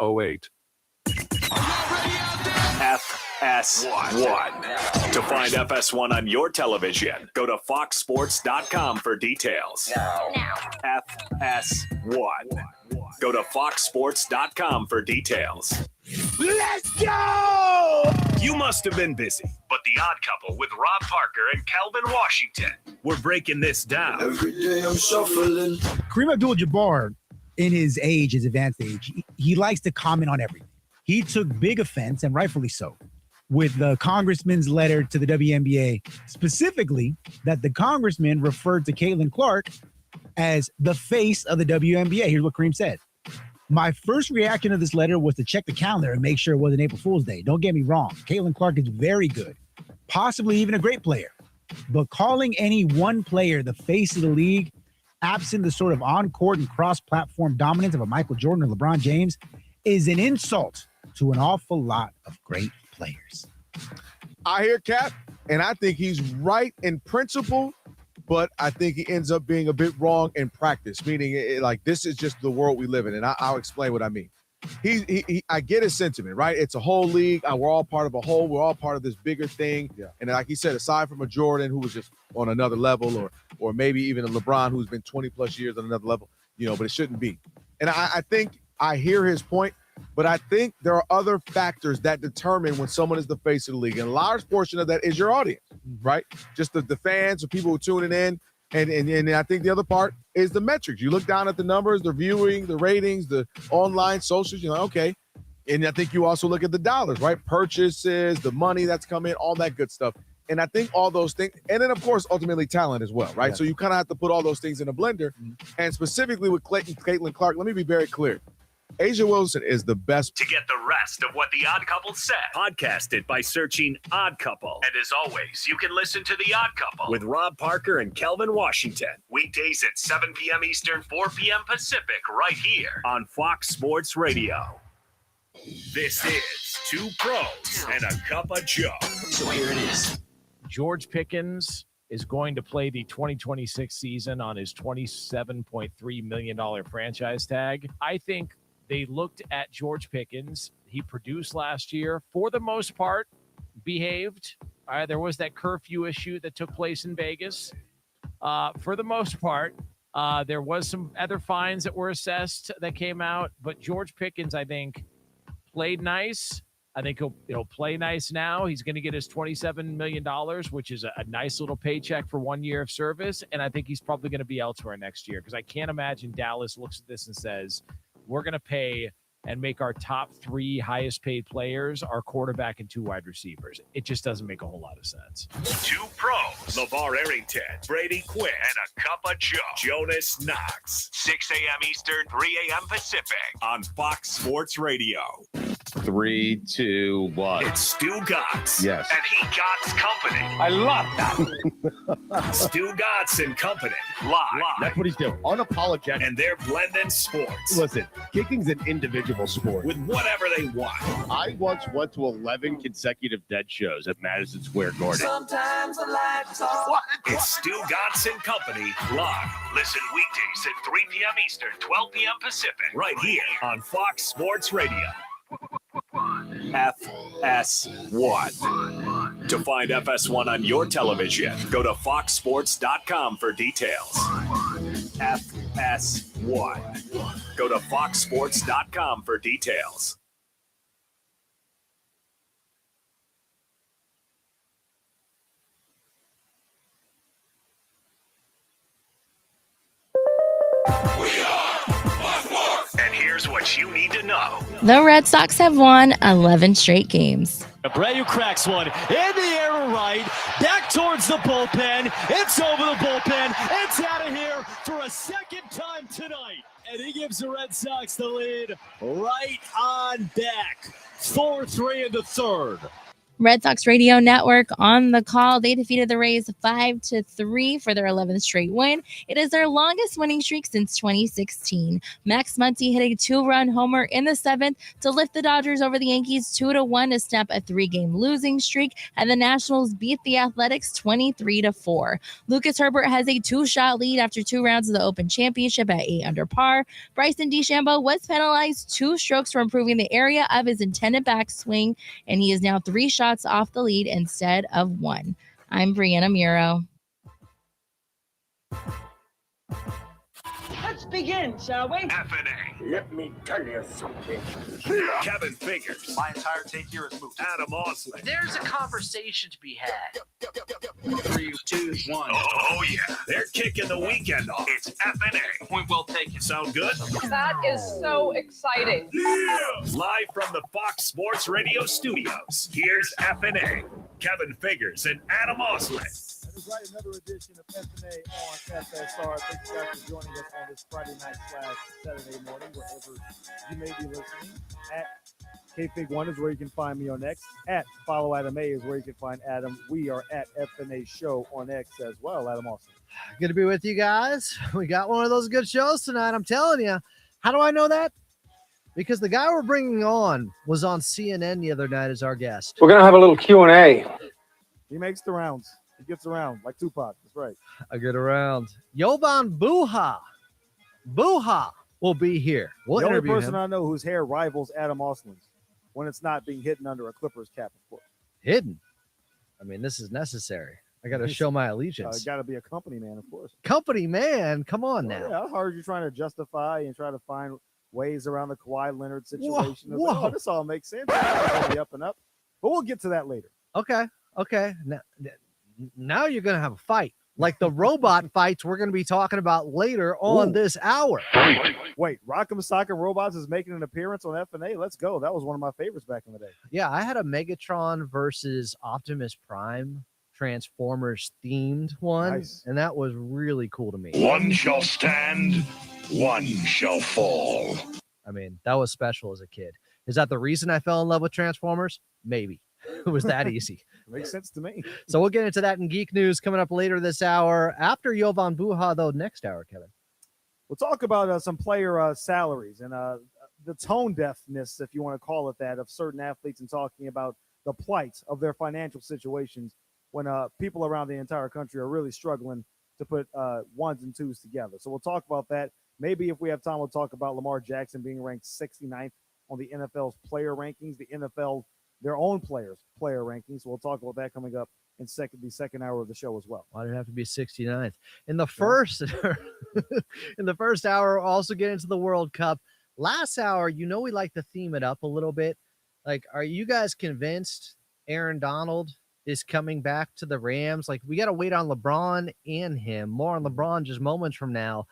08. FS1. To find FS1 on your television, go to foxsports.com for details. Now. FS1. Go to foxsports.com for details. Let's go! You must have been busy, but The Odd Couple with Rob Parker and Calvin Washington, we're breaking this down. Every day I'm shuffling. Kareem Abdul-Jabbar, in his age, his advanced age, he likes to comment on everything. He took big offense, and rightfully so, with the congressman's letter to the WNBA, specifically that the congressman referred to Caitlin Clark as the face of the WNBA. Here's what Kareem said. My first reaction to this letter was to check the calendar and make sure it wasn't April Fool's Day. Don't get me wrong. Caitlin Clark is very good, possibly even a great player. But calling any one player the face of the league, absent the sort of on-court and cross-platform dominance of a Michael Jordan or LeBron James, is an insult to an awful lot of great players. I hear Cap, and I think he's right in principle, but I think he ends up being a bit wrong in practice, meaning like this is just the world we live in, and I'll explain what I mean. I get his sentiment, right? It's a whole league. We're all part of a whole. We're all part of this bigger thing. Yeah. And like he said, aside from a Jordan who was just on another level, or maybe even a LeBron who's been 20-plus years on another level, but it shouldn't be. And I think I hear his point, but I think there are other factors that determine when someone is the face of the league. And a large portion of that is your audience, right? Just the fans or people who are tuning in. And I think the other part is the metrics. You look down at the numbers, the viewing, the ratings, the online socials, okay. And I think you also look at the dollars, right? Purchases, the money that's come in, all that good stuff. And I think all those things, and then, of course, ultimately talent as well, right? Yeah. So you kind of have to put all those things in a blender. Mm-hmm. And specifically with Caitlin Clark, let me be very clear. A'ja Wilson is the best. To get the rest of what The Odd Couple said, podcast it by searching Odd Couple. And as always, you can listen to The Odd Couple with Rob Parker and Calvin Washington. Weekdays at 7 p.m. Eastern, 4 p.m. Pacific, right here on Fox Sports Radio. This is Two Pros and a Cup of Joe. So here it is. George Pickens is going to play the 2026 season on his $27.3 million franchise tag. I think they looked at George Pickens. He produced last year, for the most part, behaved. There was that curfew issue that took place in Vegas. For the most part, there was some other fines that were assessed that came out. But George Pickens, I think, played nice. I think he'll play nice now. He's going to get his $27 million, which is a nice little paycheck for 1 year of service. And I think he's probably going to be elsewhere next year, because I can't imagine Dallas looks at this and says, we're going to pay and make our top three highest paid players our quarterback and two wide receivers. It just doesn't make a whole lot of sense. Two Pros, LeVar Arrington, Brady Quinn, and a Cup of Joe, Jonas Knox. 6 a.m. Eastern, 3 a.m. Pacific on Fox Sports Radio. 3, 2, 1. It's Stu Gotts. Yes. And he Gotts Company. I love that. Stu Gotts and Company. Live. That's what he's doing. Unapologetic. And they're blending sports. Listen, kicking's an individual sport. With whatever they want. I once went to 11 consecutive dead shows at Madison Square Garden. Sometimes I like to talk. It's Stu Gotts and Company live. Listen weekdays at 3 p.m. Eastern, 12 p.m. Pacific. Right here on Fox Sports Radio. FS1. To find FS1 on your television, go to foxsports.com for details. FS1. Go to foxsports.com for details. And here's what you need to know. The Red Sox have won 11 straight games. Abreu cracks one in the air to right, back towards the bullpen. It's over the bullpen. It's out of here for a second time tonight. And he gives the Red Sox the lead right on back. 4-3 in the third. Red Sox Radio Network on the call. They defeated the Rays 5-3 for their 11th straight win. It is their longest winning streak since 2016. Max Muncy hit a 2-run homer in the 7th to lift the Dodgers over the Yankees 2-1 to snap a 3-game losing streak, and the Nationals beat the Athletics 23-4. Lucas Herbert has a 2-shot lead after 2 rounds of the Open Championship at 8 under par. Bryson DeChambeau was penalized 2 strokes for improving the area of his intended backswing, and he is now 3 shots off the lead instead of 1. I'm Brianna Muro. Let's begin, shall we? FnA. Let me tell you something. Kevin Figures. My entire take here is moot. Adam Osley. There's a conversation to be had. 3, 2, 1. Oh, yeah. They're kicking the weekend off. It's FnA. Point well taken. Sound good? That is so exciting. Yeah! Live from the Fox Sports Radio studios, here's FnA. Kevin Figures and Adam Osley. That is right, another edition of FNA on FSR. Thank you guys for joining us on this Friday night / Saturday morning, wherever you may be listening. At KFig1 is where you can find me on X. At Follow Adam A is where you can find Adam. We are at FNA Show on X as well. Adam Austin. Good to be with you guys. We got one of those good shows tonight, I'm telling you. How do I know that? Because the guy we're bringing on was on CNN the other night as our guest. We're going to have a little Q&A. He makes the rounds. He gets around like Tupac. That's right. I get around. Jovan Buha. Buha will be here. We'll the only interview person him. I know whose hair rivals Adam Austin's when it's not being hidden under a Clippers cap, of course. Hidden? I mean, this is necessary. I got to show my allegiance. Got to be a company man, of course. Company man? Come on now. Yeah, how hard are you trying to justify and try to find ways around the Kawhi Leonard situation? Whoa. Oh, this all makes sense. It's up and up. But we'll get to that later. Okay. Now you're going to have a fight. Like the robot fights we're going to be talking about later on this hour. Wait, Rock'em Sock'em Robots is making an appearance on FNA. Let's go. That was one of my favorites back in the day. Yeah, I had a Megatron versus Optimus Prime Transformers themed one, Nice. and that was really cool to me. One shall stand, one shall fall. I mean, that was special as a kid. Is that the reason I fell in love with Transformers? Maybe. It was that easy. Makes sense to me. So we'll get into that in Geek News coming up later this hour. After Jovan Buha, though, next hour, Kevin. We'll talk about some player salaries and the tone deafness, if you want to call it that, of certain athletes and talking about the plight of their financial situations when people around the entire country are really struggling to put ones and twos together. So we'll talk about that. Maybe if we have time, we'll talk about Lamar Jackson being ranked 69th on the NFL's player rankings, the NFL, their own player rankings. So we'll talk about that coming up in the second hour of the show as well. Why did it have to be 69th? In the first in the first hour, we'll also get into the World Cup. Last hour, we like to theme it up a little bit. Like, are you guys convinced Aaron Donald is coming back to the Rams? Like, we got to wait on LeBron and him. More on LeBron just moments from now.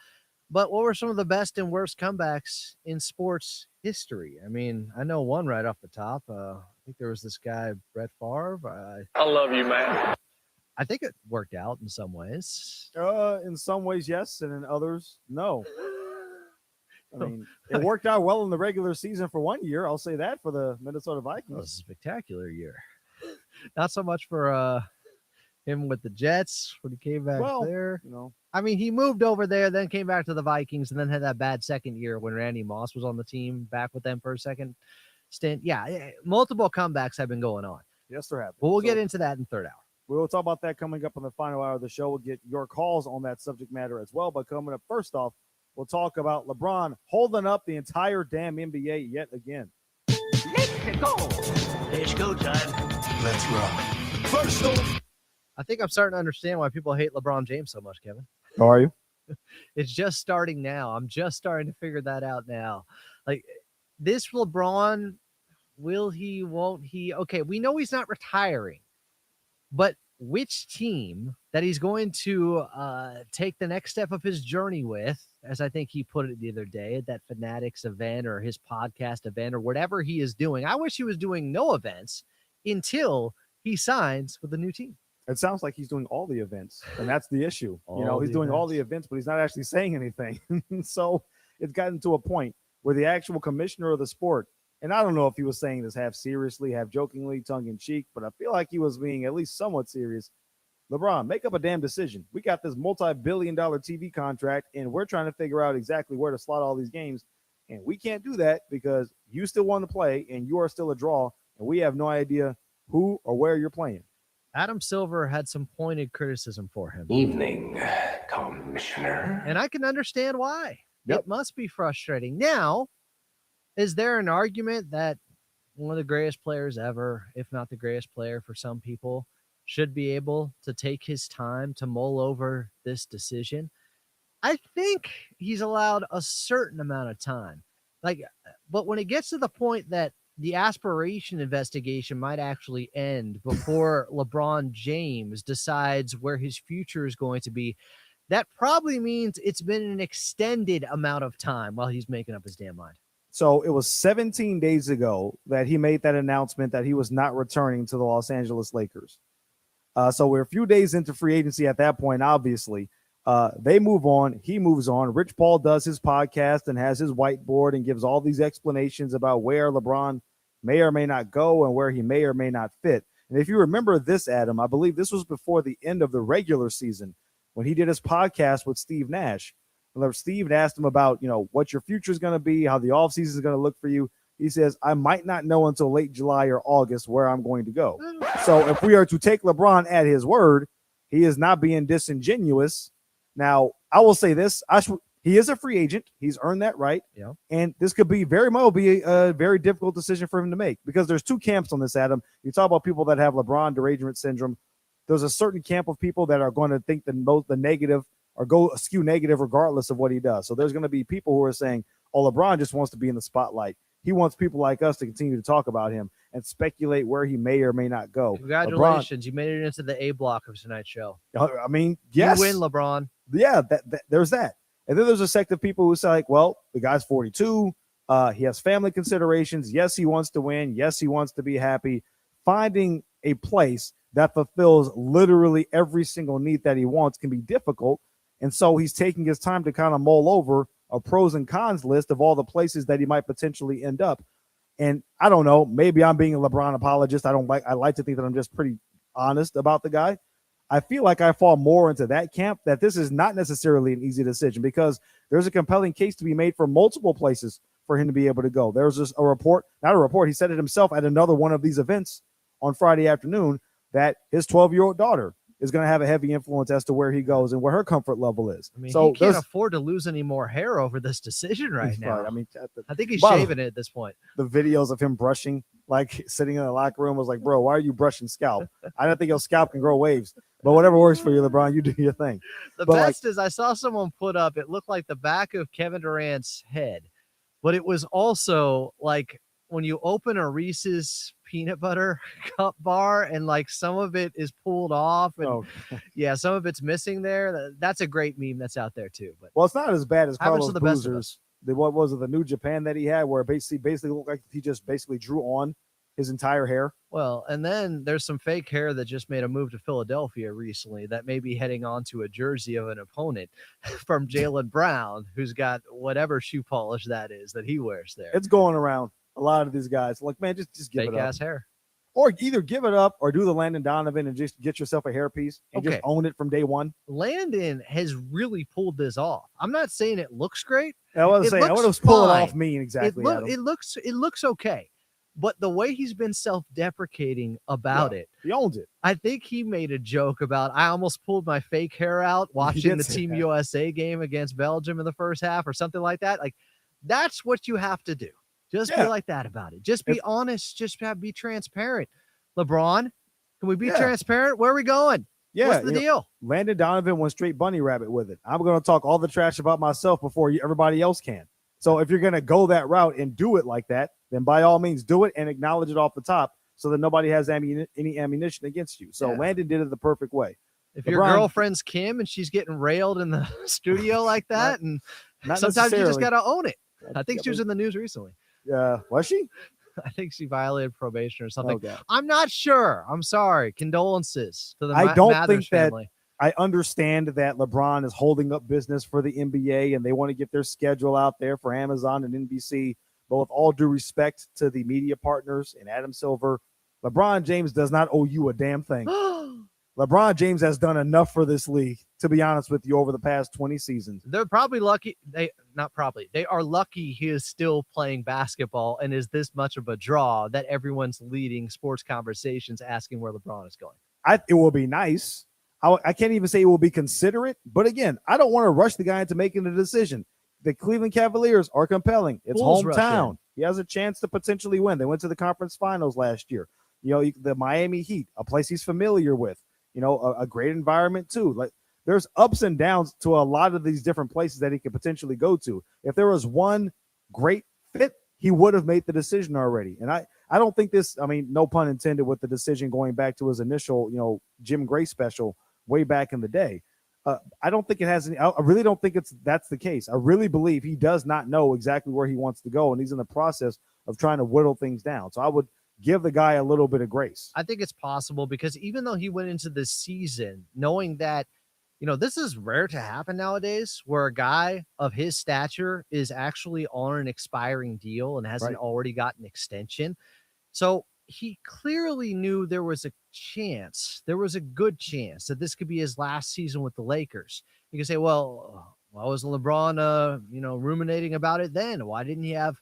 But what were some of the best and worst comebacks in sports history? I mean, I know one right off the top. I think there was this guy, Brett Favre. I love you, man. I think it worked out in some ways. In some ways, yes, and in others, no. I mean, it worked out well in the regular season for 1 year. I'll say that for the Minnesota Vikings. It was a spectacular year. Not so much for him with the Jets when he came back there. I mean, he moved over there, then came back to the Vikings, and then had that bad second year when Randy Moss was on the team, back with them for a second stint. Yeah, multiple comebacks have been going on. Yes, there have been. But we'll get into that in third hour. We'll talk about that coming up in the final hour of the show. We'll get your calls on that subject matter as well. But coming up first off, we'll talk about LeBron holding up the entire damn NBA yet again. Let's go. It's go time. Let's rock. First off, I think I'm starting to understand why people hate LeBron James so much, Kevin. How are you? It's just starting now. I'm just starting to figure that out now. Like, this LeBron, will he, won't he? Okay, we know he's not retiring, but which team that he's going to take the next step of his journey with, as I think he put it the other day at that Fanatics event or his podcast event or whatever he is doing. I wish he was doing no events until he signs with the new team. It sounds like he's doing all the events, and that's the issue. He's doing all the events, but he's not actually saying anything. So it's gotten to a point where the actual commissioner of the sport and I don't know if he was saying this half seriously, half jokingly, tongue in cheek, but I feel like he was being at least somewhat serious. LeBron, make up a damn decision. We got this multi-billion-dollar TV contract, and we're trying to figure out exactly where to slot all these games. And we can't do that because you still want to play, and you are still a draw, and we have no idea who or where you're playing. Adam Silver had some pointed criticism for him. Evening, Commissioner. And I can understand why. Yep. It must be frustrating. Now, is there an argument that one of the greatest players ever, if not the greatest player for some people, should be able to take his time to mull over this decision? I think he's allowed a certain amount of time. But when it gets to the point that the aspiration investigation might actually end before LeBron James decides where his future is going to be, that probably means it's been an extended amount of time while he's making up his damn mind. So it was 17 days ago that he made that announcement that he was not returning to the Los Angeles Lakers. So we're a few days into free agency at that point, obviously. They move on. He moves on. Rich Paul does his podcast and has his whiteboard and gives all these explanations about where LeBron may or may not go and where he may or may not fit. And if you remember this, Adam, I believe this was before the end of the regular season when he did his podcast with Steve Nash. Steve asked him about, what your future is going to be, how the offseason is going to look for you. He says, I might not know until late July or August where I'm going to go. So if we are to take LeBron at his word, he is not being disingenuous. Now, I will say this. He is a free agent. He's earned that right. Yeah. And this could be very well be a very difficult decision for him to make because there's two camps on this, Adam. You talk about people that have LeBron derangement syndrome. There's a certain camp of people that are going to think the negative or go skew negative regardless of what he does. So there's going to be people who are saying, oh, LeBron just wants to be in the spotlight. He wants people like us to continue to talk about him and speculate where he may or may not go. Congratulations. You made it into the A block of tonight's show. I mean, yes. You win, LeBron. Yeah, there's that. And then there's a sect of people who say, like, well, the guy's 42. He has family considerations. Yes, he wants to win. Yes, he wants to be happy. Finding a place that fulfills literally every single need that he wants can be difficult. And so he's taking his time to kind of mull over a pros and cons list of all the places that he might potentially end up. And I don't know, maybe I'm being a LeBron apologist. I like to think that I'm just pretty honest about the guy. I feel like I fall more into that camp, that this is not necessarily an easy decision because there's a compelling case to be made for multiple places for him to be able to go. There's just he said it himself at another one of these events on Friday afternoon that his 12-year-old daughter is going to have a heavy influence as to where he goes and where her comfort level is. I mean, so he can't afford to lose any more hair over this decision right now. Right. I mean, I think he's shaving it at this point. The videos of him brushing, like sitting in the locker room, was like, bro, why are you brushing scalp? I don't think your scalp can grow waves, but whatever works for you, LeBron, you do your thing. The best is I saw someone put up, it looked like the back of Kevin Durant's head, but it was also like when you open a Reese's peanut butter cup bar and like some of it is pulled off and yeah, some of it's missing there. That's a great meme that's out there too. But it's not as bad as Carlos the Boozer's. What was it, the New Japan that he had where it basically looked like he just basically drew on his entire hair? Well, and then there's some fake hair that just made a move to Philadelphia recently that may be heading on to a jersey of an opponent from Jaylen Brown, who's got whatever shoe polish that is that he wears there. It's going around. A lot of these guys, like, man, just give it up. Fake ass hair. Or either give it up or do the Landon Donovan and just get yourself a hairpiece and just own it from day one. Landon has really pulled this off. I'm not saying it looks great. I wasn't saying I would have pulled it off me exactly. It looks okay. But the way he's been self-deprecating about it. He owns it. I think he made a joke about, I almost pulled my fake hair out watching the Team USA game against Belgium in the first half or something like that. Like, that's what you have to do. Just be like that about it. Just be honest. Just be transparent. LeBron, can we be transparent? Where are we going? Yeah. What's the deal? Landon Donovan went straight bunny rabbit with it. I'm going to talk all the trash about myself before everybody else can. So if you're going to go that route and do it like that, then by all means do it and acknowledge it off the top so that nobody has any ammunition against you. So Landon did it the perfect way. If your girlfriend's Kim and she's getting railed in the studio like that, and sometimes you just got to own it. I think she was in the news recently. Was she? I think she violated probation or something. I'm not sure. I'm sorry. Condolences to the Mathers family. I understand that LeBron is holding up business for the NBA and they want to get their schedule out there for Amazon and NBC. But with all due respect to the media partners and Adam Silver, LeBron James does not owe you a damn thing. LeBron James has done enough for this league, to be honest with you, over the past 20 seasons. They're probably lucky. They are lucky he is still playing basketball and is this much of a draw that everyone's leading sports conversations asking where LeBron is going. It will be nice. I can't even say it will be considerate. But again, I don't want to rush the guy into making a decision. The Cleveland Cavaliers are compelling. It's Bulls hometown. He has a chance to potentially win. They went to the conference finals last year. The Miami Heat, a place he's familiar with. A great environment too. Like there's ups and downs to a lot of these different places that he could potentially go to. If there was one great fit, he would have made the decision already. And I don't think this, no pun intended with the decision going back to his initial, Jim Gray special way back in the day. I don't think it has any, I really don't think that's the case. I really believe he does not know exactly where he wants to go. And he's in the process of trying to whittle things down. So I would give the guy a little bit of grace. I think it's possible because even though he went into this season knowing that, this is rare to happen nowadays where a guy of his stature is actually on an expiring deal and hasn't already got an extension. So he clearly knew there was a good chance that this could be his last season with the Lakers. You can say, well, why was LeBron, ruminating about it then? Why didn't he have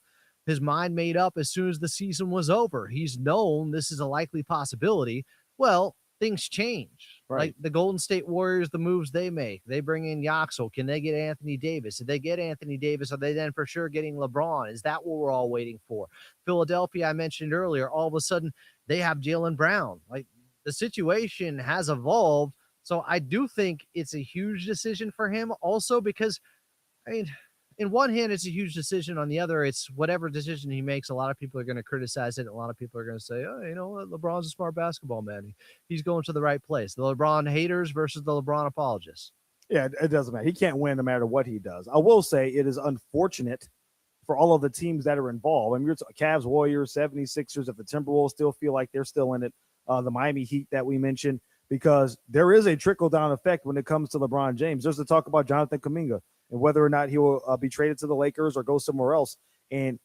his mind made up as soon as the season was over? He's known this is a likely possibility. Well, things change. Like the Golden State Warriors, the moves they make. They bring in Yaxel. Can they get Anthony Davis? If they get Anthony Davis, are they then for sure getting LeBron? Is that what we're all waiting for? Philadelphia, I mentioned earlier, all of a sudden they have Jaylen Brown. Like the situation has evolved. So I do think it's a huge decision for him also because, in one hand, it's a huge decision. On the other, it's whatever decision he makes. A lot of people are going to criticize it. A lot of people are going to say, oh, you know what? LeBron's a smart basketball man. He's going to the right place. The LeBron haters versus the LeBron apologists. Yeah, it doesn't matter. He can't win no matter what he does. I will say it is unfortunate for all of the teams that are involved. You're Cavs, Warriors, 76ers, if the Timberwolves still feel like they're still in it, the Miami Heat that we mentioned, because there is a trickle-down effect when it comes to LeBron James. There's the talk about Jonathan Kuminga and whether or not he will be traded to the Lakers or go somewhere else. And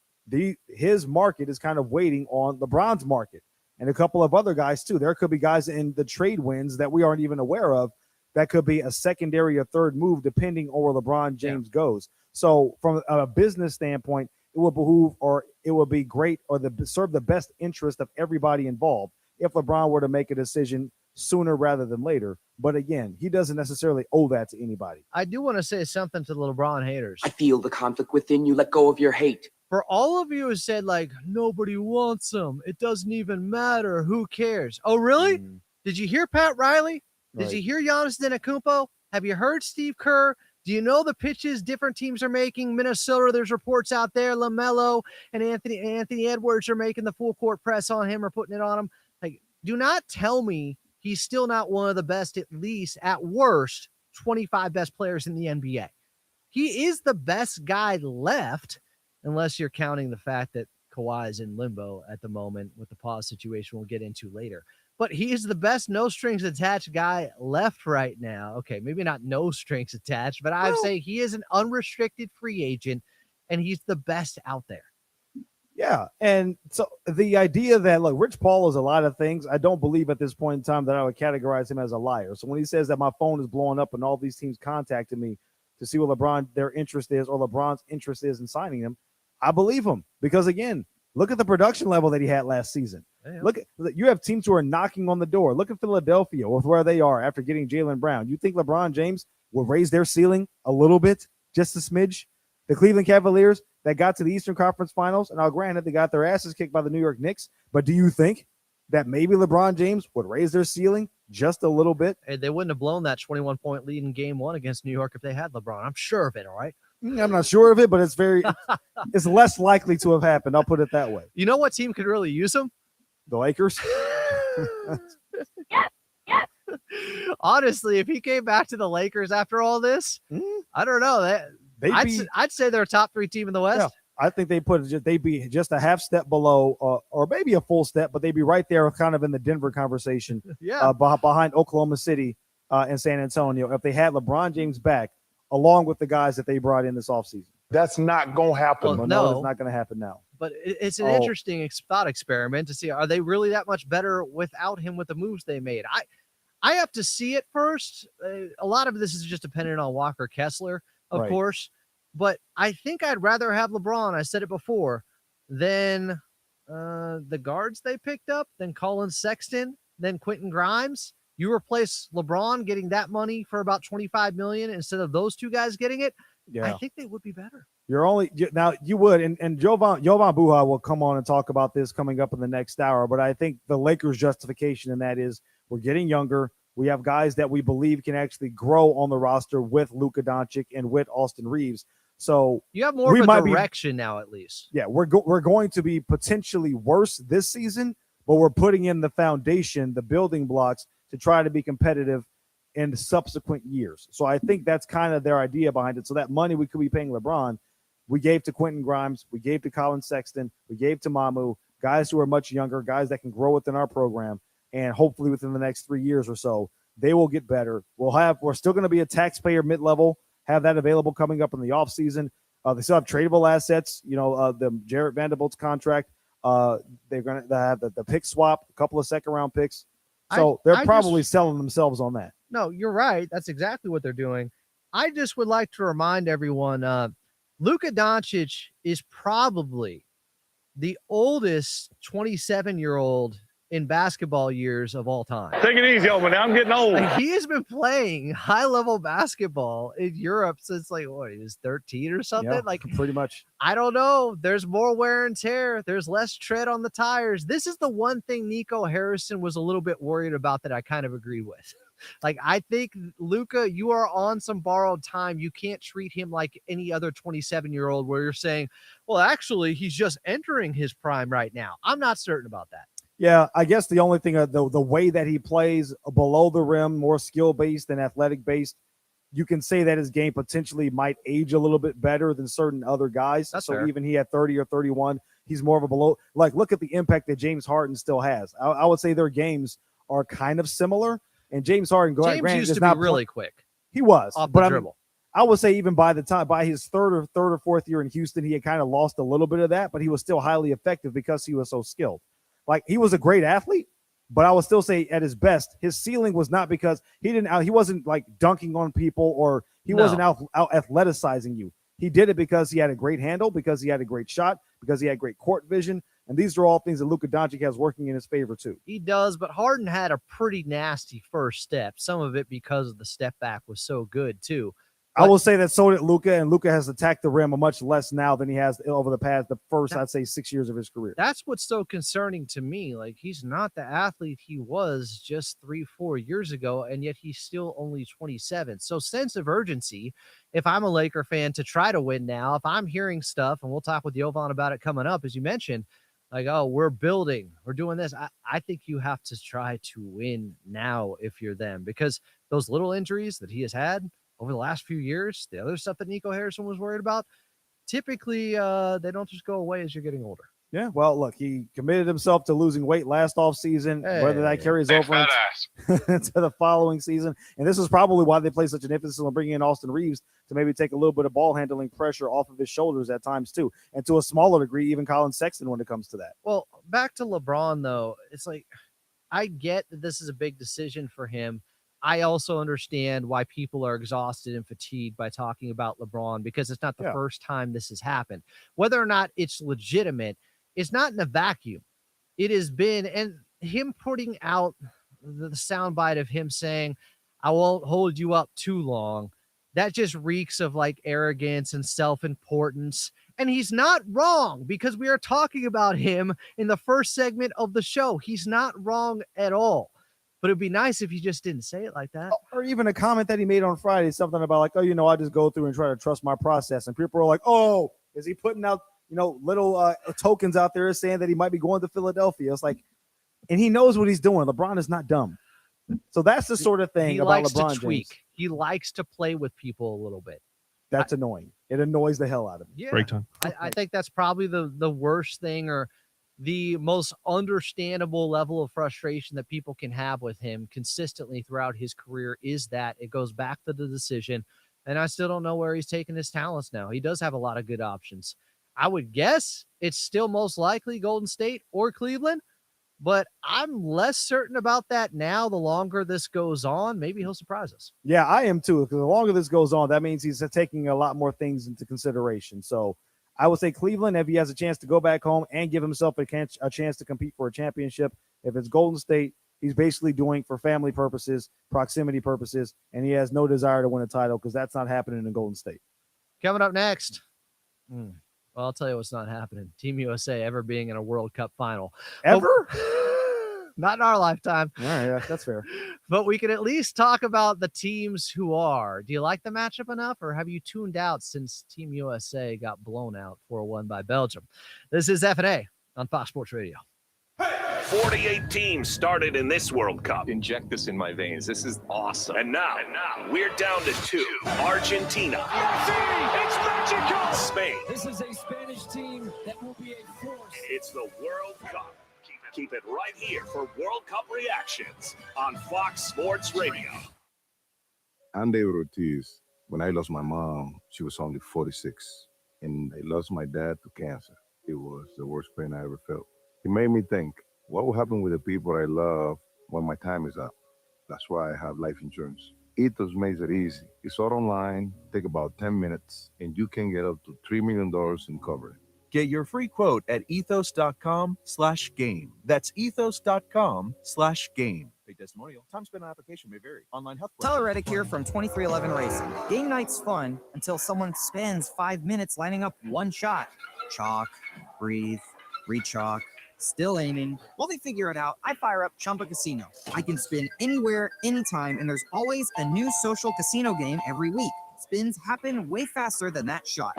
his market is kind of waiting on LeBron's market and a couple of other guys too. There could be guys in the trade wins that we aren't even aware of that could be a secondary or third move depending on where LeBron James goes. So from a business standpoint, it will behoove or it will be great or serve the best interest of everybody involved if LeBron were to make a decision sooner rather than later. But again, he doesn't necessarily owe that to anybody. I do want to say something to the LeBron haters. I feel the conflict within you. Let go of your hate. For all of you who said, like, nobody wants him, it doesn't even matter, who cares? Oh, really? Did you hear Pat Riley? Did you hear Giannis Antetokounmpo? Have you heard Steve Kerr? Do you know the pitches different teams are making? Minnesota, there's reports out there. LaMelo and Anthony Edwards are making the full court press on him or putting it on him. Like, do not tell me he's still not one of the best, at least at worst, 25 best players in the NBA. He is the best guy left, unless you're counting the fact that Kawhi is in limbo at the moment with the pause situation we'll get into later. But he is the best no strings attached guy left right now. Okay, maybe not no strings attached, but I would say he is an unrestricted free agent, and he's the best out there. Yeah, and so the idea that, look, Rich Paul is a lot of things. I don't believe at this point in time that I would categorize him as a liar. So when he says that my phone is blowing up and all these teams contacted me to see what their interest is or LeBron's interest is in signing him, I believe him. Because, again, look at the production level that he had last season. Yeah. Look, you have teams who are knocking on the door. Look at Philadelphia with where they are after getting Jaylen Brown. You think LeBron James will raise their ceiling a little bit, just a smidge? The Cleveland Cavaliers that got to the Eastern Conference Finals, and now granted, they got their asses kicked by the New York Knicks, but do you think that maybe LeBron James would raise their ceiling just a little bit? Hey, they wouldn't have blown that 21-point lead in Game 1 against New York if they had LeBron. I'm sure of it, all right? I'm not sure of it, but it's less likely to have happened. I'll put it that way. You know what team could really use him? The Lakers. Honestly, if he came back to the Lakers after all this, I don't know. I'd say they're a top 3 team in the West. Yeah, I think they'd be just a half step below, or maybe a full step, but they'd be right there, kind of in the Denver conversation. Behind Oklahoma City and San Antonio, if they had LeBron James back, along with the guys that they brought in this offseason. That's not going to happen. No, it's not going to happen now. But it's an interesting thought experiment to see, are they really that much better without him with the moves they made? I have to see it first. A lot of this is just dependent on Walker Kessler, of course. But I think I'd rather have LeBron, I said it before, than the guards they picked up, than Colin Sexton, than Quentin Grimes. You replace LeBron getting that money for about $25 million instead of those two guys getting it. I think they would be better. Now you would, and Jovan Buha will come on and talk about this coming up in the next hour. But I think the Lakers' justification in that is we're getting younger. We have guys that we believe can actually grow on the roster with Luka Doncic and with Austin Reeves. So you have more of a direction now, at least. Yeah, we're going to be potentially worse this season, but we're putting in the foundation, the building blocks to try to be competitive in the subsequent years. So I think that's kind of their idea behind it. So that money we could be paying LeBron, we gave to Quentin Grimes, we gave to Colin Sexton, we gave to Mamu, guys who are much younger, guys that can grow within our program, and hopefully within the next 3 years or so, they will get better. We're still going to be a taxpayer mid-level, have that available coming up in the offseason. They still have tradable assets, the Jarrett Vanderbilt's contract. They're going to have the pick swap, a couple of second-round picks. So they're probably selling themselves on that. No, you're right. That's exactly what they're doing. I just would like to remind everyone, Luka Doncic is probably the oldest 27-year-old in basketball years of all time. Take it easy, man. I'm getting old. He has been playing high-level basketball in Europe since he was 13 or something. Yeah, pretty much. I don't know. There's more wear and tear. There's less tread on the tires. This is the one thing Nico Harrison was a little bit worried about that I kind of agree with. I think, Luka, you are on some borrowed time. You can't treat him like any other 27-year-old where you're saying, well, actually, he's just entering his prime right now. I'm not certain about that. Yeah, I guess the only thing, the way that he plays below the rim, more skill-based than athletic-based, you can say that his game potentially might age a little bit better than certain other guys. That's so fair. Even he at 30 or 31, he's more of a below. Look at the impact that James Harden still has. I would say their games are kind of similar. And James Harden, used to be really quick. He was. Off the dribble. I would say even by his third or fourth year in Houston, he had kind of lost a little bit of that, but he was still highly effective because he was so skilled. He was a great athlete, but I would still say at his best, his ceiling was not because he wasn't dunking on people or he wasn't out athleticizing you. He did it because he had a great handle, because he had a great shot, because he had great court vision. And these are all things that Luka Doncic has working in his favor too. He does, but Harden had a pretty nasty first step. Some of it because the step back was so good too. I will say that so did Luka, and Luka has attacked the rim much less now than he has over the first, I'd say, 6 years of his career. That's what's so concerning to me. He's not the athlete he was just 3-4 years ago, and yet he's still only 27. So sense of urgency, if I'm a Laker fan, to try to win now, if I'm hearing stuff, and we'll talk with Jovan about it coming up, as you mentioned, oh, we're building, we're doing this. I think you have to try to win now if you're them, because those little injuries that he has had over the last few years, the other stuff that Nico Harrison was worried about, typically they don't just go away as you're getting older. Yeah, well, look, he committed himself to losing weight last offseason, whether that carries over into the following season. And this is probably why they place such an emphasis on bringing in Austin Reeves to maybe take a little bit of ball handling pressure off of his shoulders at times too. And to a smaller degree, even Colin Sexton when it comes to that. Well, back to LeBron, though, it's I get that this is a big decision for him. I also understand why people are exhausted and fatigued by talking about LeBron, because it's not the first time this has happened. Whether or not it's legitimate, it's not in a vacuum. It has been, and him putting out the soundbite of him saying, I won't hold you up too long, that just reeks of arrogance and self-importance. And he's not wrong, because we are talking about him in the first segment of the show. He's not wrong at all. But it'd be nice if you just didn't say it like that. Or even a comment that he made on Friday, something about I just go through and try to trust my process. And people are like, oh, is he putting out, little tokens out there saying that he might be going to Philadelphia? It's and he knows what he's doing. LeBron is not dumb. So that's the sort of thing he about likes LeBron to tweak. James. He likes to play with people a little bit. That's annoying. It annoys the hell out of me. Yeah. Break time. I think that's probably the worst thing, or the most understandable level of frustration that people can have with him consistently throughout his career, is that it goes back to the decision. And I still don't know where he's taking his talents now. He does have a lot of good options. I would guess it's still most likely Golden State or Cleveland, but I'm less certain about that now. The longer this goes on, maybe he'll surprise us. Yeah, I am too. Because the longer this goes on, that means he's taking a lot more things into consideration. So I would say Cleveland, if he has a chance to go back home and give himself a chance to compete for a championship. If it's Golden State, he's basically doing for family purposes, proximity purposes, and he has no desire to win a title because that's not happening in Golden State. Coming up next. Well, I'll tell you what's not happening. Team USA ever being in a World Cup final. Ever? Not in our lifetime. All right, that's fair. But we can at least talk about the teams who are. Do you like the matchup enough, or have you tuned out since Team USA got blown out 4-1 by Belgium? This is FnA on Fox Sports Radio. 48 teams started in this World Cup. Inject this in my veins. This is awesome. And now we're down to 2. Argentina. It's magical. Spain. This is a Spanish team that will be a force. It's the World Cup. Keep it right here for World Cup reactions on Fox Sports Radio. I'm David Ortiz. When I lost my mom, she was only 46. And I lost my dad to cancer. It was the worst pain I ever felt. It made me think, what will happen with the people I love when my time is up? That's why I have life insurance. Ethos makes it easy. It's all online, take about 10 minutes, and you can get up to $3 million in coverage. Get your free quote at ethos.com/game. That's ethos.com/game. Paid testimonial. Time spent on application may vary. Online health. Tyler Reddick here from 2311 Racing. Game night's fun until someone spends 5 minutes lining up one shot. Chalk, breathe, re-chalk, still aiming. While they figure it out, I fire up Chumba Casino. I can spin anywhere, anytime, and there's always a new social casino game every week. Spins happen way faster than that shot.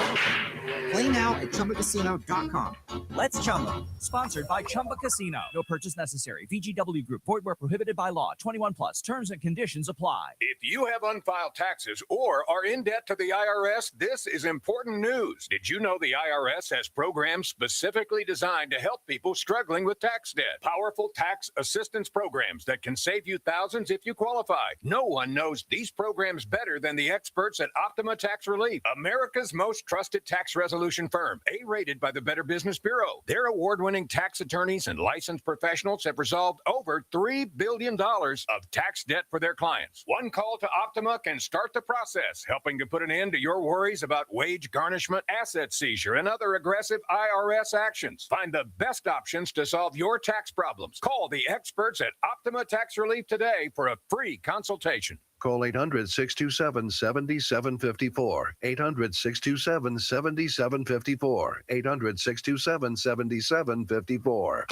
Play now at ChumbaCasino.com. Let's Chumba. Sponsored by Chumba Casino. No purchase necessary. VGW Group. Void where prohibited by law. 21 plus. Terms and conditions apply. If you have unfiled taxes or are in debt to the IRS, this is important news. Did you know the IRS has programs specifically designed to help people struggling with tax debt? Powerful tax assistance programs that can save you thousands if you qualify. No one knows these programs better than the experts at Optima Tax Relief, America's most trusted tax resolution firm, A-rated by the Better Business Bureau. Their award-winning tax attorneys and licensed professionals have resolved over $3 billion of tax debt for their clients. One call to Optima can start the process, helping to put an end to your worries about wage garnishment, asset seizure, and other aggressive IRS actions. Find the best options to solve your tax problems. Call the experts at Optima Tax Relief today for a free consultation. Call 800-627-7754. 800-627-7754. 800-627-7754.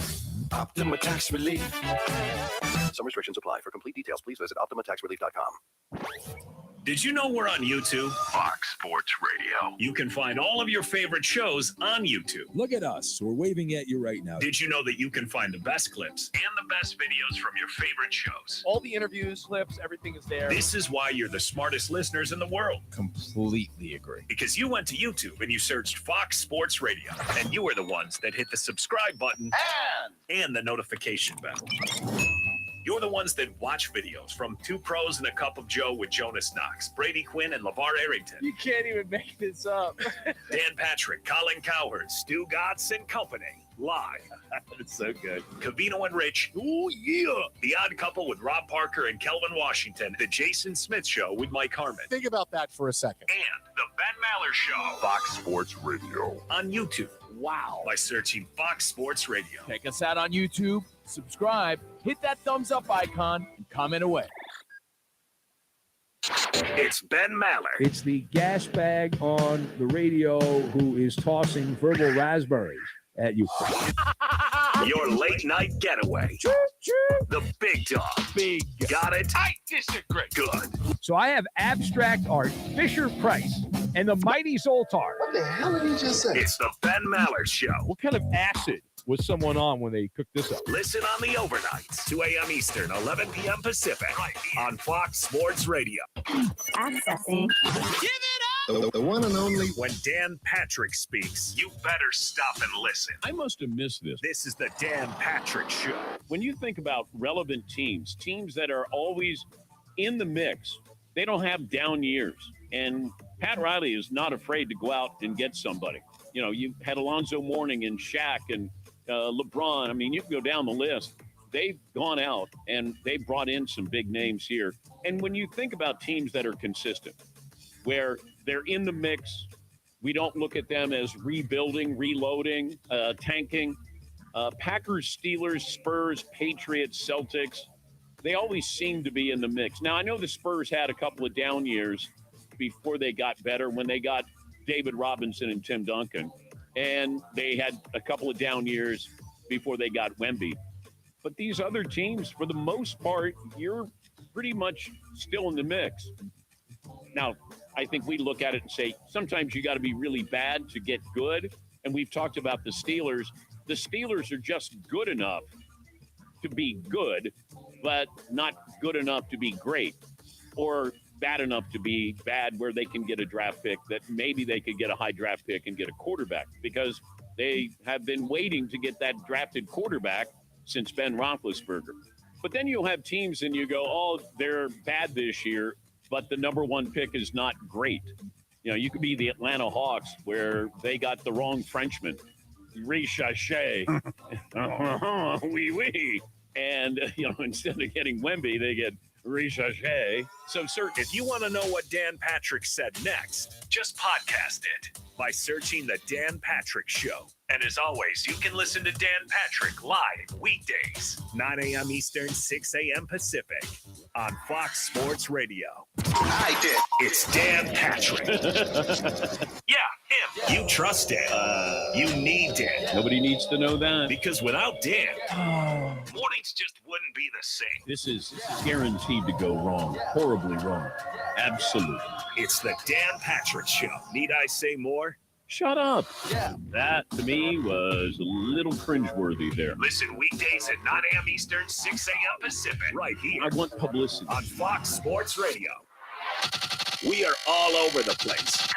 Optima Tax Relief. Some restrictions apply. For complete details, please visit OptimaTaxRelief.com. Did you know we're on YouTube? Fox Sports Radio. You can find all of your favorite shows on YouTube. Look at us. We're waving at you right now. Did you know that you can find the best clips and the best videos from your favorite shows? All the interviews, clips, everything is there. This is why you're the smartest listeners in the world. Completely agree. Because you went to YouTube and you searched Fox Sports Radio, and you were the ones that hit the subscribe button and the notification bell. You're the ones that watch videos from Two Pros and a Cup of Joe with Jonas Knox, Brady Quinn, and LeVar Arrington. You can't even make this up. Dan Patrick, Colin Cowherd, Stu Gatz and Company. Live. It's so good. Cavino and Rich. Ooh, yeah. The Odd Couple with Rob Parker and Kelvin Washington. The Jason Smith Show with Mike Harmon. Think about that for a second. And the Ben Maller Show. Fox Sports Radio. On YouTube. Wow. By searching Fox Sports Radio. Check us out on YouTube. Subscribe. Hit that thumbs up icon and comment away. It's Ben Maller. It's the gas bag on the radio who is tossing verbal raspberries at you. Your late night getaway. The big dog. Big. Got it? I disagree. Good. So I have abstract art, Fisher Price, and the Mighty Zoltar. What the hell did he just say? It's the Ben Maller Show. What kind of acid was someone on when they cooked this up? Listen on the overnights, 2 a.m. Eastern, 11 p.m. Pacific, right on Fox Sports Radio. Accessing. Give it up! The one and only. When Dan Patrick speaks, you better stop and listen. I must have missed this. This is the Dan Patrick Show. When you think about relevant teams that are always in the mix, they don't have down years. And Pat Riley is not afraid to go out and get somebody. you had Alonzo Mourning and Shaq and LeBron. I mean, you can go down the list. They've gone out and they brought in some big names here. And when you think about teams that are consistent, where they're in the mix, we don't look at them as rebuilding, reloading, tanking. Packers, Steelers, Spurs, Patriots, Celtics, they always seem to be in the mix. Now, I know the Spurs had a couple of down years before they got better when they got David Robinson and Tim Duncan. And they had a couple of down years before they got Wemby. But these other teams, for the most part, you're pretty much still in the mix. Now, I think we look at it and say, sometimes you got to be really bad to get good. And we've talked about the Steelers. The Steelers are just good enough to be good, but not good enough to be great, or bad enough to be bad where they can get a draft pick that maybe they could get a high draft pick and get a quarterback, because they have been waiting to get that drafted quarterback since Ben Roethlisberger. But then you'll have teams and you go, oh, they're bad this year, but the number one pick is not great. You could be the Atlanta Hawks where they got the wrong Frenchman, Richache. Oui, oui. And, instead of getting Wemby, they get Richache. So, sir, if you want to know what Dan Patrick said next, just podcast it by searching The Dan Patrick Show. And as always, you can listen to Dan Patrick live weekdays, 9 a.m. Eastern, 6 a.m. Pacific on Fox Sports Radio. I did. It's Dan Patrick. Yeah, him. You trust Dan. You need Dan. Nobody needs to know that. Because without Dan, mornings just wouldn't be the same. This is guaranteed to go wrong. Horribly wrong. Absolutely. It's the Dan Patrick Show. Need I say more? Shut up. Yeah. That, to me, was a little cringeworthy there. Listen weekdays at 9 a.m. Eastern, 6 a.m. Pacific. Right here. I want publicity. On Fox Sports Radio. We are all over the place.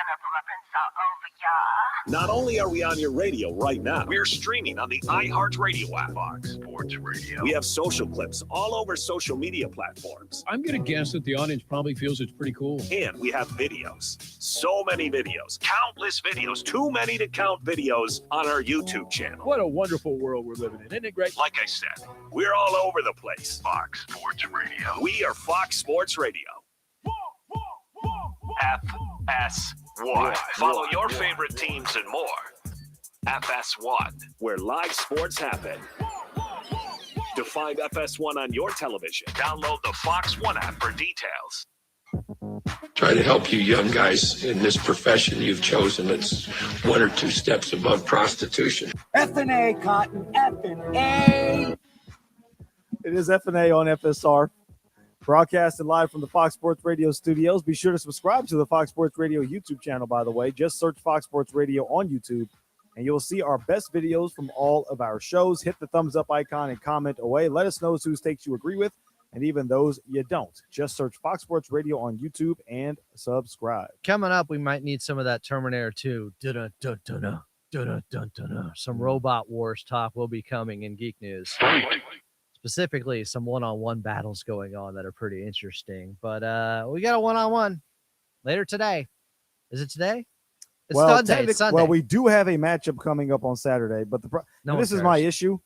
Not only are we on your radio right now, we're streaming on the iHeartRadio app. Fox Sports Radio. We have social clips all over social media platforms. I'm going to guess that the audience probably feels it's pretty cool. And we have videos. So many videos. Countless videos. Too many to count videos on our YouTube channel. What a wonderful world we're living in. Isn't it great? Like I said, we're all over the place. Fox Sports Radio. We are Fox Sports Radio. FS1. Follow your favorite teams and more. FS1, where live sports happen. To find FS1 on your television, download the Fox One app for details. Try to help you young guys in this profession you've chosen. It's one or two steps above prostitution. FnA, Cotton, FnA. It is FnA on FSR. Broadcasted live from the Fox Sports Radio studios. Be sure to subscribe to the Fox Sports Radio YouTube channel, by the way. Just search Fox Sports Radio on YouTube, and you'll see our best videos from all of our shows. Hit the thumbs up icon and comment away. Let us know whose takes you agree with, and even those you don't. Just search Fox Sports Radio on YouTube and subscribe. Coming up, we might need some of that Terminator 2. Some Robot Wars talk will be coming in Geek News. Specifically, some one-on-one battles going on that are pretty interesting. But we got a one-on-one later today. Is it today? It's Sunday. It's Sunday. Well, we do have a matchup coming up on Saturday, but this is my issue.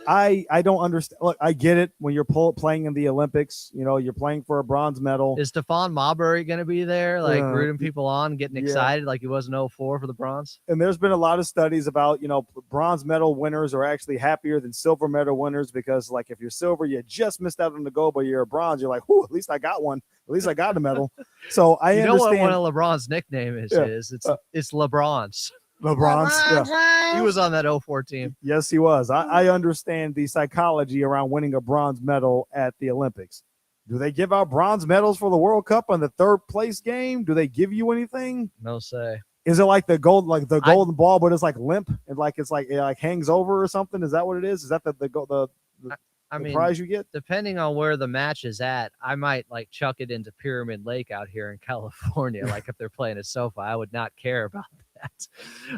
I don't understand. Look, I get it when you're playing in the Olympics. You're playing for a bronze medal. Is Stephon Marbury going to be there, rooting people on, getting excited like he was in 2004 for the bronze? And there's been a lot of studies about, bronze medal winners are actually happier than silver medal winners because, if you're silver, you just missed out on the gold, but you're a bronze. You're like, whoo, at least I got one. At least I got a medal. So I understand. What one of LeBron's nickname is? It's LeBron's. LeBron's. Yeah. He was on that 2004 team. Yes, he was. I understand the psychology around winning a bronze medal at the Olympics. Do they give out bronze medals for the World Cup on the third place game? Do they give you anything? No say. Is it like the golden ball, but it's limp and it hangs over or something? Is that what it is? Is that the prize you get? Depending on where the match is at, I might chuck it into Pyramid Lake out here in California. If they're playing at SoFi, I would not care about that.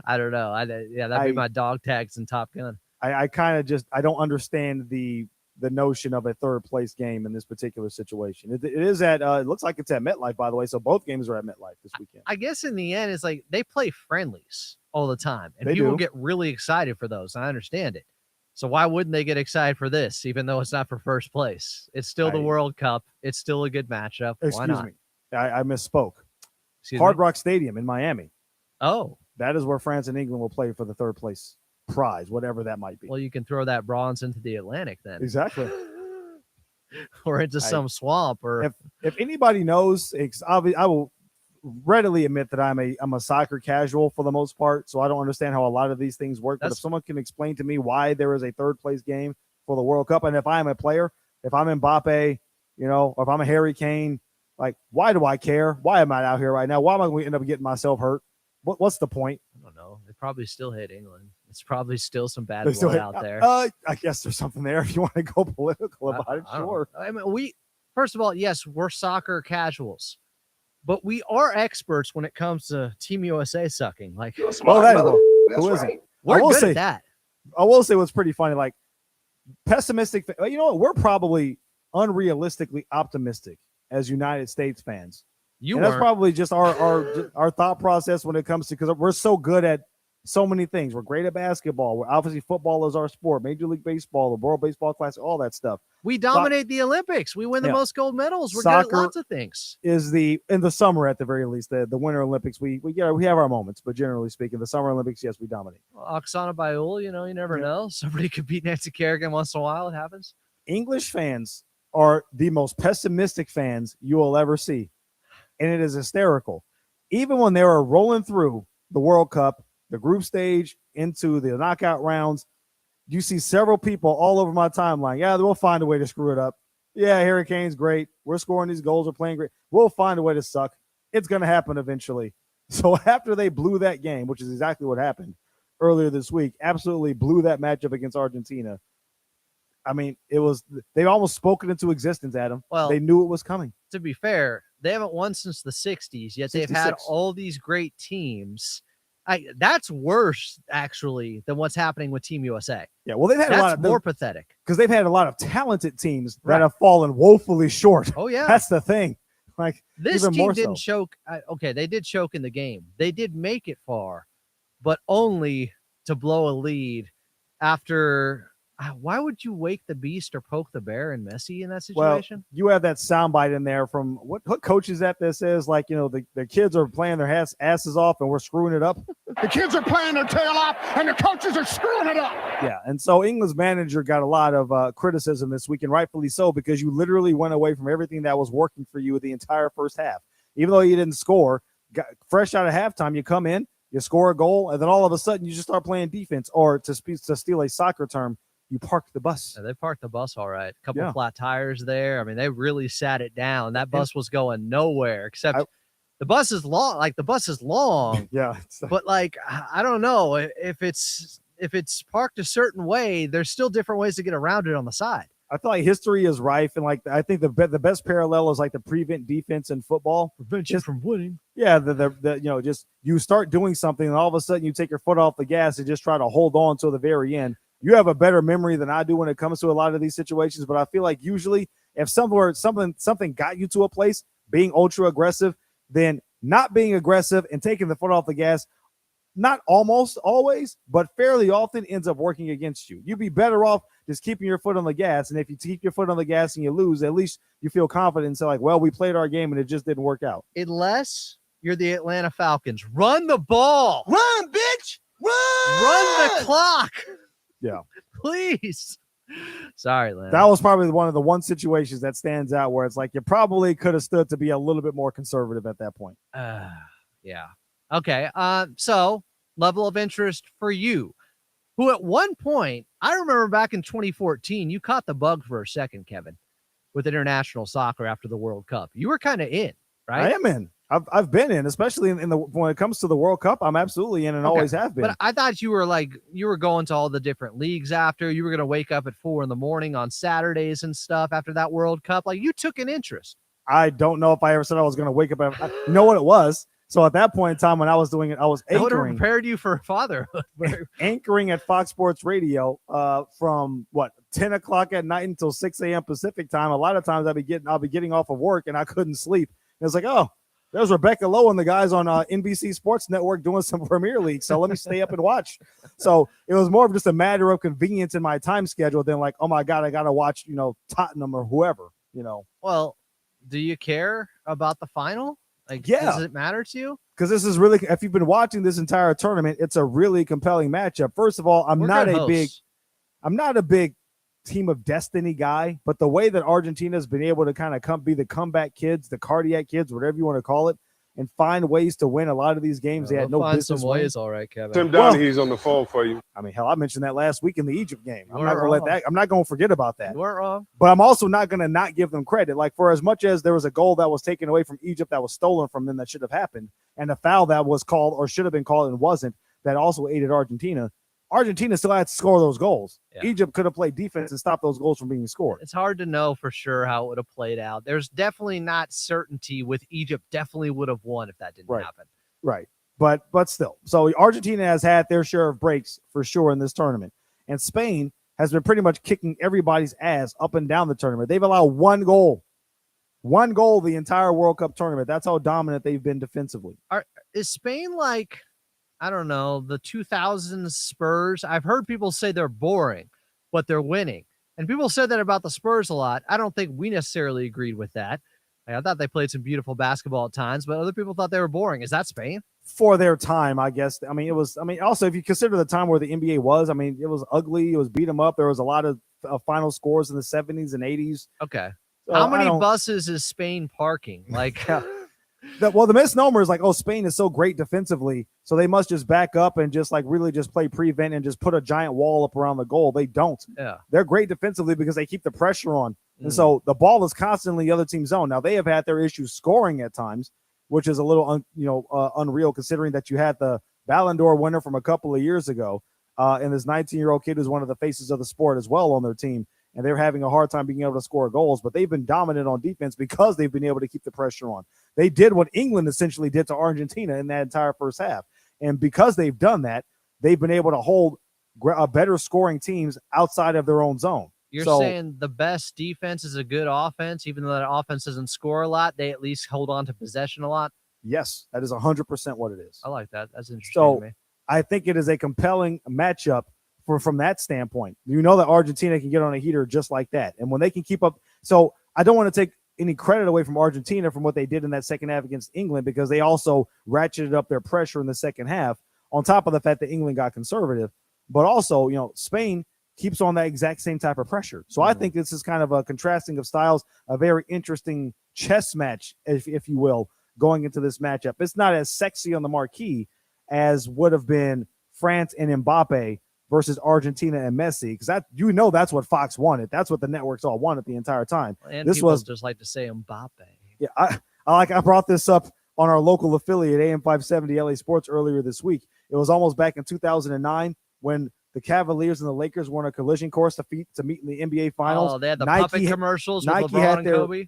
I don't know. That'd be my dog tags and Top Gun. I kind of I don't understand the the notion of a third place game in this particular situation. It is at it looks like it's at MetLife, by the way. So both games are at MetLife this weekend. I guess in the end, it's like they play friendlies all the time, and They people do. get really excited for those. I understand it. So why wouldn't they get excited for this, even though it's not for first place? It's still the World Cup. It's still a good matchup. Why Excuse not? me, I misspoke. Excuse Hard me? Rock Stadium in Miami. Oh, that is where France and England will play for the third place prize, whatever that might be. Well, you can throw that bronze into the Atlantic then. Exactly. Or into some swamp. Or if anybody knows, I will readily admit that I'm a soccer casual for the most part, so I don't understand how a lot of these things work. But if someone can explain to me why there is a third place game for the World Cup, and if I'm a player, if I'm Mbappe, or if I'm a Harry Kane, like, why do I care? Why am I out here right now? Why am I going to end up getting myself hurt? What's the point? I don't know. They probably still hit England. It's probably still some bad They still blood hit- out there. I guess there's something there if you want to go political about it. I don't Sure. know. I mean, first of all, yes, we're soccer casuals, but we are experts when it comes to Team USA sucking. Like, Who isn't? We're I will good say at that. I will say what's pretty funny. Like, pessimistic. You know what? We're probably unrealistically optimistic as United States fans. And that's weren't. probably just our thought process when it comes to, because we're so good at so many things. We're great at basketball. We're obviously football is our sport. Major League Baseball, the World Baseball Classic, all that stuff. We dominate the Olympics. We win the Yeah. most gold medals. We're good at lots of things. Is in the summer at the very least, the Winter Olympics, we have our moments, but generally speaking, the Summer Olympics, yes, we dominate. Oksana Bayul, you never know. Somebody could beat Nancy Kerrigan once in a while. It happens. English fans are the most pessimistic fans you will ever see, and it is hysterical. Even when they were rolling through the World Cup, the group stage, into the knockout rounds, you see several people all over my timeline. Yeah, we'll find a way to screw it up. Yeah, Harry Kane's great. We're scoring these goals. We're playing great. We'll find a way to suck. It's going to happen eventually. So after they blew that game, which is exactly what happened earlier this week, absolutely blew that matchup against Argentina. I mean, they almost spoke it into existence, Adam. Well, they knew it was coming. To be fair, they haven't won since the 60s, yet they've had 66. all these great teams. That's worse, actually, than what's happening with Team USA. Yeah, well, they've had a lot of more pathetic. because they've had a lot of talented teams that have fallen woefully short. Oh, yeah. That's the thing. Like, This even team more didn't so. choke. Okay, they did choke in the game. They did make it far, but only to blow a lead after. Why would you wake the beast or poke the bear in Messi in that Well, situation? you have that soundbite in there from what coach is that says, like, the kids are playing their asses off and we're screwing it up. The kids are playing their tail off, and the coaches are screwing it up. Yeah, and so England's manager got a lot of criticism this week, and rightfully so, because you literally went away from everything that was working for you the entire first half. Even though you didn't score, fresh out of halftime, you come in, you score a goal, and then all of a sudden you just start playing defense, or to steal a soccer term, you parked the bus. Yeah, they parked the bus all right. A couple Yeah. flat tires there. I mean, they really sat it down. That bus was going nowhere, except the bus is long. Like, the bus is long. Yeah. But, like, I don't know. If it's parked a certain way, there's still different ways to get around it on the side. I feel like history is rife, and like I think the best parallel is like the prevent defense in football. Prevent you from winning. Yeah, just you start doing something, and all of a sudden you take your foot off the gas and just try to hold on till the very end. You have a better memory than I do when it comes to a lot of these situations, but I feel like usually if something got you to a place, being ultra aggressive, then not being aggressive and taking the foot off the gas, not almost always, but fairly often ends up working against you. You'd be better off just keeping your foot on the gas. And if you keep your foot on the gas and you lose, at least you feel confident and say, like, well, we played our game and it just didn't work out. Unless you're the Atlanta Falcons. Run the ball. Run, bitch. Run the clock. Yeah. Please. Sorry, Lance. That was probably one of the situations that stands out where it's like you probably could have stood to be a little bit more conservative at that point. Yeah. Okay. So level of interest for you, who at one point, I remember back in 2014, you caught the bug for a second, Kevin, with international soccer after the World Cup. You were kind of in, right? I am in. I've been in, especially in the when it comes to the World Cup. I'm absolutely in and always have been. But I thought you were going to all the different leagues after. You were going to wake up at 4 a.m. on Saturdays and stuff after that World Cup. Like, you took an interest. I don't know if I ever said I was going to wake up. You know what it was? So at that point in time, when I was doing it, I was I would have anchoring. prepared you for fatherhood. Anchoring at Fox Sports Radio from 10 o'clock at night until 6 a.m. Pacific time. A lot of times I'll be getting off of work and I couldn't sleep. And it's like, oh, there's Rebecca Lowe and the guys on NBC Sports Network doing some Premier League. So let me stay up and watch. So it was more of just a matter of convenience in my time schedule than like, oh my God, I got to watch, Tottenham or whoever, Well, do you care about the final? Like, Yeah. Does it matter to you? Because this is really, if you've been watching this entire tournament, it's a really compelling matchup. First of all, I'm We're not good a big team of destiny guy, but the way that Argentina has been able to kind of be the comeback kids, the cardiac kids, whatever you want to call it, and find ways to win a lot of these games they had no find business some winning. ways, all right, Kevin. Tim Donaghy's on the phone for you. I mean, hell, I mentioned that last week in the Egypt game. I'm You not weren't going to wrong. I'm not going to forget about that. You weren't wrong. But I'm also not going to not give them credit. Like, for as much as there was a goal that was taken away from Egypt that was stolen from them that should have happened, and a foul that was called or should have been called and wasn't, that also aided Argentina. Argentina still had to score those goals. Yeah. Egypt could have played defense and stopped those goals from being scored. It's hard to know for sure how it would have played out. There's definitely not certainty with Egypt definitely would have won if that didn't happen. Right. But still. So Argentina has had their share of breaks for sure in this tournament. And Spain has been pretty much kicking everybody's ass up and down the tournament. They've allowed one goal the entire World Cup tournament. That's how dominant they've been defensively. Is Spain like, I don't know, the 2000 Spurs? I've heard people say they're boring, but they're winning. And people said that about the Spurs a lot. I don't think we necessarily agreed with that. I thought they played some beautiful basketball at times, but other people thought they were boring. Is that Spain? For their time, I guess. I mean, also, if you consider the time where the NBA was, I mean, it was ugly. It was beat 'em up. There was a lot of final scores in the 70s and 80s. Okay. So How many buses is Spain parking? Like, the misnomer is like, oh, Spain is so great defensively, so they must just back up and just like really just play prevent and just put a giant wall up around the goal. They don't. Yeah. They're great defensively because they keep the pressure on. And so the ball is constantly the other team's zone. Now, they have had their issues scoring at times, which is a little unreal considering that you had the Ballon d'Or winner from a couple of years ago and this 19-year-old kid who's one of the faces of the sport as well on their team. And they're having a hard time being able to score goals, but they've been dominant on defense because they've been able to keep the pressure on. They did what England essentially did to Argentina in that entire first half. And because they've done that, they've been able to hold better scoring teams outside of their own zone. you're saying the best defense is a good offense, even though that offense doesn't score a lot, they at least hold on to possession a lot? Yes, that is 100% what it is. I like that. That's interesting So to me. I think it is a compelling matchup from that standpoint. You know that Argentina can get on a heater just like that. And when they can keep up, so I don't want to take any credit away from Argentina from what they did in that second half against England, because they also ratcheted up their pressure in the second half, on top of the fact that England got conservative. But also, Spain keeps on that exact same type of pressure. So I think this is kind of a contrasting of styles, a very interesting chess match, if you will, going into this matchup. It's not as sexy on the marquee as would have been France and Mbappe versus Argentina and Messi, because that's what Fox wanted. That's what the networks all wanted the entire time. And this people was just like to say Mbappe. Yeah, I brought this up on our local affiliate AM 570 LA Sports earlier this week. It was almost back in 2009 when the Cavaliers and the Lakers were on a collision course to meet in the NBA Finals. Oh, they had the puppet commercials with Nike LeBron had and their Kobe.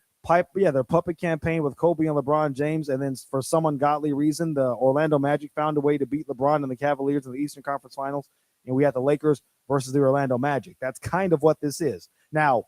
their puppet campaign with Kobe and LeBron James, and then for some ungodly reason, the Orlando Magic found a way to beat LeBron and the Cavaliers in the Eastern Conference Finals, and we had the Lakers versus the Orlando Magic. That's kind of what this is. Now,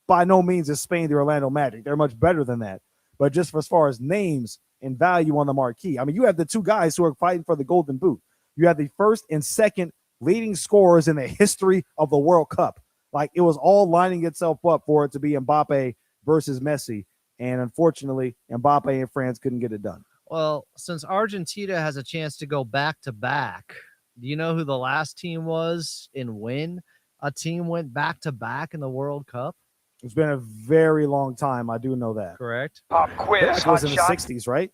by no means is Spain the Orlando Magic. They're much better than that. But just as far as names and value on the marquee, I mean, you have the two guys who are fighting for the Golden Boot. You have the first and second leading scorers in the history of the World Cup. Like, it was all lining itself up for it to be Mbappe versus Messi. And unfortunately, Mbappe and France couldn't get it done. Well, since Argentina has a chance to go back-to-back, do you know who the last team was in when a team went back-to-back in the World Cup? It's been a very long time. I do know that. Correct. It was in the 60s, right?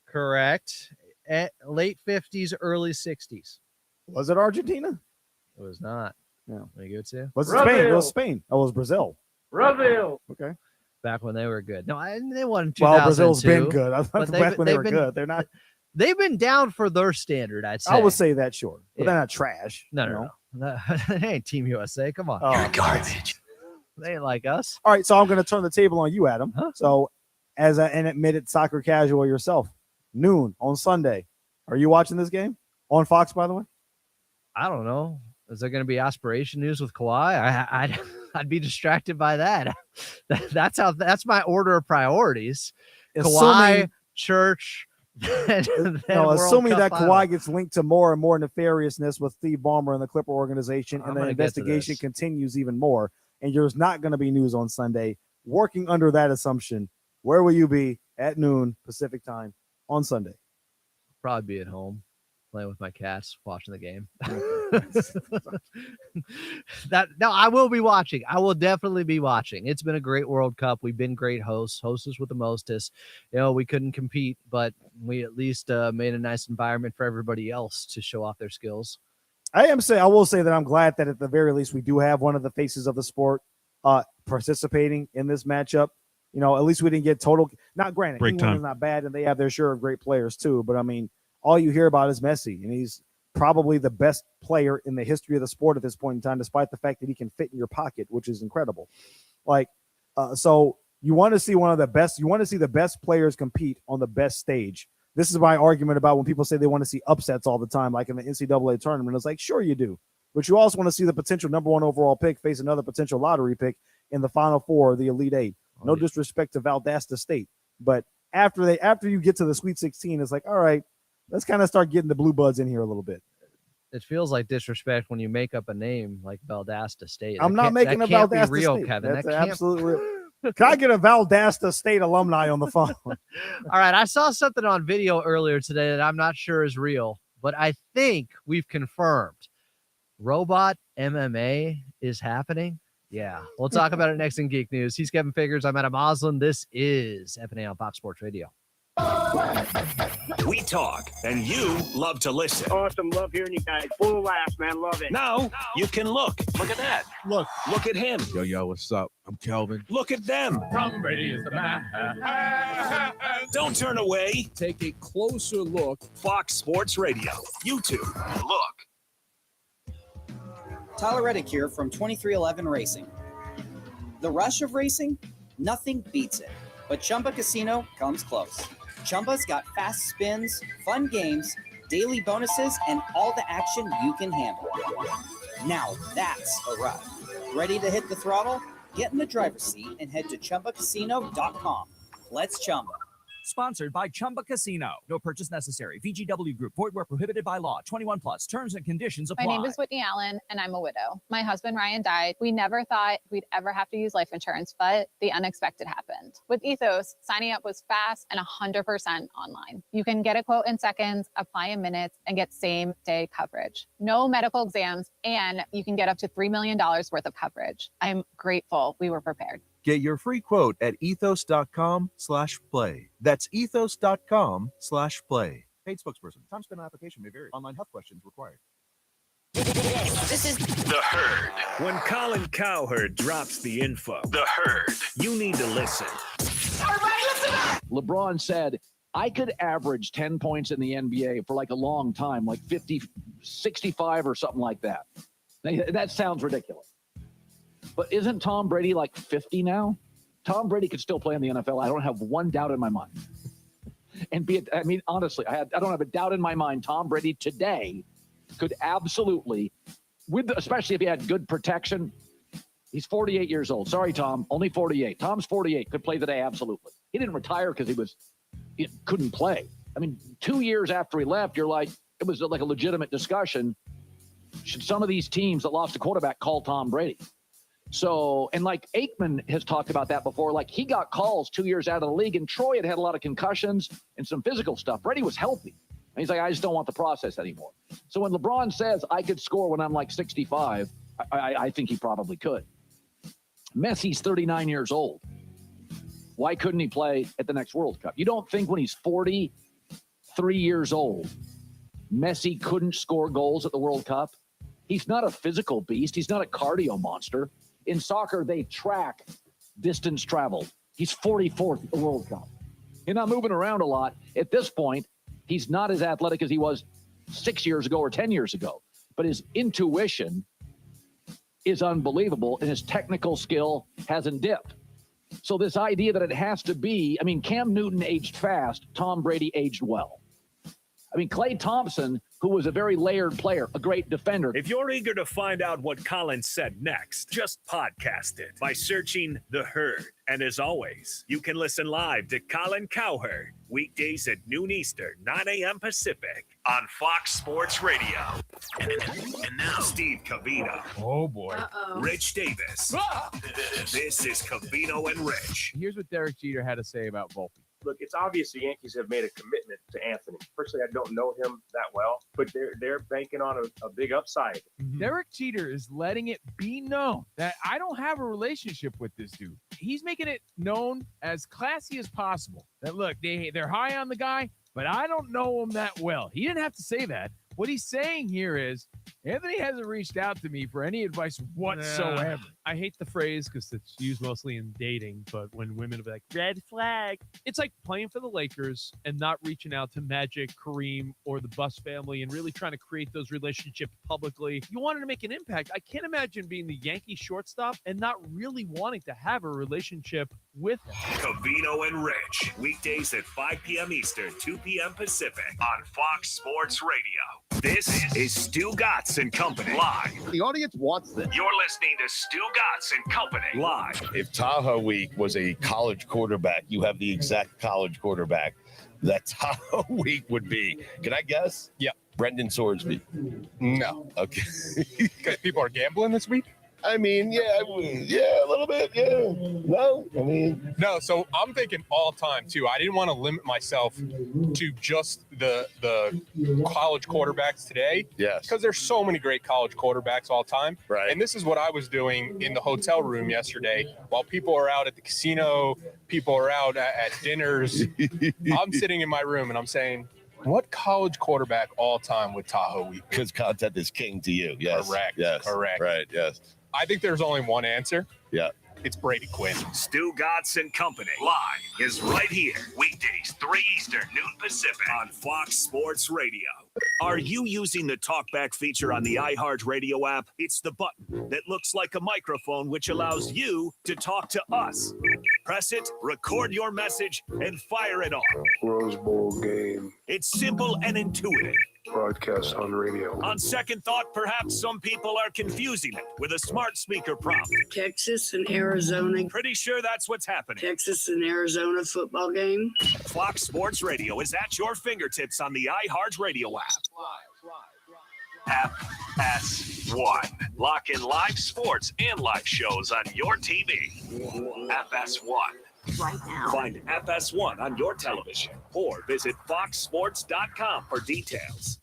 Correct. Late 50s, early 60s. Was it Argentina? It was not. No. Let me go to. Was it Spain? It was Spain. Oh, it was Brazil. Brazil. Okay. Back when they were good. No, they won in 2002. Well, Brazil's been good. I thought but back when they were good. They're not. They've been down for their standard, I'd say. I would say that, sure. But Yeah. they're not trash. No. They ain't Team USA. Come on. Oh, garbage. They ain't like us. All right, so I'm going to turn the table on you, Adam. So, as an admitted soccer casual yourself, noon on Sunday. Are you watching this game on Fox, by the way? I don't know. Is there going to be aspiration news with Kawhi? I'd be distracted by that. That's my order of priorities. Kawhi, church. Assuming that Kawhi gets linked to more and more nefariousness with Steve Ballmer and the Clipper organization, and the investigation continues even more, and there's not going to be news on Sunday. Working under that assumption, where will you be at noon Pacific time on Sunday? Probably be at home, playing with my cats, watching the game. I will be watching. I will definitely be watching. It's been a great World Cup. We've been great hostess with the mostest. We couldn't compete, but we at least made a nice environment for everybody else to show off their skills. I will say that I'm glad that at the very least we do have one of the faces of the sport participating in this matchup. At least we didn't get total. Not granted, England is not bad, and they have their share of great players too. But I mean, all you hear about is Messi, and he's probably the best player in the history of the sport at this point in time, despite the fact that he can fit in your pocket, which is incredible. So you want to see one of the best. You want to see the best players compete on the best stage. This is my argument about when people say they want to see upsets all the time, like in the NCAA tournament. It's like, sure you do, but you also want to see the potential number 1 overall pick face another potential lottery pick in the Final Four, the Elite Eight. No disrespect to Valdosta State, but after you get to the Sweet 16, it's like, all right, let's kind of start getting the blue buds in here a little bit. It feels like disrespect when you make up a name like Valdosta State. I'm not making a Valdosta State. Kevin. That's absolutely. Can I get a Valdosta State alumni on the phone? All right, I saw something on video earlier today that I'm not sure is real, but I think we've confirmed robot MMA is happening. Yeah, we'll talk about it next in Geek News. He's Kevin Figures. I'm Adam Moslin. This is FnA on Fox Sports Radio. We talk, and you love to listen. Awesome. Love hearing you guys. Full of laughs, man. Love it. Now you can look. Look at that. Look at him. Yo, what's up? I'm Kelvin. Look at them. Tom Brady is the man. Don't turn away. Take a closer look. Fox Sports Radio. YouTube. Look. Tyler Reddick here from 2311 Racing. The rush of racing? Nothing beats it. But Chumba Casino comes close. Chumba's got fast spins, fun games, daily bonuses, and all the action you can handle. Now that's a ride. Ready to hit the throttle? Get in the driver's seat and head to ChumbaCasino.com. Let's Chumba. Sponsored by Chumba Casino. No purchase necessary. VGW Group. Void where prohibited by law. 21 plus. Terms and conditions apply. My name is Whitney Allen, and I'm a widow. My husband, Ryan, died. We never thought we'd ever have to use life insurance, but the unexpected happened. With Ethos, signing up was fast and 100% online. You can get a quote in seconds, apply in minutes, and get same-day coverage. No medical exams, and you can get up to $3 million worth of coverage. I'm grateful we were prepared. Get your free quote at ethos.com/play. That's ethos.com/play. Paid spokesperson. Time spent on application may vary. Online health questions required. This is The Herd. When Colin Cowherd drops the info, The Herd, you need to listen. LeBron said, I could average 10 points in the NBA for like a long time, like 50, 65 or something like that. That sounds ridiculous. But isn't Tom Brady like 50 now? Tom Brady could still play in the NFL. I don't have one doubt in my mind. And honestly, I don't have a doubt in my mind. Tom Brady today could absolutely, especially if he had good protection. He's 48 years old. Sorry, Tom, only 48. Tom's 48, could play today, absolutely. He didn't retire because he couldn't play. 2 years after he left, it was like a legitimate discussion. Should some of these teams that lost a quarterback call Tom Brady? So, and like Aikman has talked about that before, like he got calls 2 years out of the league, and Troy had a lot of concussions and some physical stuff. Brady was healthy. And he's like, I just don't want the process anymore. So when LeBron says I could score when I'm like 65, I think he probably could. Messi's 39 years old. Why couldn't he play at the next World Cup? You don't think when he's 43 years old, Messi couldn't score goals at the World Cup? He's not a physical beast. He's not a cardio monster. In soccer, they track distance traveled. He's 44th at the World Cup. He's not moving around a lot. At this point, he's not as athletic as he was 6 years ago or 10 years ago. But his intuition is unbelievable, and his technical skill hasn't dipped. So this idea that it has to be, I mean, Cam Newton aged fast, Tom Brady aged well. I mean, Klay Thompson, who was a very layered player, a great defender. If you're eager to find out what Colin said next, just podcast it by searching The Herd. And as always, you can listen live to Colin Cowherd weekdays at noon Eastern, 9 a.m. Pacific on Fox Sports Radio. And now, Steve Covino. Oh, boy. Rich Davis. This is Covino and Rich. Here's what Derek Jeter had to say about Volpe. Look, it's obvious the Yankees have made a commitment to Anthony. Personally, I don't know him that well, but they're banking on a big upside. Derek Jeter is letting it be known that I don't have a relationship with this dude. He's making it known as classy as possible that, look, they're high on the guy, but I don't know him that well. He didn't have to say that. What he's saying here is Anthony hasn't reached out to me for any advice whatsoever. I hate the phrase because it's used mostly in dating, but when women will be like, red flag, it's like playing for the Lakers and not reaching out to Magic, Kareem, or the Buss family and really trying to create those relationships publicly. You wanted to make an impact. I can't imagine being the Yankee shortstop and not really wanting to have a relationship with him. Covino and Rich, weekdays at 5 p.m. Eastern, 2 p.m. Pacific on Fox Sports Radio. This is Stu Gatz and Company live. The audience wants this. You're listening to Stu Gatz and Company live. If Tahoe Week was a college quarterback, you have the exact college quarterback that Tahoe Week would be. Can I guess? Yeah. Brendan Swordsby. No. Okay. Because people are gambling this week? I mean, yeah, a little bit, yeah. No, I mean. No, so I'm thinking all time, too. I didn't want to limit myself to just the college quarterbacks today. Yes. Because there's so many great college quarterbacks all time. Right. And this is what I was doing in the hotel room yesterday. While people are out at the casino, people are out at dinners. I'm sitting in my room and I'm saying, what college quarterback all time would Tahoe Week? Because content is king to you. Yes. Correct. Yes. Correct. Right. Yes. I think there's only one answer. Yeah. It's Brady Quinn. Stu Gatz and Company live is right here. Weekdays, 3 Eastern, noon Pacific on Fox Sports Radio. Are you using the talkback feature on the iHeartRadio app? It's the button that looks like a microphone, which allows you to talk to us. Press it, record your message, and fire it off. Rose Bowl game. It's simple and intuitive. Broadcast on radio. On second thought, perhaps some people are confusing it with a smart speaker prompt. Texas and Arizona. Pretty sure that's what's happening. Texas and Arizona football game. Fox Sports Radio is at your fingertips on the iHeartRadio app. FS1. Lock in live sports and live shows on your TV. FS1. Right now. Find FS1 on your television or visit foxsports.com for details.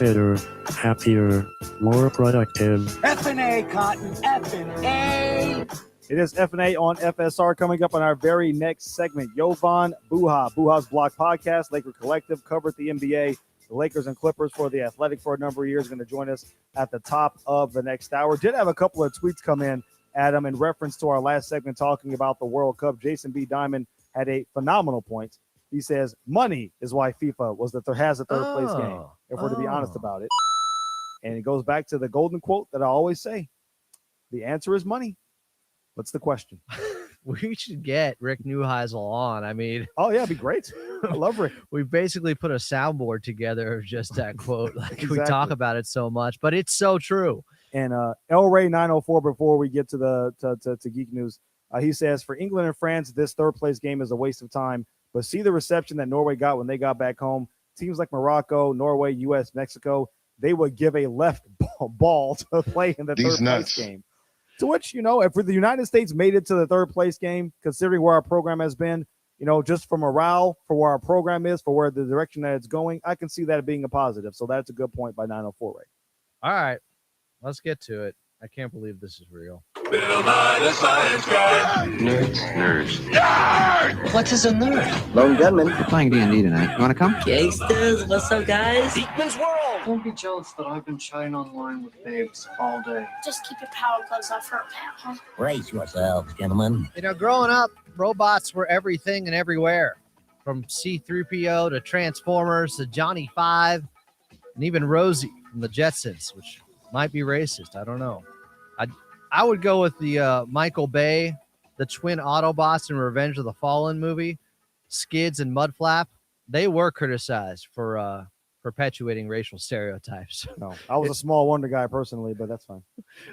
Better, happier, more productive. FnA, Cotton, FnA. It is FnA on FSR coming up on our very next segment. Jovan, Buha, Buha's Block Podcast, Laker Collective, covered the NBA, the Lakers and Clippers for the Athletic for a number of years. Going to join us at the top of the next hour. Did have a couple of tweets come in, Adam, in reference to our last segment talking about the World Cup. Jason B. Diamond had a phenomenal point. He says money is why FIFA has a third place game, if we're to be honest about it. And it goes back to the golden quote that I always say. The answer is money. What's the question? We should get Rick Neuheisel on. I mean, oh yeah, it'd be great. I love Rick. We basically put a soundboard together of just that quote. Like Exactly. we talk about it so much, but it's so true. And El Ray 904, before we get to the to Geek News, he says for England and France, this third place game is a waste of time. But see the reception that Norway got when they got back home. Teams like Morocco, Norway, U.S., Mexico, they would give a left ball to play in the third place game. To which, if the United States made it to the third place game, considering where our program has been, just for morale, for where our program is, for where the direction that it's going, I can see that being a positive. So that's a good point by 904, Ray. All right, let's get to it. I can't believe this is real. Bill Nye, the science guy. Nerds. Nerd! What is a nerd? Lone Gunman. We're playing D&D tonight. You want to come? Gangsters, what's up, guys? Beekman's World! Don't be jealous that I've been chatting online with babes all day. Just keep your power gloves off her, pal, huh? Brace yourselves, gentlemen. Growing up, robots were everything and everywhere. From C-3PO to Transformers to Johnny 5 and even Rosie from the Jetsons, which might be racist. I don't know. I would go with the Michael Bay, the twin Autobots in Revenge of the Fallen movie, Skids and Mudflap. They were criticized for perpetuating racial stereotypes. No, I was a small wonder guy personally, but that's fine.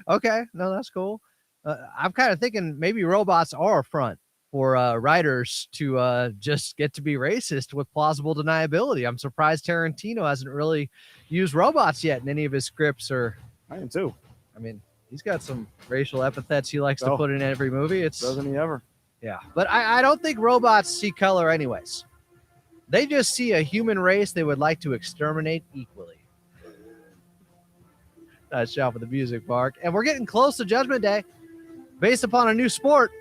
Okay, no, that's cool. I'm kind of thinking maybe robots are a front for writers to just get to be racist with plausible deniability. I'm surprised Tarantino hasn't really used robots yet in any of his scripts. Or I am too. I mean, he's got some racial epithets he likes to put in every movie. Doesn't he ever? Yeah, but I don't think robots see color anyways. They just see a human race they would like to exterminate equally. Nice job with the music, Mark. And we're getting close to Judgment Day. Based upon a new sport,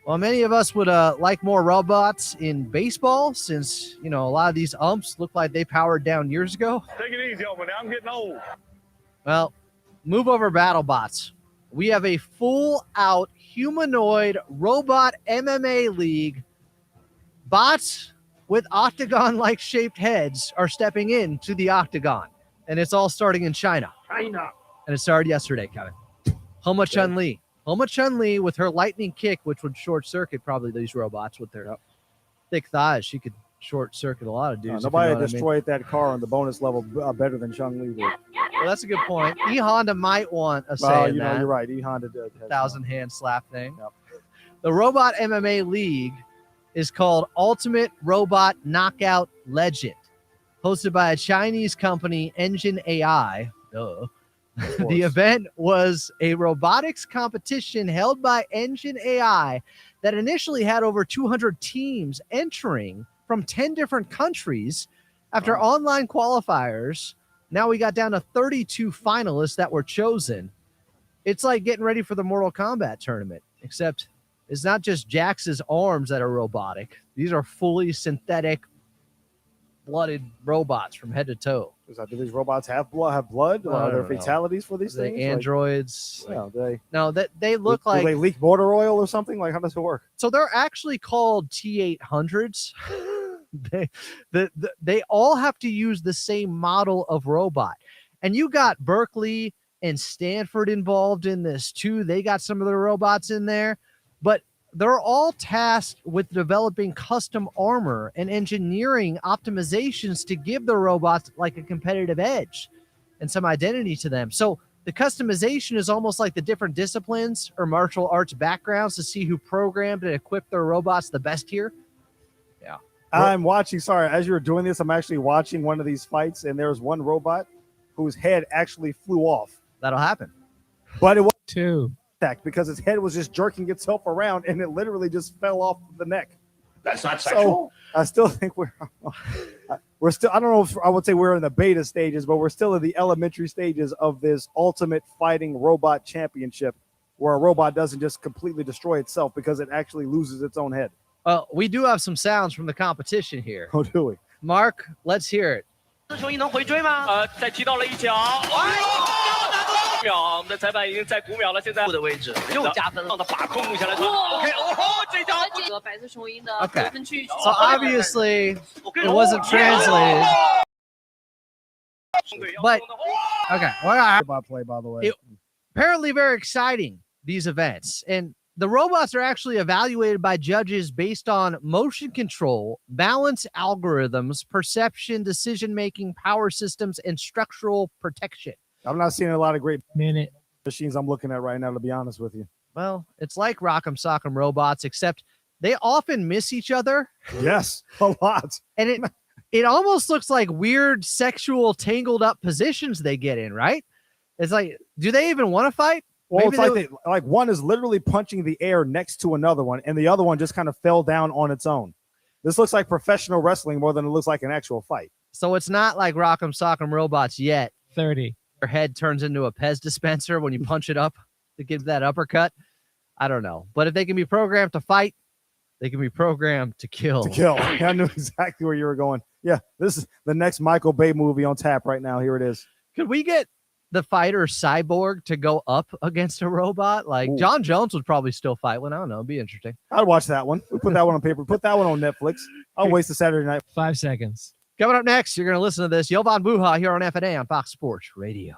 well, many of us would like more robots in baseball since, a lot of these umps look like they powered down years ago. Take it easy on me. Now I'm getting old. Well, move over BattleBots. We have a full-out humanoid robot MMA league. Bots with octagon-like shaped heads are stepping into the octagon, and it's all starting in China. China. And it started yesterday, Kevin. Homa Chun-Li. Homa Chun-Li with her lightning kick, which would short-circuit probably these robots with their thick thighs. She could short-circuit a lot of dudes. Nobody destroyed that car on the bonus level better than Chun-Li did. Well, that's a good point. E Honda might want a say Well, in that. you're right. E Honda did. 1,000-hand slap thing. Yep. The Robot MMA League is called Ultimate Robot Knockout Legend, hosted by a Chinese company, Engine AI. Duh. The event was a robotics competition held by Engine AI that initially had over 200 teams entering from 10 different countries. After online qualifiers, now we got down to 32 finalists that were chosen. It's like getting ready for the Mortal Kombat tournament, except it's not just Jax's arms that are robotic. These are fully synthetic, blooded robots from head to toe. Do these robots have blood? Are there fatalities for these things? Androids? They look like. Do they leak motor oil or something? Like, how does it work? So they're actually called T800s. They all have to use the same model of robot. And you got Berkeley and Stanford involved in this too. They got some of the robots in there, but they're all tasked with developing custom armor and engineering optimizations to give the robots like a competitive edge and some identity to them. So the customization is almost like the different disciplines or martial arts backgrounds to see who programmed and equipped their robots the best here. Yeah. I'm watching. Sorry, as you were doing this, I'm actually watching one of these fights, and there's one robot whose head actually flew off. That'll happen. But it was two. Because his head was just jerking itself around and it literally just fell off the neck. That's not sexual. So I still think we're still, I don't know if I would say we're in the beta stages, but we're still in the elementary stages of this ultimate fighting robot championship where a robot doesn't just completely destroy itself because it actually loses its own head. We do have some sounds from the competition here. Oh, do we? Mark, let's hear it. 再踢到了一脚，秒，我们的裁判已经在5秒了，现在的位置又加分了，把控目前来说 ，OK， 这脚白色雄鹰的 Okay. So obviously it wasn't translated. But okay, well, play by the way. Apparently very exciting, these events, and the robots are actually evaluated by judges based on motion control, balance algorithms, perception, decision-making, power systems, and structural protection. I'm not seeing a lot of great machines I'm looking at right now, to be honest with you. Well, it's like Rock'em Sock'em Robots, except they often miss each other. Yes, a lot. And it almost looks like weird sexual tangled up positions they get in, right? It's like, do they even want to fight? Well, Maybe it's like one is literally punching the air next to another one, and the other one just kind of fell down on its own. This looks like professional wrestling more than it looks like an actual fight. So it's not like Rock'em Sock'em Robots yet. 30. Your head turns into a Pez dispenser when you punch it up to give that uppercut. I don't know. But if they can be programmed to fight, they can be programmed to kill. I knew exactly where you were going. Yeah, this is the next Michael Bay movie on tap right now. Here it is. Could we get the fighter Cyborg to go up against a robot? Like, Ooh. John Jones would probably still fight one. I don't know. It'd be interesting. I'd watch that one. We put that one on paper. Put that one on Netflix. I'll waste a Saturday night. 5 seconds. Coming up next, you're going to listen to this. Jovan Buha here on FnA on Fox Sports Radio.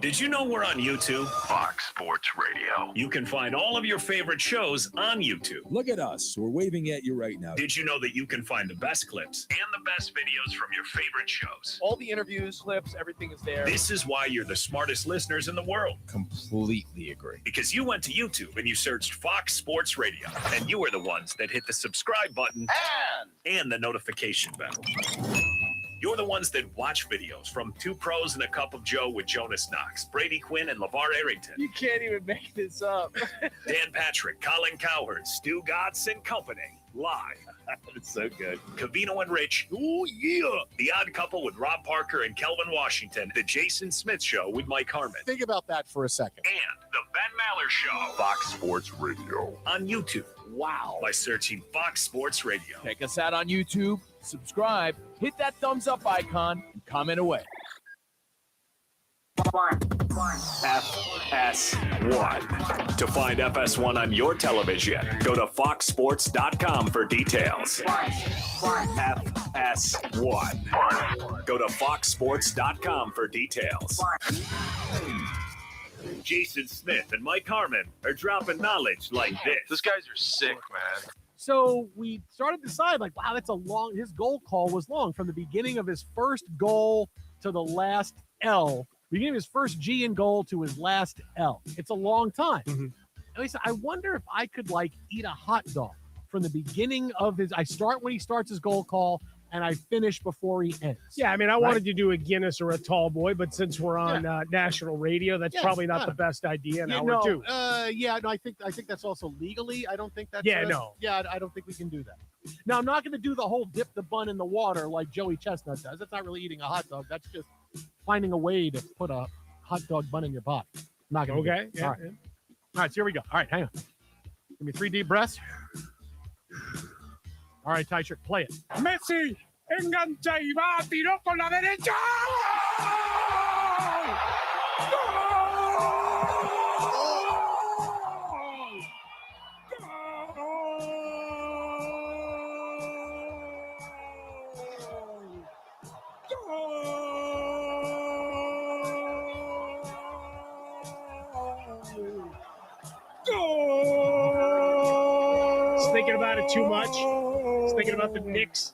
Did you know we're on YouTube? Fox Sports Radio. You can find all of your favorite shows on YouTube. Look at us. We're waving at you right now. Did you know that you can find the best clips and the best videos from your favorite shows? All the interviews, clips, everything is there. This is why you're the smartest listeners in the world. Completely agree. Because you went to YouTube and you searched Fox Sports Radio, and you were the ones that hit the subscribe button and the notification bell. You're the ones that watch videos from Two Pros and a Cup of Joe with Jonas Knox, Brady Quinn, and LeVar Arrington. You can't even make this up. Dan Patrick, Colin Cowherd, Stu Gatz and Company. Live. It's so good. Cavino and Rich. Oh, yeah. The Odd Couple with Rob Parker and Kelvin Washington. The Jason Smith Show with Mike Harmon. Think about that for a second. And the Ben Maller Show. Fox Sports Radio. On YouTube. Wow. By searching Fox Sports Radio. Check us out on YouTube, subscribe, hit that thumbs up icon, and comment away. FS1. To find FS1 on your television, go to foxsports.com for details. FS1. Go to foxsports.com for details. Jason Smith and Mike Harmon are dropping knowledge like this. Those guys are sick, man. So we started to decide, like, wow, that's a long, his goal call was long from the beginning of his first goal to the last L, beginning of his first G in goal to his last L. It's a long time. Mm-hmm. And I said, I wonder if I could, like, eat a hot dog from the beginning of his, I start when he starts his goal call and I finish before he ends. Yeah, I mean, I wanted to do a Guinness or a tall boy, but since we're on national radio, that's probably not the best idea. No, I think that's also legally. I don't think that's. I don't think we can do that. Now, I'm not going to do the whole dip the bun in the water like Joey Chestnut does. That's not really eating a hot dog. That's just finding a way to put a hot dog bun in your body. I'm not going to. Okay. All right. All right. So here we go. All right. Hang on. Give me 3 deep breaths. All right, Ty Shirt, play it. Messi, engancha y va, tiró con la derecha. He's thinking about it too much. He's thinking about the Knicks.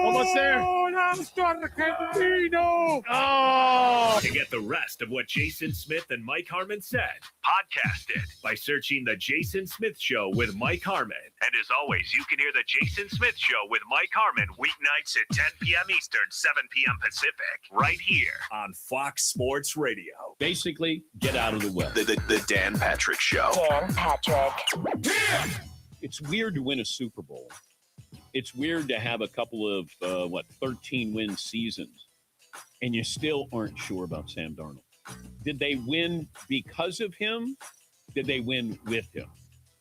Almost there. Oh! To get the rest of what Jason Smith and Mike Harmon said, podcast it by searching The Jason Smith Show with Mike Harmon. And as always, you can hear The Jason Smith Show with Mike Harmon weeknights at 10 p.m. Eastern, 7 p.m. Pacific, right here on Fox Sports Radio. Basically, get out of the way. The Dan Patrick Show. Dan Patrick. It's weird to win a Super Bowl. It's weird to have a couple of, 13-win seasons, and you still aren't sure about Sam Darnold. Did they win because of him? Did they win with him?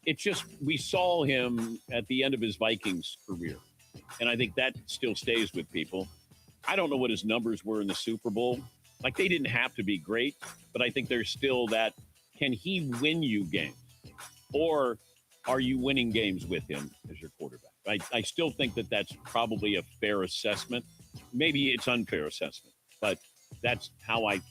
It's just, we saw him at the end of his Vikings career, and I think that still stays with people. I don't know what his numbers were in the Super Bowl. Like, they didn't have to be great, but I think there's still that, can he win you games? Or are you winning games with him as your quarterback? I still think that that's probably a fair assessment. Maybe it's unfair assessment, but that's how I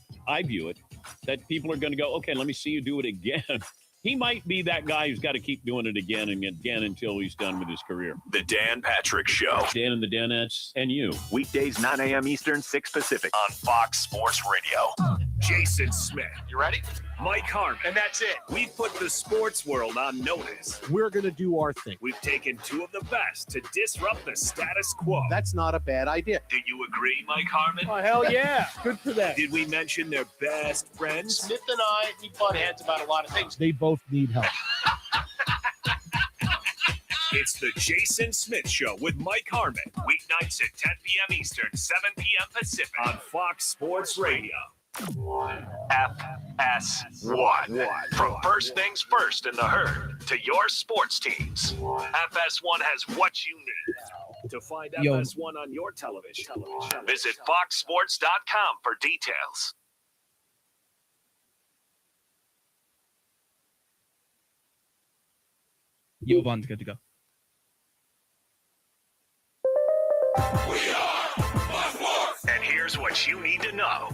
view it, that people are going to go, okay, let me see you do it again. He might be that guy who's got to keep doing it again and again until he's done with his career. The Dan Patrick Show. Dan and the Danettes and you. Weekdays, 9 a.m. Eastern, 6 Pacific on Fox Sports Radio. Jason Smith. You ready? Mike Harmon. And that's it. We've put the sports world on notice. We're going to do our thing. We've taken 2 of the best to disrupt the status quo. That's not a bad idea. Do you agree, Mike Harmon? Oh, hell yeah. Good for that. Did we mention their best friends? Smith and I, we butt heads about a lot of things. They both need help. It's the Jason Smith Show with Mike Harmon. Weeknights at 10 p.m. Eastern, 7 p.m. Pacific on Fox Sports Radio. FS1. From first things first in the herd to your sports teams. FS1 has what you need. To find FS1 on your television, visit foxsports.com for details. Jovan's good to go. And here's what you need to know.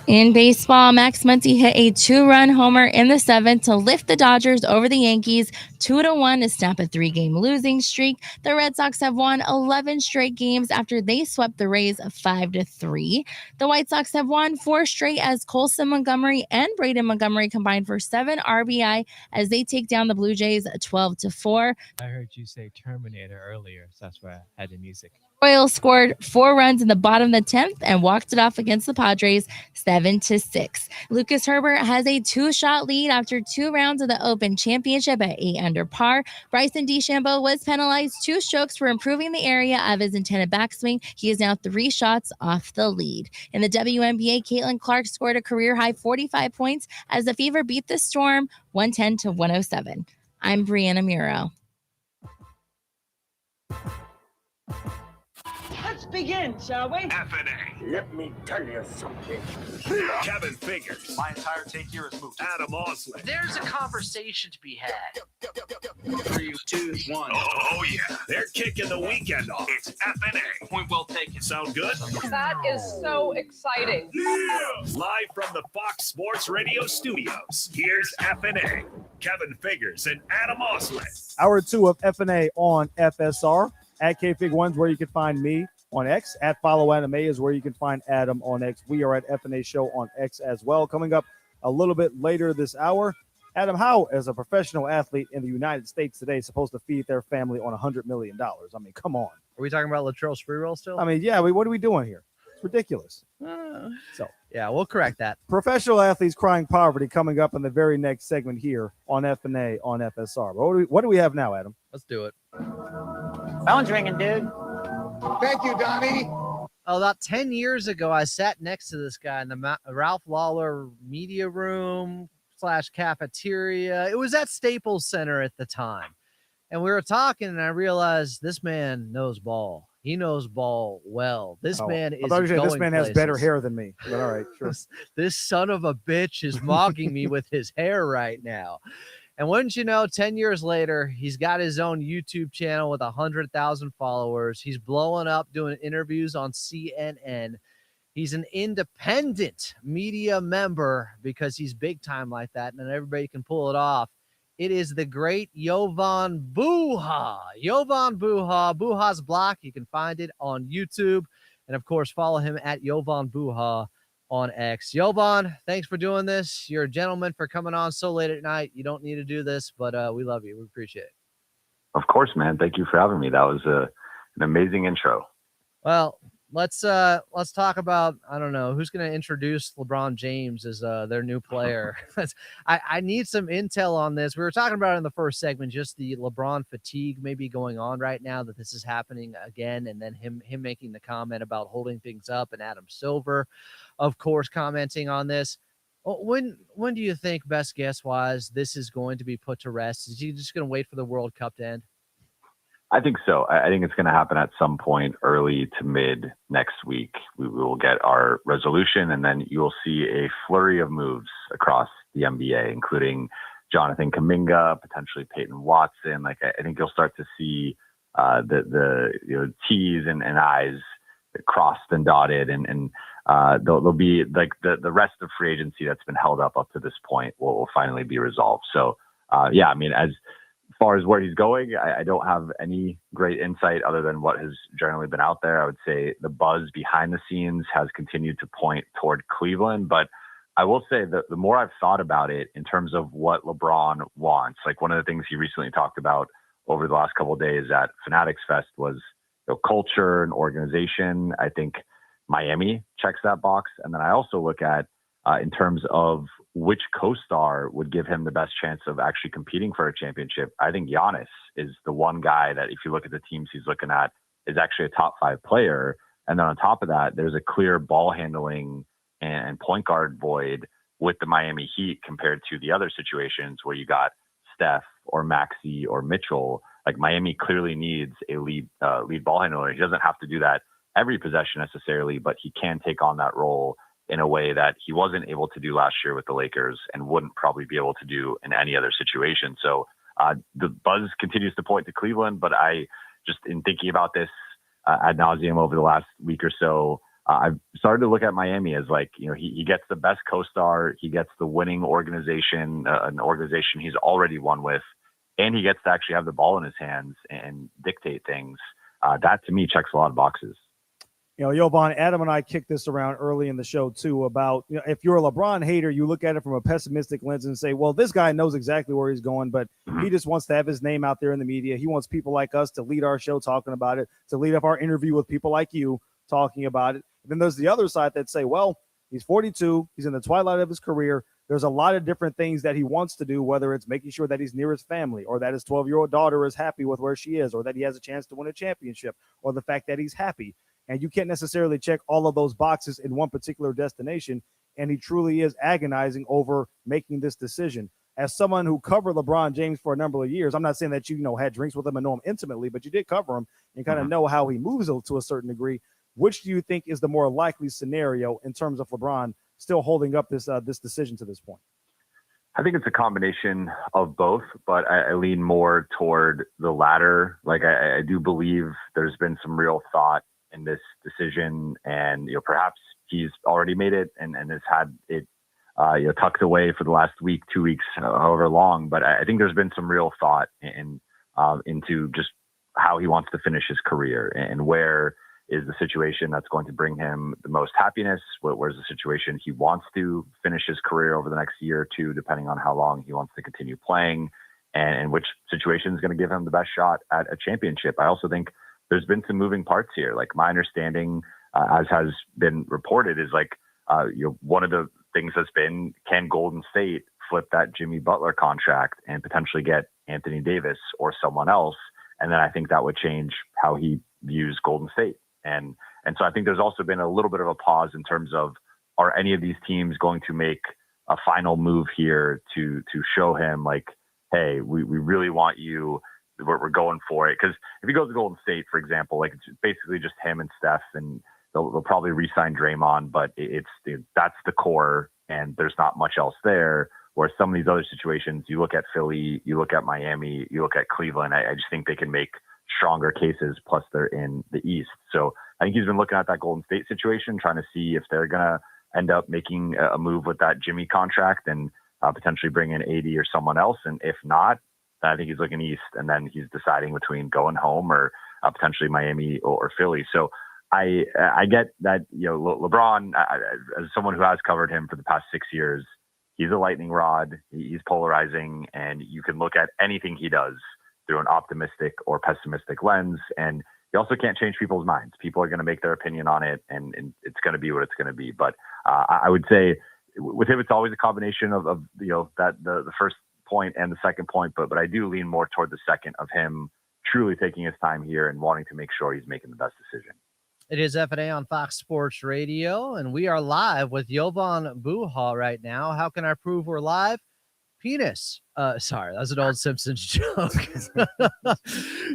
In baseball, Max Muncy hit a 2-run homer in the 7th to lift the Dodgers over the Yankees 2-1 to snap a 3-game losing streak. The Red Sox have won 11 straight games after they swept the Rays 5-3. The White Sox have won 4 straight as Colson Montgomery and Braden Montgomery combined for 7 RBI as they take down the Blue Jays 12-4. I heard you say Terminator earlier, so that's why I had the music. Royals scored 4 runs in the bottom of the 10th and walked it off against the Padres 7-6. Lucas Herbert has a 2-shot lead after 2 rounds of the Open Championship at 8 under par. Bryson DeChambeau was penalized 2 strokes for improving the area of his intended backswing. He is now 3 shots off the lead. In the WNBA, Caitlin Clark scored a career-high 45 points as the Fever beat the Storm 110-107. I'm Brianna Muro. Let's begin, shall we? FnA. Let me tell you something. Kevin Figures. My entire take here is moved. Adam Osley. There's a conversation to be had. 3, 2, 1. Oh, yeah. They're kicking the weekend off. It's FnA. Point well taken. Sound good? That is so exciting. Yeah. Live from the Fox Sports Radio studios, here's FnA. Kevin Figures and Adam Osley. Hour 2 of FNA on FSR. At KFig1 is where you can find me on X. At Follow Anime is where you can find Adam on X. We are at FNA Show on X as well. Coming up a little bit later this hour, Adam, how, as a professional athlete in the United States today, is supposed to feed their family on $100 million? I mean, come on. Are we talking about Latrell's free roll still? I mean, yeah, what are we doing here? It's ridiculous. So, yeah, we'll correct that. Professional athletes crying poverty coming up in the very next segment here on FNA on FSR. What do we have now, Adam? Let's do it. Phone's ringing, dude. Thank you, Donnie. About 10 years ago, I sat next to this guy in the Ralph Lawler media room / cafeteria. It was at Staples Center at the time. And we were talking, and I realized this man knows ball. He knows ball well. This man is going this man has better hair than me. But all right, sure. This son of a bitch is mocking me with his hair right now. And wouldn't you know, 10 years later, he's got his own YouTube channel with 100,000 followers. He's blowing up doing interviews on CNN. He's an independent media member because he's big time like that, and everybody can pull it off. It is the great Jovan Buha. Jovan Buha, Buha's Block. You can find it on YouTube. And, of course, follow him at Jovan Buha on X. Jovan, thanks for doing this. You're a gentleman for coming on so late at night. You don't need to do this, but we love you. We appreciate it. Of course, man. Thank you for having me. That was an amazing intro. Well, let's talk about, I don't know, who's going to introduce LeBron James as their new player. I need some intel on this. We were talking about it in the first segment, just the LeBron fatigue maybe going on right now, that this is happening again, and then him making the comment about holding things up, and Adam Silver, of course, commenting on this. When do you think, best guess-wise, this is going to be put to rest? Is he just going to wait for the World Cup to end? I think so. I think it's going to happen at some point early to mid next week. We will get our resolution, and then you will see a flurry of moves across the NBA, including Jonathan Kuminga, potentially Peyton Watson. Like, I think you'll start to see the T's and I's crossed and dotted, and there'll be like the rest of free agency that's been held up to this point will finally be resolved. So yeah, I mean, as far as where he's going, I don't have any great insight other than what has generally been out there. I would say the buzz behind the scenes has continued to point toward Cleveland, but I will say that the more I've thought about it in terms of what LeBron wants, like one of the things he recently talked about over the last couple of days at Fanatics Fest was culture and organization. I think Miami checks that box. And then I also look at in terms of which co-star would give him the best chance of actually competing for a championship. I think Giannis is the one guy that, if you look at the teams he's looking at, is actually a top 5 player. And then on top of that, there's a clear ball handling and point guard void with the Miami Heat compared to the other situations where you got Steph or Maxey or Mitchell. Like, Miami clearly needs a lead ball handler. He doesn't have to do that every possession necessarily, but he can take on that role in a way that he wasn't able to do last year with the Lakers and wouldn't probably be able to do in any other situation. So The buzz continues to point to Cleveland, but I just, in thinking about this ad nauseum over the last week or so, I've started to look at Miami as like, he gets the best co-star, he gets the winning organization, an organization he's already won with, and he gets to actually have the ball in his hands and dictate things. That to me checks a lot of boxes. Jovan, Adam and I kicked this around early in the show too about, if you're a LeBron hater, you look at it from a pessimistic lens and say, well, this guy knows exactly where he's going, but he just wants to have his name out there in the media. He wants people like us to lead our show talking about it, to lead up our interview with people like you talking about it. And then there's the other side that say, well, he's 42. He's in the twilight of his career. There's a lot of different things that he wants to do, whether it's making sure that he's near his family or that his 12-year-old daughter is happy with where she is, or that he has a chance to win a championship, or the fact that he's happy. And you can't necessarily check all of those boxes in one particular destination. And he truly is agonizing over making this decision. As someone who covered LeBron James for a number of years, I'm not saying that you had drinks with him and know him intimately, but you did cover him and kind of know how he moves to a certain degree. Which do you think is the more likely scenario in terms of LeBron still holding up this decision to this point? I think it's a combination of both, but I lean more toward the latter. Like I do believe there's been some real thought in this decision, and perhaps he's already made it and has had it tucked away for the last week, 2 weeks, however long. But I think there's been some real thought into just how he wants to finish his career and where is the situation that's going to bring him the most happiness. Where's the situation he wants to finish his career over the next year or two, depending on how long he wants to continue playing, and which situation is going to give him the best shot at a championship. I also think there's been some moving parts here. Like my understanding, as has been reported, is like, one of the things that's been, can Golden State flip that Jimmy Butler contract and potentially get Anthony Davis or someone else? And then I think that would change how he views Golden State. And so I think there's also been a little bit of a pause in terms of, are any of these teams going to make a final move here to show him like, hey, we really want you, we're going for it. Because if he goes to Golden State, for example, like it's basically just him and Steph, and they'll probably re-sign Draymond, but that's the core, and there's not much else there. Whereas some of these other situations, you look at Philly, you look at Miami, you look at Cleveland, I just think they can make stronger cases, plus they're in the East. So I think he's been looking at that Golden State situation, trying to see if they're going to end up making a move with that Jimmy contract and potentially bring in AD or someone else. And if not, then I think he's looking East, and then he's deciding between going home or potentially Miami or Philly. So I get that, LeBron, as someone who has covered him for the past 6 years, he's a lightning rod. He's polarizing, and you can look at anything he does through an optimistic or pessimistic lens. And you also can't change people's minds. People are going to make their opinion on it, and it's going to be what it's going to be. But I would say with him, it's always a combination of that the first point and the second point. But I do lean more toward the second, of him truly taking his time here and wanting to make sure he's making the best decision. It is FnA on Fox Sports Radio, and we are live with Jovan Buha right now. How can I prove we're live? Penis. Sorry, that was an old Simpsons joke.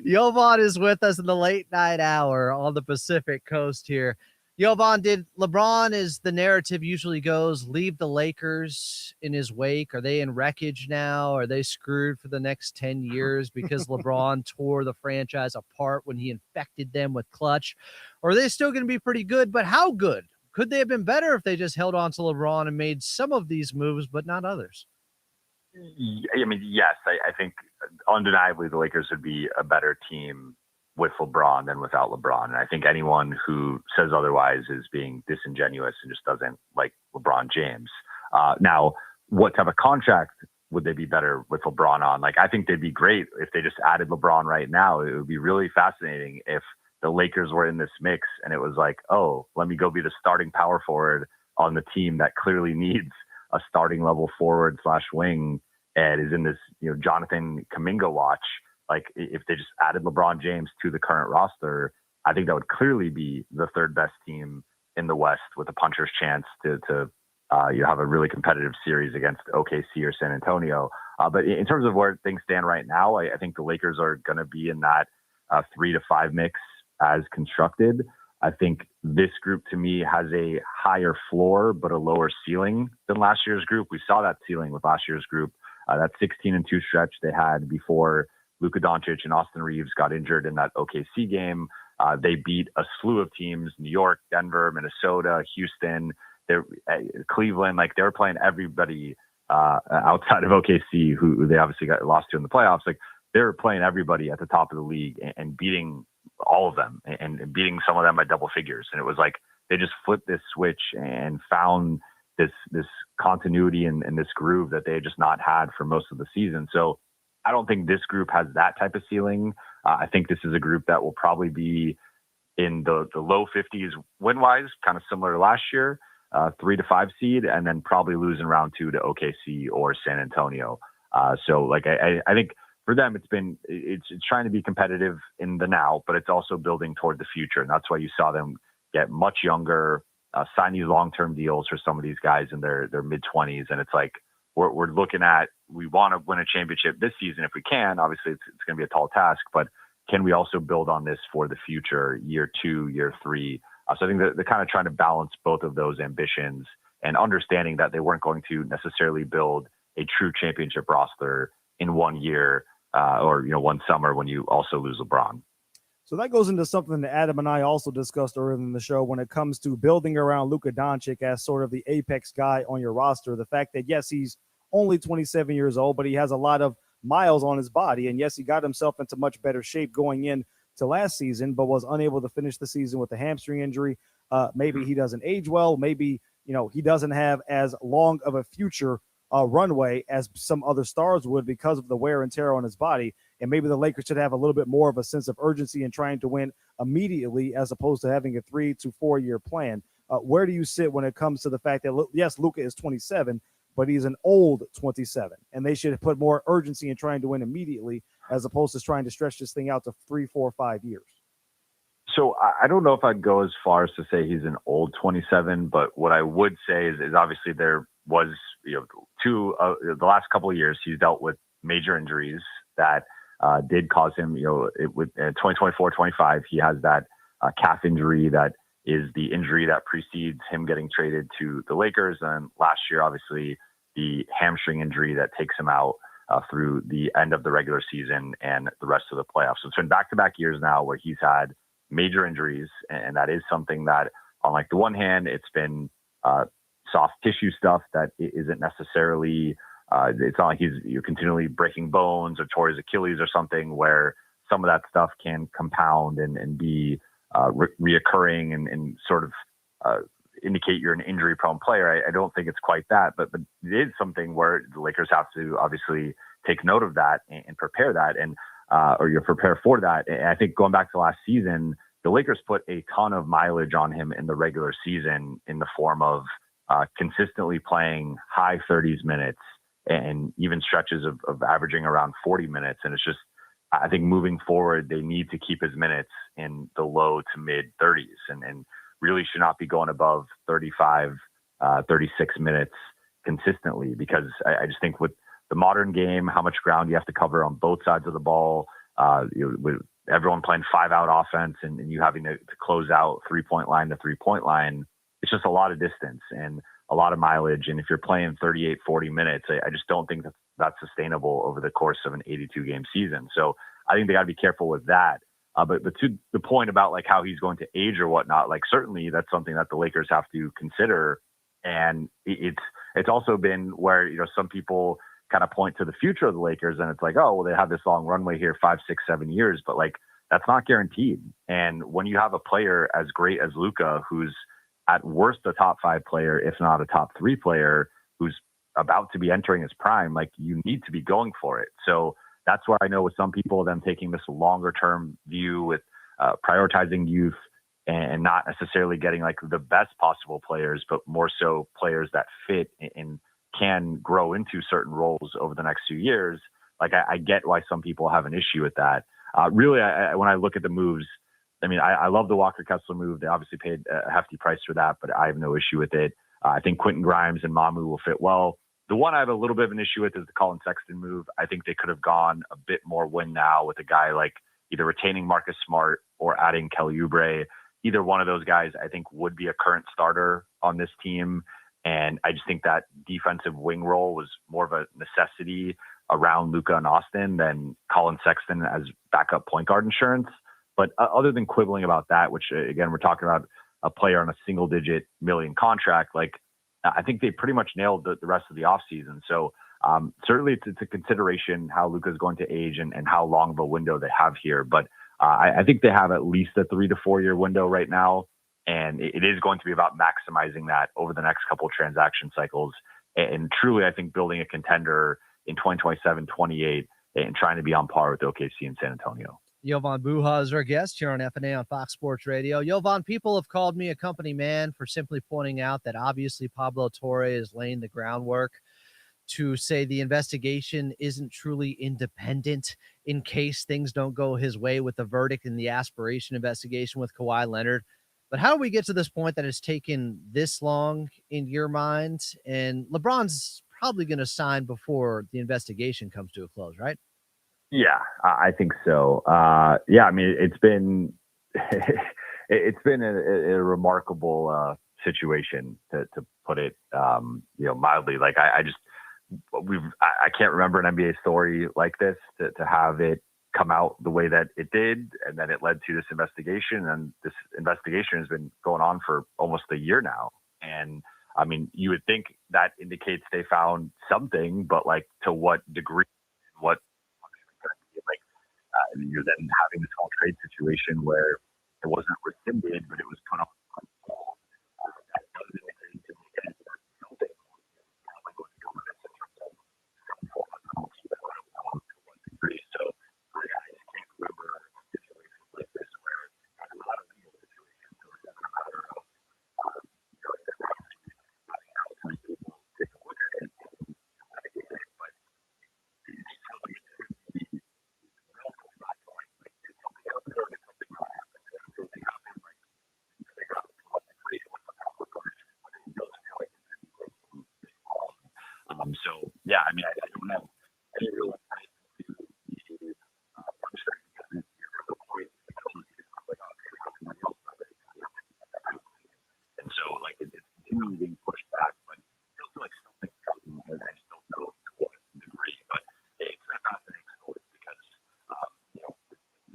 Jovan is with us in the late night hour on the Pacific Coast here. Jovan, did LeBron, as the narrative usually goes, leave the Lakers in his wake? Are they in wreckage now? Are they screwed for the next 10 years because LeBron tore the franchise apart when he infected them with clutch? Or are they still going to be pretty good? But how good? Could they have been better if they just held on to LeBron and made some of these moves, but not others? I mean, yes, I think undeniably the Lakers would be a better team with LeBron than without LeBron. And I think anyone who says otherwise is being disingenuous and just doesn't like LeBron James. Now, what type of contract would they be better with LeBron on? Like, I think they'd be great if they just added LeBron right now. It would be really fascinating if the Lakers were in this mix and it was like, oh, let me go be the starting power forward on the team that clearly needs a starting level forward / wing and is in this, Jonathan Kuminga watch. Like, if they just added LeBron James to the current roster, I think that would clearly be the third best team in the West with a puncher's chance to have a really competitive series against OKC or San Antonio. But in terms of where things stand right now, I think the Lakers are going to be in that 3 to 5 mix as constructed. I think this group to me has a higher floor, but a lower ceiling than last year's group. We saw that ceiling with last year's group That 16-2 stretch they had before Luka Doncic and Austin Reeves got injured in that OKC game. They beat a slew of teams: New York, Denver, Minnesota, Houston, Cleveland. Like, they were playing everybody outside of OKC, who they obviously got lost to in the playoffs. Like, they were playing everybody at the top of the league and beating all of them and beating some of them by double figures. And it was like they just flipped this switch and found this continuity and this groove that they had just not had for most of the season. So I don't think this group has that type of ceiling. I think this is a group that will probably be in the low 50s win-wise, kind of similar to last year, 3 to 5 seed, and then probably losing round 2 to OKC or San Antonio. So like I think for them, it's trying to be competitive in the now, but it's also building toward the future. And that's why you saw them get much younger, sign these long-term deals for some of these guys in their mid-20s. And it's like, we're looking at, we want to win a championship this season if we can. Obviously, it's going to be a tall task, but can we also build on this for the future, year 2, year 3? So I think they're kind of trying to balance both of those ambitions and understanding that they weren't going to necessarily build a true championship roster in 1 year or 1 summer when you also lose LeBron. So that goes into something that Adam and I also discussed earlier in the show when it comes to building around Luka Doncic as sort of the apex guy on your roster. The fact that, yes, he's only 27 years old, but he has a lot of miles on his body. And yes, he got himself into much better shape going in to last season, but was unable to finish the season with a hamstring injury. Maybe he doesn't age well. Maybe, he doesn't have as long of a future runway as some other stars would because of the wear and tear on his body. And maybe the Lakers should have a little bit more of a sense of urgency in trying to win immediately as opposed to having a 3 to 4 year plan. Where do you sit when it comes to the fact that, yes, Luka is 27, but he's an old 27, and they should put more urgency in trying to win immediately as opposed to trying to stretch this thing out to 3, 4, 5 years? So I don't know if I'd go as far as to say he's an old 27, but what I would say is obviously there was, the last couple of years he's dealt with major injuries that did cause him, with 2024-25, he has that calf injury that is the injury that precedes him getting traded to the Lakers. And last year, obviously, the hamstring injury that takes him out through the end of the regular season and the rest of the playoffs. So it's been back-to-back years now where he's had major injuries. And that is something that, on like the one hand, it's been soft tissue stuff that isn't necessarily it's not like he's continually breaking bones or tore his Achilles or something, where some of that stuff can compound and be reoccurring and sort of indicate you're an injury-prone player. I don't think it's quite that, but it is something where the Lakers have to obviously take note of that and prepare that, and or you prepare for that. And I think going back to last season, the Lakers put a ton of mileage on him in the regular season in the form of consistently playing high 30s minutes and even stretches of averaging around 40 minutes. And it's just, I think moving forward, they need to keep his minutes in the low to mid 30s and really should not be going above 35, 36 minutes consistently, because I just think with the modern game, how much ground you have to cover on both sides of the ball, with everyone playing 5-out offense and you having to close out 3-point line to 3-point line, it's just a lot of distance and a lot of mileage. And if you're playing 38, 40 minutes, I just don't think that's sustainable over the course of an 82-game season. So I think they got to be careful with that. But to the point about like how he's going to age or whatnot, like certainly that's something that the Lakers have to consider. And it's also been where, some people kind of point to the future of the Lakers and it's like, oh, well, they have this long runway here, 5, 6, 7 years, but like, that's not guaranteed. And when you have a player as great as Luka, who's at worst a top 5 player, if not a top 3 player, who's about to be entering his prime, like you need to be going for it. So that's where I know with some people, them taking this longer term view with prioritizing youth and not necessarily getting like the best possible players, but more so players that fit and can grow into certain roles over the next few years. Like I get why some people have an issue with that. Really, when I look at the moves, I mean, I love the Walker Kessler move. They obviously paid a hefty price for that, but I have no issue with it. I think Quentin Grimes and Mamu will fit well. The one I have a little bit of an issue with is the Colin Sexton move. I think they could have gone a bit more win now with a guy like either retaining Marcus Smart or adding Kelly Oubre. Either one of those guys, I think, would be a current starter on this team. And I just think that defensive wing role was more of a necessity around Luka and Austin than Colin Sexton as backup point guard insurance. But other than quibbling about that, which again, we're talking about a player on a single-digit million contract, like I think they pretty much nailed the rest of the offseason. So certainly it's a consideration how Luka is going to age and how long of a window they have here. But I think they have at least a 3 to 4 year window right now. And it is going to be about maximizing that over the next couple of transaction cycles. And truly, I think building a contender in 2027, 28, and trying to be on par with OKC and San Antonio. Jovan Buha is our guest here on FnA on Fox Sports Radio. Jovan, people have called me a company man for simply pointing out that obviously Pablo Torre is laying the groundwork to say the investigation isn't truly independent in case things don't go his way with the verdict in the aspiration investigation with Kawhi Leonard. But how do we get to this point that it's taken this long in your mind? And LeBron's probably going to sign before the investigation comes to a close, right? Yeah, I think so. Yeah, I mean, it's been a remarkable situation to put it, mildly. Like I can't remember an NBA story like this to have it come out the way that it did, and then it led to this investigation, and this investigation has been going on for almost a year now. And I mean, you would think that indicates they found something, but like to what degree, what you're then having this whole trade situation where it wasn't rescinded, but it was put on hold. That does indicate to me that something probably going to come of this in terms of some form of penalty, but I don't know to what degree. So I just can't remember situations like this where there's a lot of legal situations, so it doesn't matter of having outside people take a look at it and investigate it, but it's still like it could be relatively black and white. Like, did something happen or did something not happen? And if something happened, like, figure out to what degree, what the consequences, but it doesn't feel like it's anything involved. So yeah, I mean, I don't have any real insight into the frustrating because you're at the point because it's like, oh, okay, how can I help? And so like it's continually being pushed back, but it feels like something's coming, and I just don't know to what degree. But it's a fascinating story because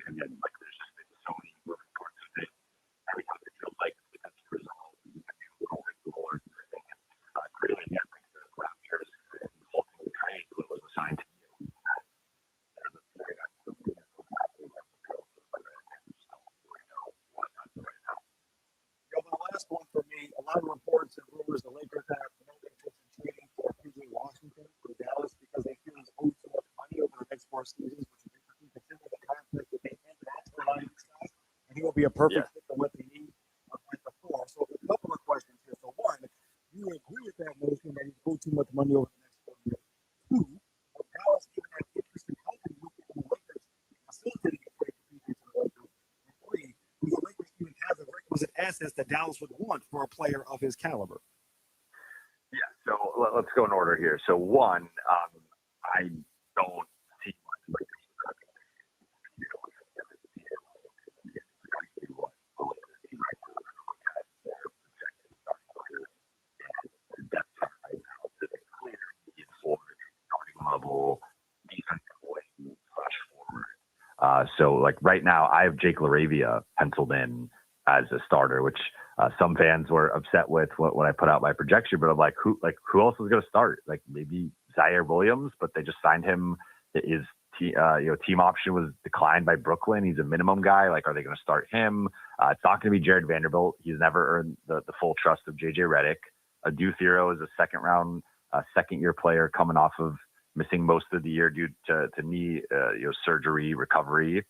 again, like there's just been so many moving parts of it. Every time it feels like it's resolved, you can roll it forward and everything. And clearly, I think the Raptors and the whole thing trade was assigned to you. There's a theory that something is happening that will go, but I just don't really know what's happening right now. The last one for me, a lot of reports and rumors the Lakers have no interest in trading for PJ Washington for Dallas because they feel he's owed too much money over the next 4 seasons, which would be considered the contract that they can't ask for a lot of these guys. And he will be a perfect fit for what they need with the floor. So a couple of questions here. So one, do you agree with that notion that he's owed too much money over the next 4 years? Two, will Dallas even have interest in helping with the Lakers facilitating a trade for PJ to the Lakers? And three, do the Lakers even have the requisite assets that Dallas would want for a player of his caliber? Yeah, so let's go in order here. So one, I don't see much like level defensive wing /forward. So like right now, I have Jake LaRavia penciled in as a starter, which some fans were upset with when I put out my projection. But I'm like, who else is going to start? Like maybe Zaire Williams, but they just signed him. His team option was declined by Brooklyn. He's a minimum guy. Like, are they going to start him? It's not going to be Jared Vanderbilt. He's never earned the full trust of JJ Redick. Adu Thero is a second-year player coming off of missing most of the year due to knee surgery recovery.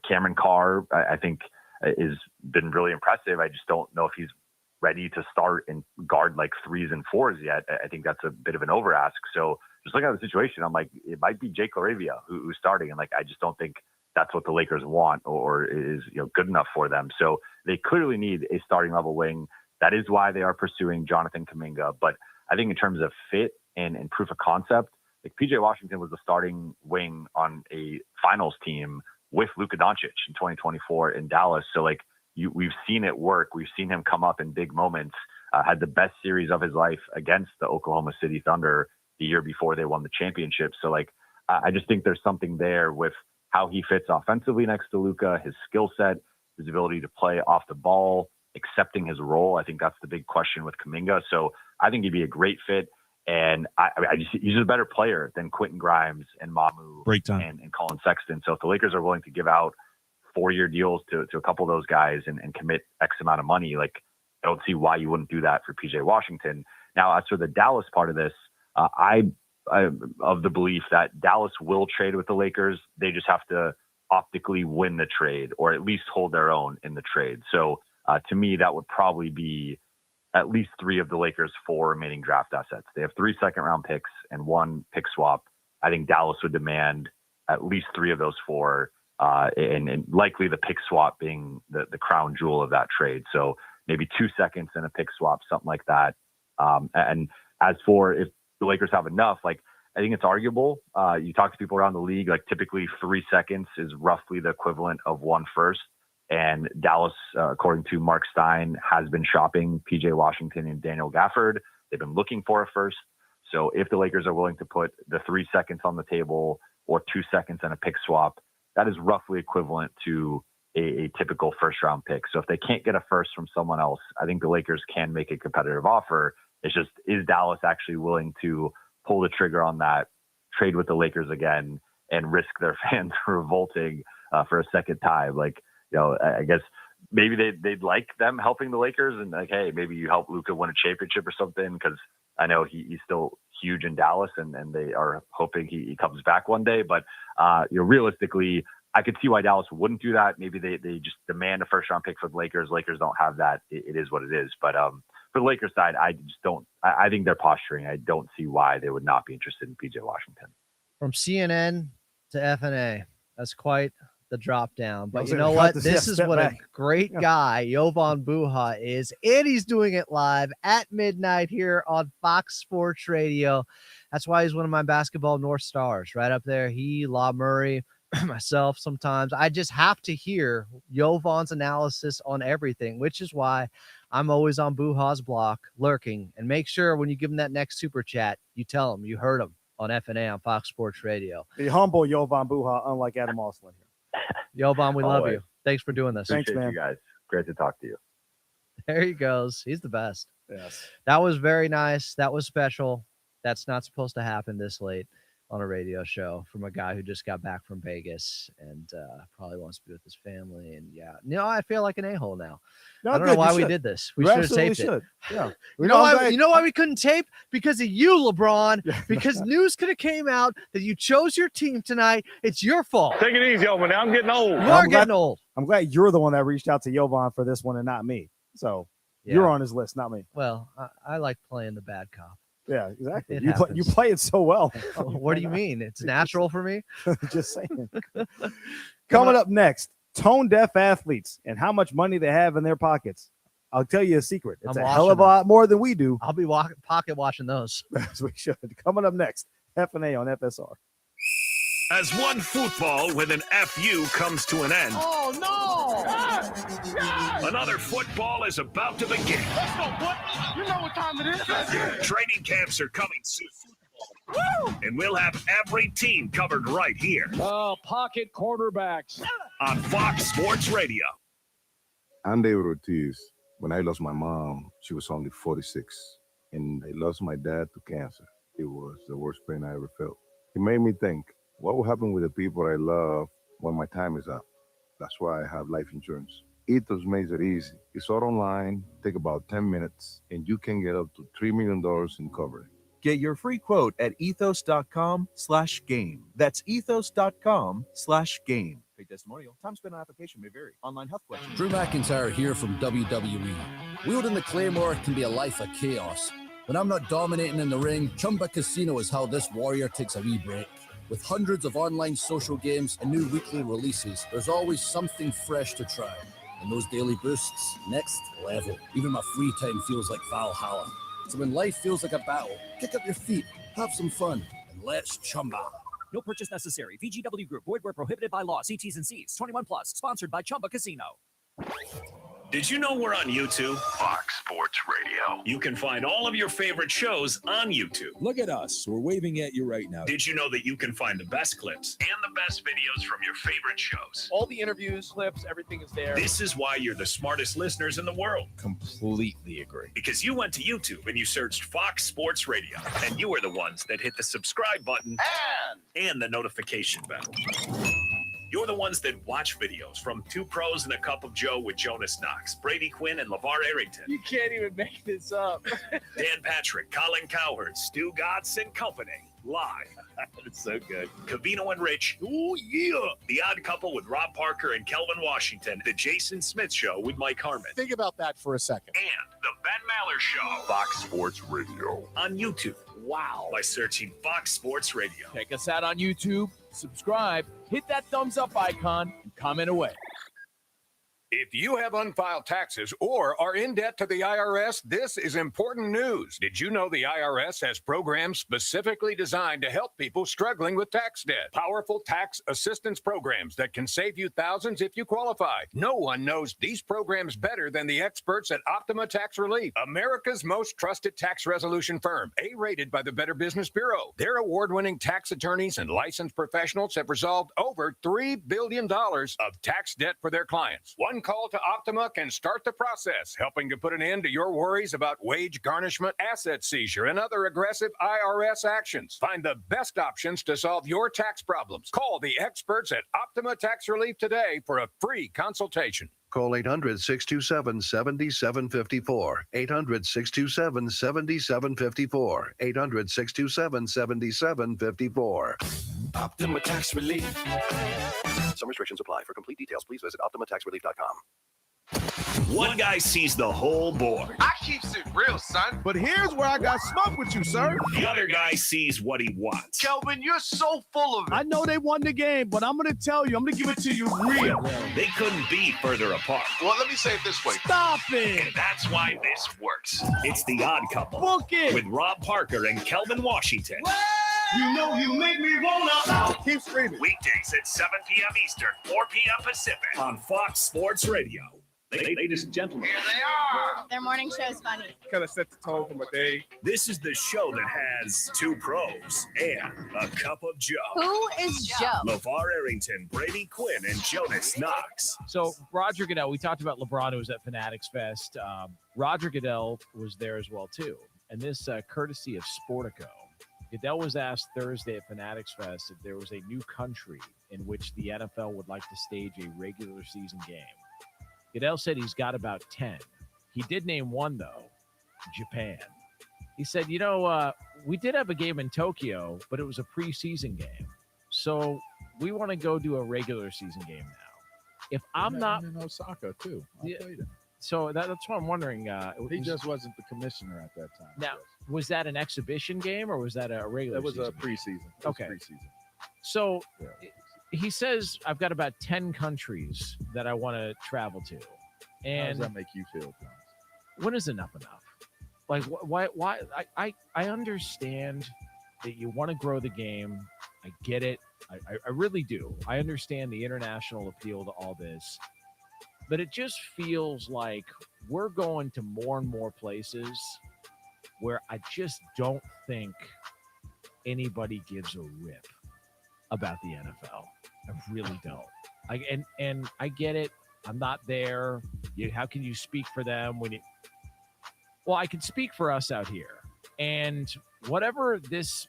Cameron Carr, I think, has been really impressive. I just don't know if he's ready to start and guard like 3s and 4s yet. I think that's a bit of an over ask. So just looking at the situation, I'm like, it might be Jake LaRavia who's starting. And like, I just don't think that's what the Lakers want or is good enough for them. So they clearly need a starting level wing. That is why they are pursuing Jonathan Kuminga. But I think in terms of fit and proof of concept, like PJ Washington was the starting wing on a finals team with Luka Doncic in 2024 in Dallas. So like we've seen it work. We've seen him come up in big moments. had the best series of his life against the Oklahoma City Thunder the year before they won the championship. So like, I just think there's something there with how he fits offensively next to Luka, his skill set, his ability to play off the ball, accepting his role. I think that's the big question with Kuminga. So I think he'd be a great fit. And he's just a better player than Quentin Grimes and Mamu and Colin Sexton. So if the Lakers are willing to give out 4-year deals to a couple of those guys and commit X amount of money, like I don't see why you wouldn't do that for PJ Washington. Now, as for the Dallas part of this, I'm of the belief that Dallas will trade with the Lakers. They just have to optically win the trade or at least hold their own in the trade. So to me, that would probably be at least 3 of the Lakers' 4 remaining draft assets. They have 3 second-round picks and 1 pick swap. I think Dallas would demand at least 3 of those 4, and likely the pick swap being the crown jewel of that trade. So maybe 2 seconds and a pick swap, something like that. And as for if the Lakers have enough, like I think it's arguable. You talk to people around the league, like typically 3 seconds is roughly the equivalent of 1 first. And Dallas, according to Mark Stein, has been shopping PJ Washington and Daniel Gafford. They've been looking for a first. So if the Lakers are willing to put the 3 seconds on the table or 2 seconds and a pick swap, that is roughly equivalent to a typical first-round pick. So if they can't get a first from someone else, I think the Lakers can make a competitive offer. It's just, is Dallas actually willing to pull the trigger on that, trade with the Lakers again, and risk their fans revolting for a second time? Like, you know, I guess maybe they'd like them helping the Lakers and like, hey, maybe you help Luka win a championship or something, because I know he's still huge in Dallas and they are hoping he comes back one day. But realistically, I could see why Dallas wouldn't do that. Maybe they just demand a first round pick for the Lakers. Lakers don't have that. It is what it is. But for the Lakers side, I just don't. I think they're posturing. I don't see why they would not be interested in PJ Washington. From CNN to FnA, that's quite the drop down. But you know what? This is what a great guy Jovan Buha is, and he's doing it live at midnight here on Fox Sports Radio. That's why he's one of my basketball North Stars, right up there. He, La Murray, myself. Sometimes I just have to hear Jovan's analysis on everything, which is why I'm always on Buha's block lurking. And make sure when you give him that next super chat, you tell him you heard him on FnA on Fox Sports Radio. Be humble, Jovan Buha, unlike Adam Oslin here. Jovan, we love you. Thanks for doing this. Thanks, man. You guys. Great to talk to you. There he goes. He's the best. Yes. That was very nice. That was special. That's not supposed to happen this late on a radio show from a guy who just got back from Vegas and probably wants to be with his family. And I feel like an a-hole now. No, I don't know why we did this. We should have taped it. Yeah. You know why we couldn't tape? Because of you, LeBron. Because news could have came out that you chose your team tonight. It's your fault. Take it easy, over there. I'm getting old. You are getting old. I'm glad you're the one that reached out to Jovan for this one and not me. So you're on his list, not me. Well, I like playing the bad cop. Yeah, exactly. You play it so well. What do you mean? It's natural for me? Just saying. Coming up next, tone deaf athletes and how much money they have in their pockets. I'll tell you a secret. It's a hell of a lot more than we do. I'll be pocket watching those. As we should. Coming up next, FnA on FSR. As one football with an FU comes to an end. Oh, no! Another football is about to begin. Let's go, boy. You know what time it is. Training camps are coming soon. Woo! And we'll have every team covered right here. Pocket quarterbacks. On Fox Sports Radio. I'm David Ortiz. When I lost my mom, she was only 46. And I lost my dad to cancer. It was the worst pain I ever felt. It made me think, what will happen with the people I love when my time is up? That's why I have life insurance. Ethos makes it easy. It's all online, take about 10 minutes, and you can get up to $3 million in coverage. Get your free quote at ethos.com/game. That's ethos.com/game. Paid testimonial. Time spent on application may vary. Online health questions. Drew McIntyre here from WWE. Wielding the Claymore can be a life of chaos. When I'm not dominating in the ring, Chumba Casino is how this warrior takes a wee break. With hundreds of online social games and new weekly releases, there's always something fresh to try. And those daily boosts, next level. Even my free time feels like Valhalla. So when life feels like a battle, kick up your feet, have some fun, and let's chumba. No purchase necessary. VGW Group. Void where prohibited by law. See T's and C's. 21 plus. Sponsored by Chumba Casino. Did you know we're on YouTube? Fox Sports Radio. You can find all of your favorite shows on YouTube. Look at us. We're waving at you right now. Did you know that you can find the best clips and the best videos from your favorite shows? All the interviews, clips, everything is there. This is why you're the smartest listeners in the world. Completely agree. Because you went to YouTube and you searched Fox Sports Radio, and you are the ones that hit the subscribe button and the notification bell. You're the ones that watch videos from Two Pros and a Cup of Joe with Jonas Knox, Brady Quinn, and LeVar Arrington. You can't even make this up. Dan Patrick, Colin Cowherd, Stu Gatz and Company. Live. It's so good. Cavino and Rich. Ooh, yeah. The Odd Couple with Rob Parker and Kelvin Washington. The Jason Smith Show with Mike Harmon. Think about that for a second. And the Ben Maller Show. Fox Sports Radio. On YouTube. Wow. By searching Fox Sports Radio. Check us out on YouTube. Subscribe. Hit that thumbs up icon and comment away. If you have unfiled taxes or are in debt to the IRS, this is important news. Did you know the IRS has programs specifically designed to help people struggling with tax debt? Powerful tax assistance programs that can save you thousands if you qualify. No one knows these programs better than the experts at Optima Tax Relief, America's most trusted tax resolution firm, A-rated by the Better Business Bureau. Their award-winning tax attorneys and licensed professionals have resolved over $3 billion of tax debt for their clients. One call to Optima can start the process, helping to put an end to your worries about wage garnishment, asset seizure, and other aggressive IRS actions. Find the best options to solve your tax problems. Call the experts at Optima Tax Relief today for a free consultation. Call 800-627-7754. 800-627-7754. 800-627-7754. Optima Tax Relief. Some restrictions apply. For complete details, please visit OptimaTaxRelief.com. One guy sees the whole board. I keeps it real, son. But here's where I got smoke with you, sir. The other guy sees what he wants. Kelvin, you're so full of it. I know they won the game, but I'm going to tell you, I'm going to give it to you real. They couldn't be further apart. Well, let me say it this way. Stop it. And that's why this works. It's The Odd Couple. Book it. With Rob Parker and Kelvin Washington. You know you make me wanna. Keep screaming. Weekdays at 7 p.m. Eastern, 4 p.m. Pacific on Fox Sports Radio. Ladies and gentlemen. Here they are. Their morning show is funny. Kind of set the tone for my day. This is the show that has Two Pros and a Cup of Joe. Who is Joe? LeVar Arrington, Brady Quinn, and Jonas Knox. So Roger Goodell, we talked about LeBron, who was at Fanatics Fest. Roger Goodell was there as well, too. And this courtesy of Sportico. Goodell was asked Thursday at Fanatics Fest if there was a new country in which the NFL would like to stage a regular season game. Goodell said he's got about 10. He did name one, though, Japan. He said, we did have a game in Tokyo, but it was a preseason game. So we want to go do a regular season game now. If I'm not in Osaka, too. I played it. So that's what I'm wondering. He just wasn't the commissioner at that time. Now, was that an exhibition game or was that a regular season? That was a preseason. Okay. Preseason. So he says, I've got about 10 countries that I want to travel to. And how does that make you feel, John? When is enough? Like, why? I understand that you want to grow the game. I get it. I really do. I understand the international appeal to all this. But it just feels like we're going to more and more places where I just don't think anybody gives a rip about the NFL. I really don't. And I get it. I'm not there. How can you speak for them when you? Well, I can speak for us out here. And whatever this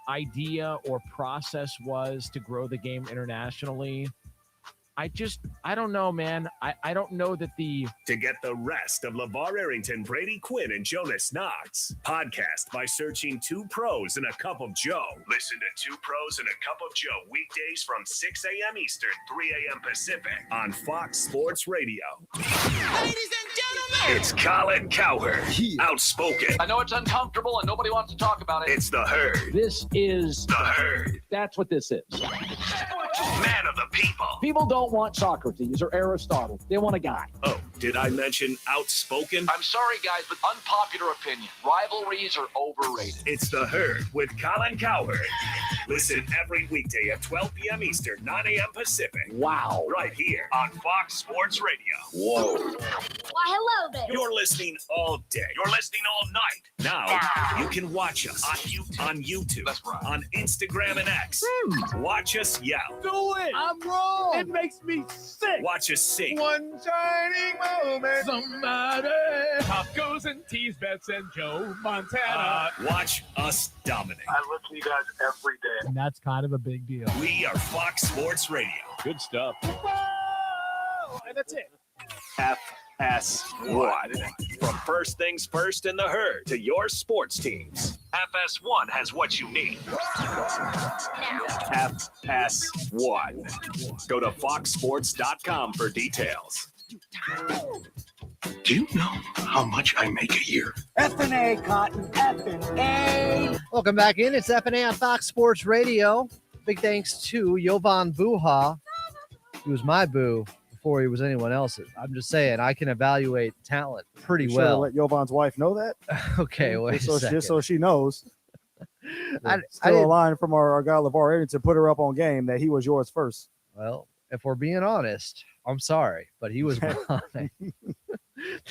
idea or process was to grow the game internationally, I don't know, man. I don't know that To get the rest of LeVar Arrington, Brady Quinn, and Jonas Knox, podcast by searching Two Pros and a Cup of Joe. Listen to Two Pros and a Cup of Joe weekdays from 6 a.m. Eastern, 3 a.m. Pacific on Fox Sports Radio. Ladies and gentlemen. It's Colin Cowherd, outspoken. I know it's uncomfortable and nobody wants to talk about it. It's the Herd. This is the Herd. That's what this is. Man of the people. People don't want Socrates or Aristotle. They want a guy. Oh, did I mention outspoken? I'm sorry, guys, but unpopular opinion. Rivalries are overrated. It's the Herd with Colin Cowherd. Listen every weekday at 12 p.m. Eastern, 9 a.m. Pacific. Wow. Right here on Fox Sports Radio. Whoa. Why, hello there. You're listening all day. You're listening all night. Now you can watch us on YouTube, That's right. on Instagram and X. Watch us yell. Do it. I'm wrong. It makes me sick. Watch us sing. One shining moment. Somebody. Tacos and teas, Bets and Joe Montana. Watch us dominate. I listen to you guys every day. And that's kind of a big deal. We are Fox Sports Radio. Good stuff. Whoa! And that's it. FS1. From first things first in the herd to your sports teams. FS1 has what you need. FS1. Go to foxsports.com for details. Do you know how much I make a year? FnA, Cotton, FnA. Welcome back in. It's FNA on Fox Sports Radio. Big thanks to Jovan Buha. He was my boo before he was anyone else's. I'm just saying, I can evaluate talent pretty You well. let Jovan's wife know that. Okay, wait just a so, second. just so she knows. I Still a didn't- line from our guy LeVar Arrington to put her up on game that he was yours first. Well, if we're being honest, I'm sorry, but he was mine.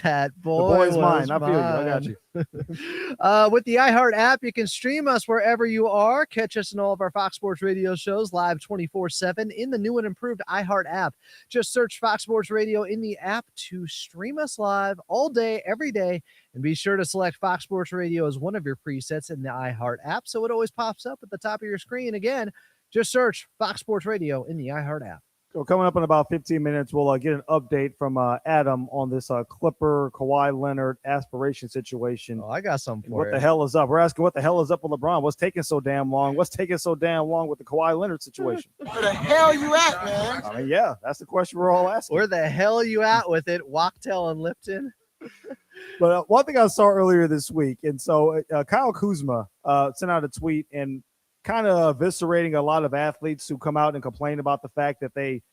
That boy the boy's was mine. I feel you. I got mine. you. With the iHeart app, you can stream us wherever you are. Catch us in all of our Fox Sports Radio shows live 24/7 in the new and improved iHeart app. Just search Fox Sports Radio in the app to stream us live all day, every day. And be sure to select Fox Sports Radio as one of your presets in the iHeart app so it always pops up at the top of your screen. Again, just search Fox Sports Radio in the iHeart app. So coming up in about 15 minutes, we'll get an update from Adam on this Clipper Kawhi Leonard aspiration situation. Oh, I got something for What you. the hell is up? We're asking what the hell is up with LeBron? What's taking so damn long? What's taking so damn long with the Kawhi Leonard situation? Where the hell you at, man? I mean, yeah, that's the question we're all asking. Where the hell are you at with it? Wachtell and Lipton? But one thing I saw earlier this week, and so Kyle Kuzma sent out a tweet and kind of eviscerating a lot of athletes who come out and complain about the fact that they,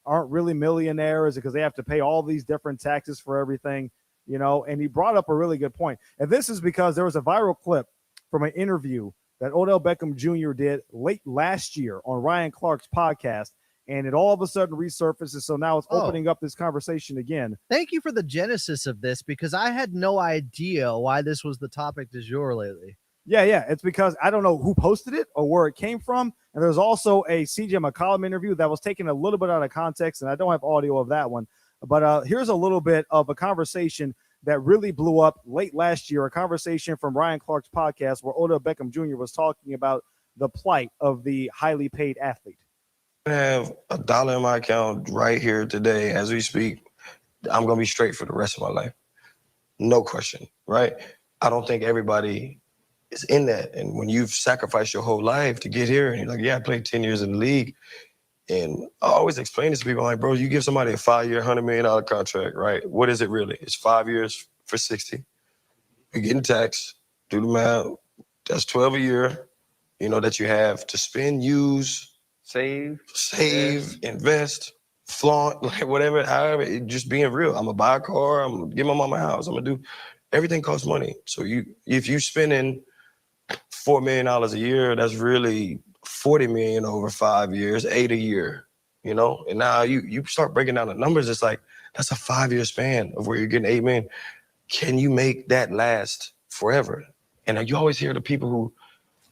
aren't really millionaires because they have to pay all these different taxes for everything, and he brought up a really good point. And this is because there was a viral clip from an interview that Odell Beckham Jr. did late last year on Ryan Clark's podcast, and it all of a sudden resurfaces. So now it's opening up this conversation again. Thank you for the genesis of this because I had no idea why this was the topic du jour lately. Yeah. It's because I don't know who posted it or where it came from. And there's also a CJ McCollum interview that was taken a little bit out of context, and I don't have audio of that one. But here's a little bit of a conversation that really blew up late last year, a conversation from Ryan Clark's podcast where Odell Beckham Jr. was talking about the plight of the highly paid athlete. I have $1 in my account right here today as we speak. I'm going to be straight for the rest of my life. No question, right? I don't think everybody is in that. And when you've sacrificed your whole life to get here and you're like, yeah, I played 10 years in the league. And I always explain this to people, like, bro, you give somebody a 5-year, $100 million contract, right? What is it really? It's 5 years for 60. You're getting taxed. Do the math. That's 12 a year, that you have to spend, use, save, invest, flaunt, like whatever, however, just being real. I'm gonna buy a car, I'm gonna give my mama a house, I'm gonna do, everything costs money. So if you spending $4 million a year, that's really $40 million over 5 years, 8 a year, and now you start breaking down the numbers. It's like, that's a 5-year span of where you're getting $8 million. Can you make that last forever? And you always hear the people who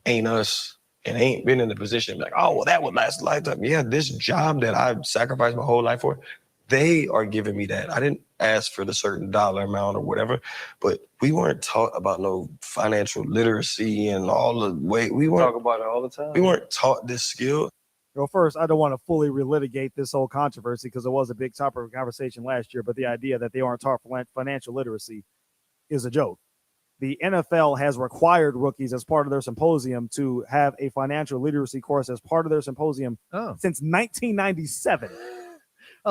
ain't us and ain't been in the position like, oh, well, that would last a lifetime. Yeah, this job that I've sacrificed my whole life for, they are giving me that. I didn't ask for the certain dollar amount or whatever, but we weren't taught about no financial literacy and all the way. We weren't talk about it all the time. We weren't taught this skill. First, I don't want to fully relitigate this whole controversy because it was a big topic of conversation last year, but the idea that they aren't taught financial literacy is a joke. The NFL has required rookies as part of their symposium to have a financial literacy course as part of their symposium since 1997.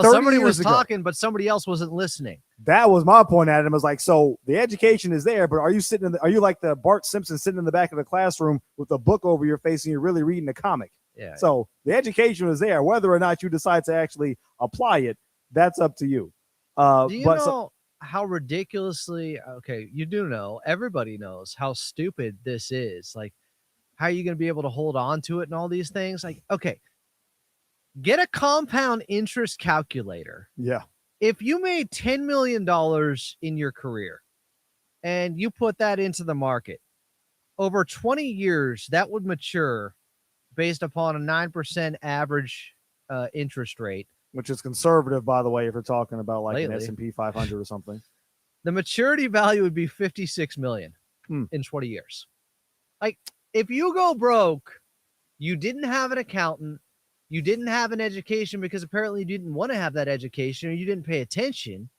Somebody was ago. talking, but somebody else wasn't listening. That was my point at him. It was like, so the education is there, but are you like the Bart Simpson sitting in the back of the classroom with a book over your face and you're really reading a comic? Yeah. So the education is there. Whether or not you decide to actually apply it, that's up to you. Do you know how ridiculously, okay, you do know, everybody knows how stupid this is. Like, How are you going to be able to hold on to it and all these things? Like, okay, get a compound interest calculator. Yeah. If you made $10 million in your career and you put that into the market, over 20 years, that would mature based upon a 9% average interest rate. Which is conservative, by the way, if you're talking about like Lately. an S&P 500 or something. The maturity value would be $56 million in 20 years. Like, if you go broke, you didn't have an accountant, you didn't have an education because apparently you didn't want to have that education, or you didn't pay attention,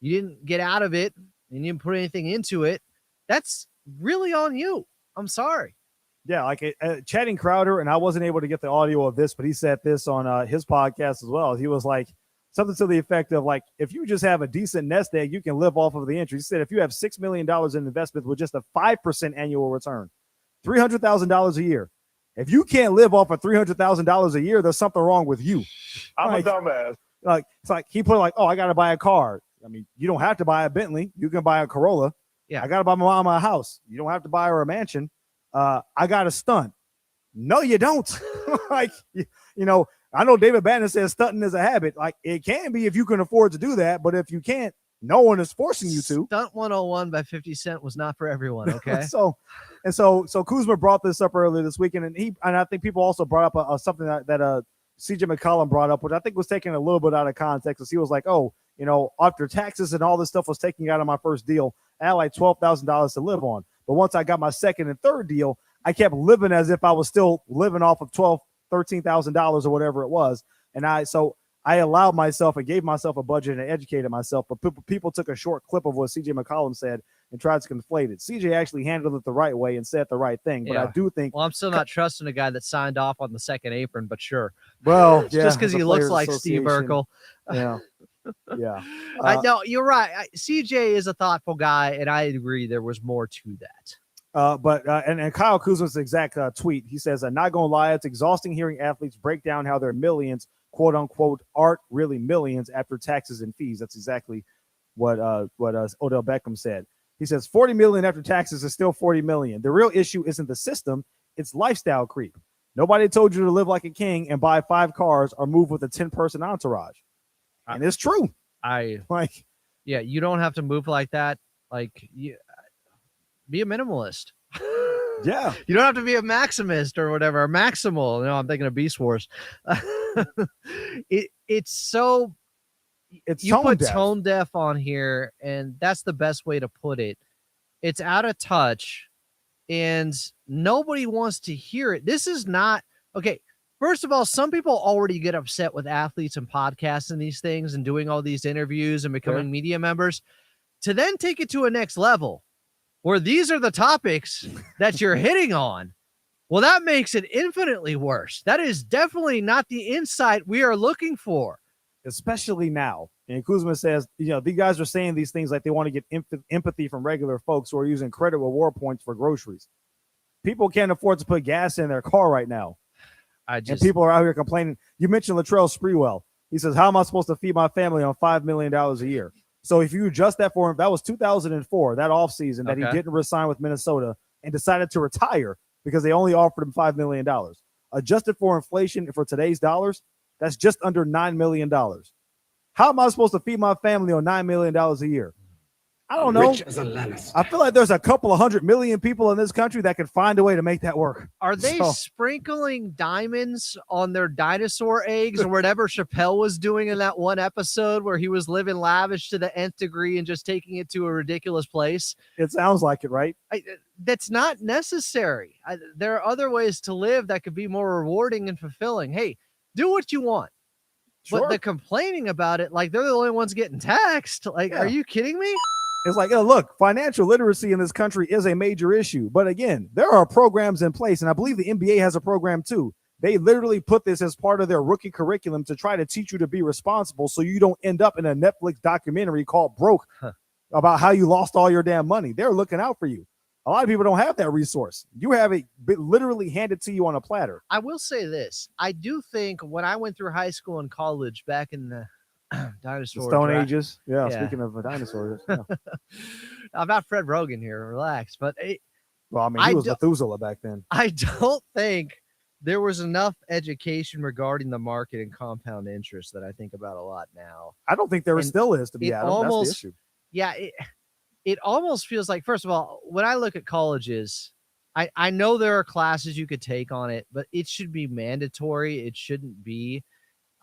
you didn't get out of it, and you didn't put anything into it, that's really on you. I'm sorry. Yeah, like Channing Crowder, and I wasn't able to get the audio of this, but he said this on his podcast as well. He was like, something to the effect of like, if you just have a decent nest egg, you can live off of the interest. He said if you have $6 million in investments with just a 5% annual return, $300,000 a year. If you can't live off of $300,000 a year, there's something wrong with you. I'm a dumbass. Like, it's like he put like, oh, I got to buy a car. I mean, you don't have to buy a Bentley. You can buy a Corolla. Yeah. I got to buy my mom a house. You don't have to buy her a mansion. I got to stunt. No, you don't. Like, you know, I know David Bannon says stunting is a habit. Like, it can be if you can afford to do that, but if you can't, no one is forcing you to. Stunt 101 by 50 Cent was not for everyone, okay? So Kuzma brought this up earlier this weekend, and I think people also brought up something that CJ McCollum brought up, which I think was taken a little bit out of context. Because he was like, oh, you know, after taxes and all this stuff was taken out of my first deal, I had like $12,000 to live on. But once I got my second and third deal, I kept living as if I was still living off of $13,000 or whatever it was. And I allowed myself and gave myself a budget and educated myself, but people took a short clip of what CJ McCollum said and tried to conflate it. CJ actually handled it the right way and said the right thing, but I do think... Well, I'm still not trusting a guy that signed off on the second apron, but sure. Well, yeah, just because he looks like Steve Urkel. Yeah. Yeah. No, you're right. CJ is a thoughtful guy, and I agree there was more to that. But Kyle Kuzma's exact tweet, he says, not going to lie, it's exhausting hearing athletes break down how their millions, quote unquote, aren't really millions after taxes and fees. That's exactly what Odell Beckham said. He says 40 million after taxes is still 40 million. The real issue isn't the system, it's lifestyle creep. Nobody told you to live like a king and buy 5 cars or move with a 10-person entourage. And it's true. Yeah, you don't have to move like that. Like, be a minimalist. Yeah. You don't have to be a maximist or whatever, or maximal. No, I'm thinking of Beast Wars. It's you put tone deaf on here, and that's the best way to put it. It's out of touch, and nobody wants to hear it. This is not okay. First of all, some people already get upset with athletes and podcasts and these things and doing all these interviews and becoming media members. To then take it to a next level where these are the topics that you're hitting on, well, that makes it infinitely worse. That is definitely not the insight we are looking for. Especially now. And Kuzma says, you know, these guys are saying these things like they want to get empathy from regular folks who are using credit reward points for groceries. People can't afford to put gas in their car right now. And people are out here complaining. You mentioned Latrell Sprewell. He says, how am I supposed to feed my family on $5 million a year? So if you adjust that for him, that was 2004, that offseason that he didn't resign with Minnesota and decided to retire because they only offered him $5 million. Adjusted for inflation for today's dollars, that's just under $9 million. How am I supposed to feed my family on $9 million a year? I don't know. I feel like there's a couple of 100 million people in this country that can find a way to make that work. Are they sprinkling diamonds on their dinosaur eggs or whatever Chappelle was doing in that one episode where he was living lavish to the nth degree and just taking it to a ridiculous place? It sounds like it, right? That's not necessary. There are other ways to live that could be more rewarding and fulfilling. Hey, do what you want. Sure. But the complaining about it, like they're the only ones getting taxed. Like, are you kidding me? It's like, oh, look, financial literacy in this country is a major issue. But again, there are programs in place, and I believe the NBA has a program too. They literally put this as part of their rookie curriculum to try to teach you to be responsible so you don't end up in a Netflix documentary called Broke about how you lost all your damn money. They're looking out for you. A lot of people don't have that resource. You have it literally handed to you on a platter. I will say this. I do think when I went through high school and college back in the dinosaur Stone Ages. Yeah, speaking of dinosaurs. Yeah. About Fred Rogan here. Relax. But Well, I mean, he was Methuselah back then. I don't think there was enough education regarding the market and compound interest that I think about a lot now. I don't think there still is, to be honest. That's the issue. Yeah, it almost feels like, first of all, when I look at colleges, I know there are classes you could take on it, but it should be mandatory. It shouldn't be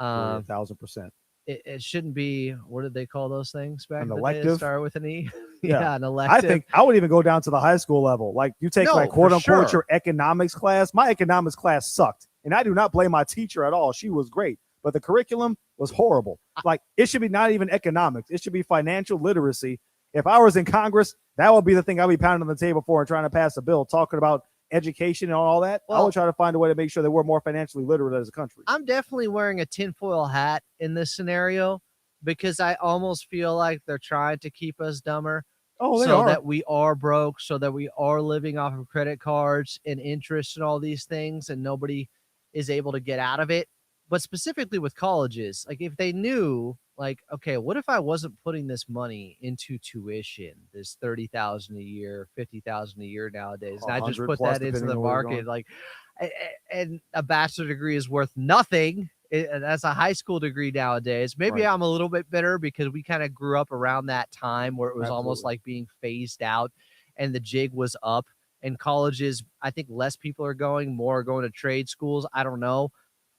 1,000%. It shouldn't be, what did they call those things back in the day? Elective? Start with an E. Yeah, an elective. I think I would even go down to the high school level. Like you take like quote unquote your economics class. My economics class sucked, and I do not blame my teacher at all. She was great, but the curriculum was horrible. Like it should be not even economics. It should be financial literacy. If I was in Congress, that would be the thing I'd be pounding on the table for and trying to pass a bill talking about education and all that. I would try to find a way to make sure that we're more financially literate as a country. I'm definitely wearing a tinfoil hat in this scenario because I almost feel like they're trying to keep us dumber. Oh, they so are. that we are broke, so that we are living off of credit cards and interest and all these things, and nobody is able to get out of it. But specifically with colleges, like if they knew, like, okay, what if I wasn't putting this money into tuition, this $30,000 a year, $50,000 a year nowadays, and I just put that into the market, like, and a bachelor degree is worth nothing. That's a high school degree nowadays. Maybe I'm a little bit bitter because we kind of grew up around that time where it was almost like being phased out and the jig was up. And colleges, I think less people are going, more are going to trade schools. I don't know.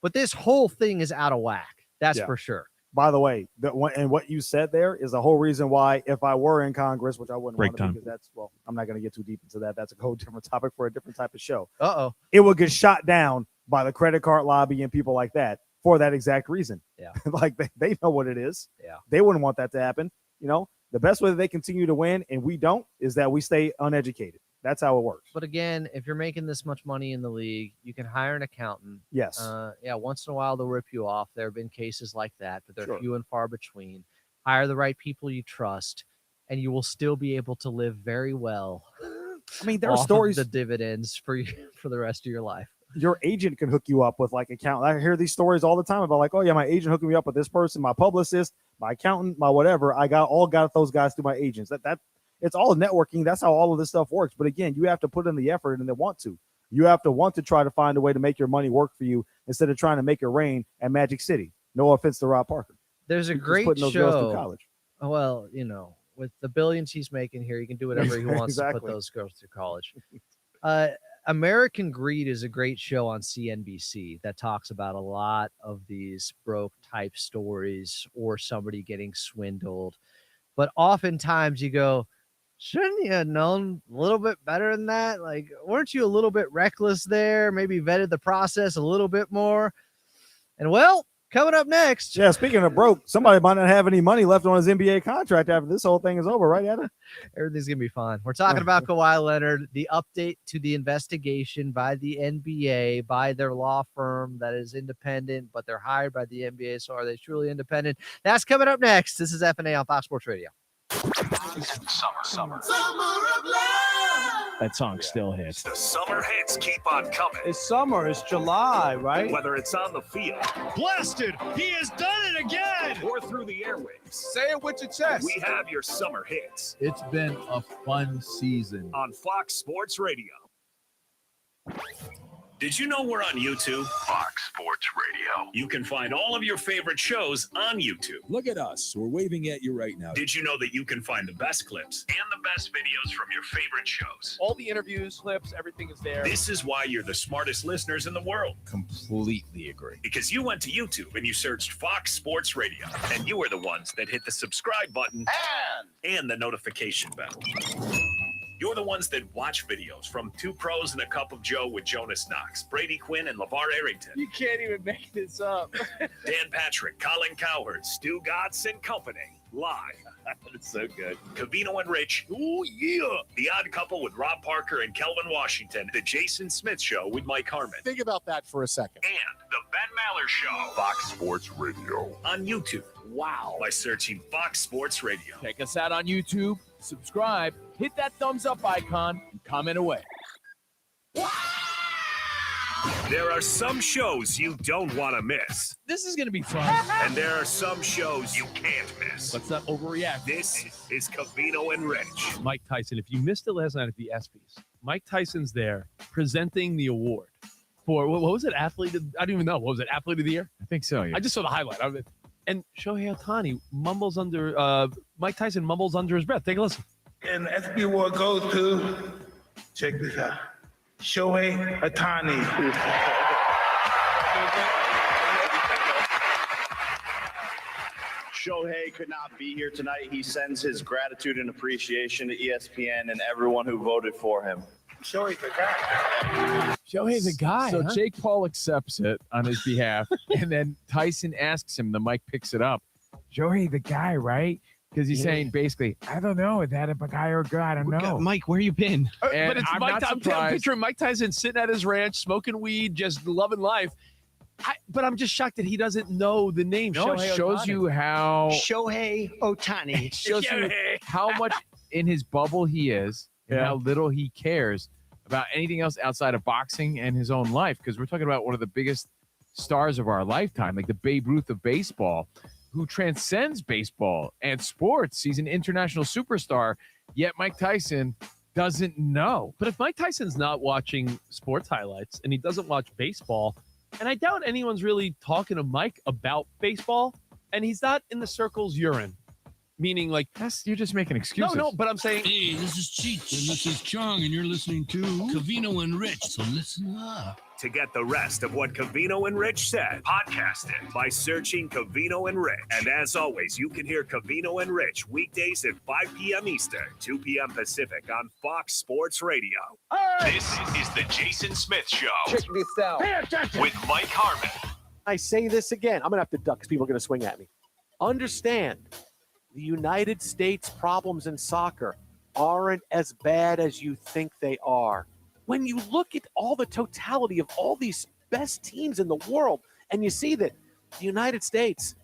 But this whole thing is out of whack. That's for sure. By the way, and what you said there is the whole reason why if I were in Congress, which I wouldn't want to, because that's, well, I'm not going to get too deep into that. That's a whole different topic for a different type of show. It would get shot down by the credit card lobby and people like that for that exact reason. Yeah. Like they know what it is. Yeah. They wouldn't want that to happen. You know, the best way that they continue to win and we don't is that we stay uneducated. That's how it works. But again, if you're making this much money in the league, you can hire an accountant. Yes. Once in a while they'll rip you off. There have been cases like that, but they're few and far between. Hire the right people you trust, and you will still be able to live very well. I mean, there are stories, the dividends for you for the rest of your life. Your agent can hook you up with like accountant. I hear these stories all the time about like, oh yeah, my agent hooking me up with this person, my publicist, my accountant, my whatever. I got those guys through my agents. That it's all networking. That's how all of this stuff works. But again, you have to put in the effort and then want to. You have to want to try to find a way to make your money work for you instead of trying to make it rain at Magic City. No offense to Rob Parker. There's a great putting those show. Girls through college. Well, you know, with the billions he's making here, he can do whatever he wants to put those girls through college. American Greed is a great show on CNBC that talks about a lot of these broke type stories or somebody getting swindled. But oftentimes you go, shouldn't you have known a little bit better than that? Like, weren't you a little bit reckless there? Maybe vetted the process a little bit more. And well, coming up next. Yeah, speaking of broke, somebody might not have any money left on his NBA contract after this whole thing is over, right, Adam? Everything's going to be fine. We're talking about Kawhi Leonard, the update to the investigation by the NBA, by their law firm that is independent, but they're hired by the NBA. So are they truly independent? That's coming up next. This is FNA on Fox Sports Radio. Summer. That song still hits. The summer hits keep on coming. It's summer. It's July, right? Whether it's on the field. Blasted! He has done it again! Or through the airwaves. Say it with your chest. We have your summer hits. It's been a fun season. On Fox Sports Radio. Did you know we're on YouTube? Fox Sports Radio. You can find all of your favorite shows on YouTube. Look at us. We're waving at you right now. Did you know that you can find the best clips and the best videos from your favorite shows? All the interviews, clips, everything is there. This is why you're the smartest listeners in the world. Completely agree. Because you went to YouTube and you searched Fox Sports Radio, and you are the ones that hit the subscribe button and the notification bell. You're the ones that watch videos from Two Pros and a Cup of Joe with Jonas Knox, Brady Quinn, and LeVar Arrington. You can't even make this up. Dan Patrick, Colin Cowherd, Stu Gatz and Company. Live. That's so good. Covino and Rich. Ooh, yeah. The Odd Couple with Rob Parker and Kelvin Washington. The Jason Smith Show with Mike Harmon. Think about that for a second. And the Ben Maller Show. Fox Sports Radio. On YouTube. Wow. By searching Fox Sports Radio. Check us out on YouTube. Subscribe. Hit that thumbs up icon and comment away. There are some shows you don't want to miss. This is going to be fun. And there are some shows you can't miss. Let's not overreact. This is Covino and Rich. Mike Tyson, if you missed it last night at the ESPYs, Mike Tyson's there presenting the award for, what was it? Athlete of, I don't even know. What was it? Athlete of the Year? I think so, yeah. I just saw the highlight of it. And Shohei Ohtani mumbles Mike Tyson mumbles under his breath. Take a listen. And SB award goes to, check this out, Shohei Ohtani. Shohei could not be here tonight. He sends his gratitude and appreciation to ESPN and everyone who voted for him. Shohei's the guy. Shohei's the guy. So huh? Jake Paul accepts it on his behalf, and then Tyson asks him, the mic picks it up. Shohei the guy, right? Because he's saying basically, I don't know, is that a guy or a girl? I don't know. Mike, where you been? And But it's I'm Mike. not I'm surprised. picturing Mike Tyson sitting at his ranch, smoking weed, just loving life. But I'm just shocked that he doesn't know the name. No, Shohei it shows Ohtani. you how Shohei Ohtani. it shows you how much in his bubble he is and how little he cares about anything else outside of boxing and his own life. Because we're talking about one of the biggest stars of our lifetime, like the Babe Ruth of baseball, who transcends baseball and sports. He's an international superstar, yet Mike Tyson doesn't know. But if Mike Tyson's not watching sports highlights and he doesn't watch baseball, and I doubt anyone's really talking to Mike about baseball, and he's not in the circles you're in, meaning like you're just making excuses. No, but I'm saying, hey, this is Cheech and this is Chong, and you're listening to Covino and Rich. So listen up. To get the rest of what Covino and Rich said, podcast it by searching Covino and Rich. And as always, you can hear Covino and Rich weekdays at 5 p.m. Eastern, 2 p.m. Pacific on Fox Sports Radio. This is the Jason Smith Show. Check this out. Pay attention. With Mike Harmon. I say this again. I'm going to have to duck because people are going to swing at me. Understand, the United States problems in soccer aren't as bad as you think they are. When you look at all the totality of all these best teams in the world, and you see that the United States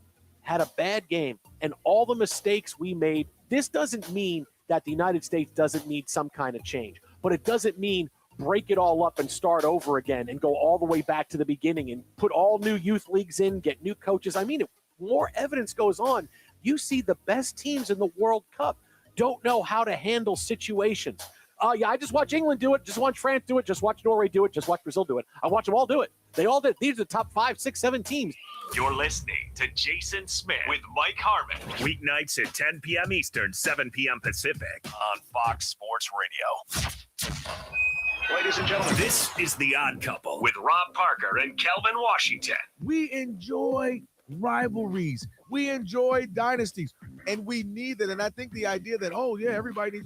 had a bad game and all the mistakes we made, this doesn't mean that the United States doesn't need some kind of change, but it doesn't mean break it all up and start over again and go all the way back to the beginning and put all new youth leagues in, get new coaches. I mean, if more evidence goes on, you see the best teams in the World Cup don't know how to handle situations. I just watch England do it. Just watch France do it. Just watch Norway do it. Just watch Brazil do it. I watch them all do it. They all did. These are the top 5, 6, 7 teams. You're listening to Jason Smith with Mike Harmon. Weeknights at 10 p.m. Eastern, 7 p.m. Pacific on Fox Sports Radio. Ladies and gentlemen, this is The Odd Couple with Rob Parker and Kelvin Washington. We enjoy rivalries. We enjoy dynasties, and we need it. And I think the idea that, everybody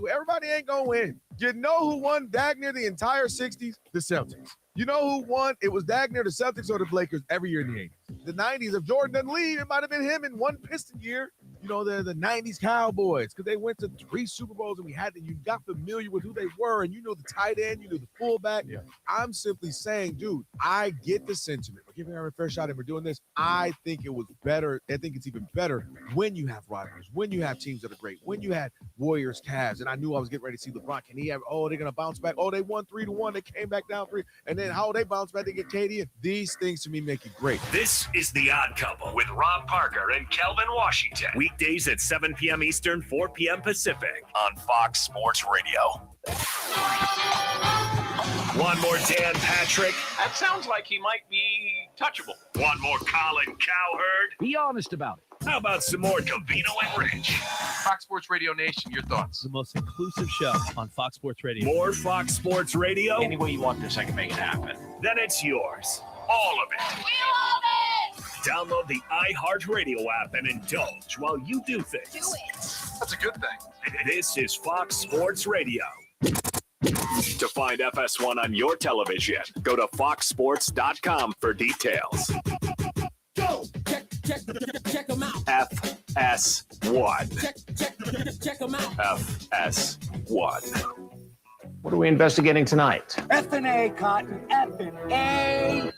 ain't going to win. You know who won dag near the entire 60s? The Celtics. You know who won? It was dag near the Celtics or the Lakers every year in the 80s. The 90s, if Jordan doesn't leave, it might have been him in one Piston year. You know, the 90s Cowboys, because they went to 3 Super Bowls, and you got familiar with who they were, and you knew the tight end, you knew the fullback. Yeah. I'm simply saying, dude, I get the sentiment. We're giving her a fair shot, and we're doing this. I think it was better. I think it's even better when you have rivals, when you have teams that are great, when you had Warriors, Cavs, and I knew I was getting ready to see LeBron. Can he have, they're going to bounce back. They won 3-1. They came back down 3. And then how they bounce back, they get KD. These things to me make it great. This is The Odd Couple with Rob Parker and Kelvin Washington. Weekdays at 7 p.m. Eastern, 4 p.m. Pacific on Fox Sports Radio. One more Dan Patrick. That sounds like he might be touchable. One more Colin Cowherd. Be honest about it. How about some more Covino and Rich? Fox Sports Radio Nation, your thoughts? The most inclusive show on Fox Sports Radio. More Fox Sports Radio? Any way you want this, I can make it happen. Then it's yours. All of it. We love it! Download the iHeartRadio app and indulge while you do things. Do it! That's a good thing. This is Fox Sports Radio. To find FS1 on your television, go to foxsports.com for details. Go! Check them out. FS1. Check them out. FS1. What are we investigating tonight? FnA, Cotton. FnA.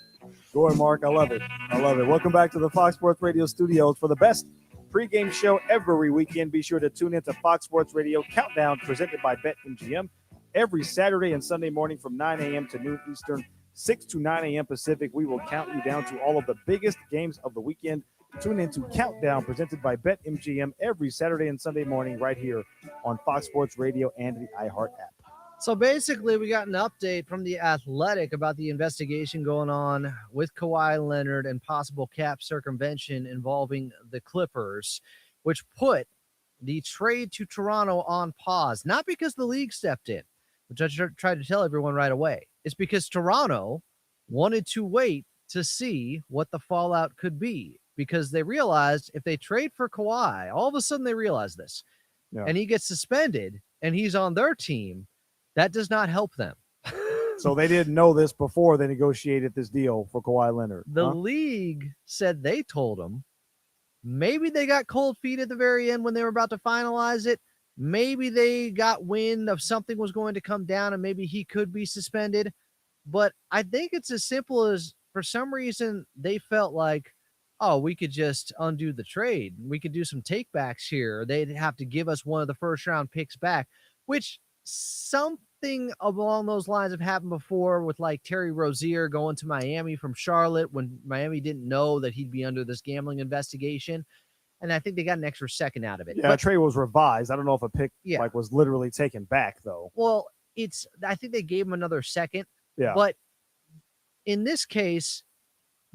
Go ahead, Mark. I love it. Welcome back to the Fox Sports Radio studios for the best pregame show every weekend. Be sure to tune in to Fox Sports Radio Countdown, presented by BetMGM, every Saturday and Sunday morning from 9 a.m. to noon Eastern, 6 to 9 a.m. Pacific. We will count you down to all of the biggest games of the weekend. Tune in to Countdown, presented by BetMGM, every Saturday and Sunday morning right here on Fox Sports Radio and the iHeart app. So basically, we got an update from The Athletic about the investigation going on with Kawhi Leonard and possible cap circumvention involving the Clippers, which put the trade to Toronto on pause. Not because the league stepped in, which I tried to tell everyone right away. It's because Toronto wanted to wait to see what the fallout could be, because they realized if they trade for Kawhi, all of a sudden they realize this, and he gets suspended and he's on their team, that does not help them. So they didn't know this before they negotiated this deal for Kawhi Leonard. The league said they told him. Maybe they got cold feet at the very end when they were about to finalize it. Maybe they got wind of something was going to come down and maybe he could be suspended. But I think it's as simple as, for some reason, they felt like, oh, we could just undo the trade. We could do some takebacks here. They'd have to give us one of the first-round picks back, which something along those lines have happened before with, like, Terry Rozier going to Miami from Charlotte when Miami didn't know that he'd be under this gambling investigation. And I think they got an extra second out of it. Yeah, the trade was revised. I don't know if a pick was literally taken back, though. Well, I think they gave him another second. Yeah. But in this case,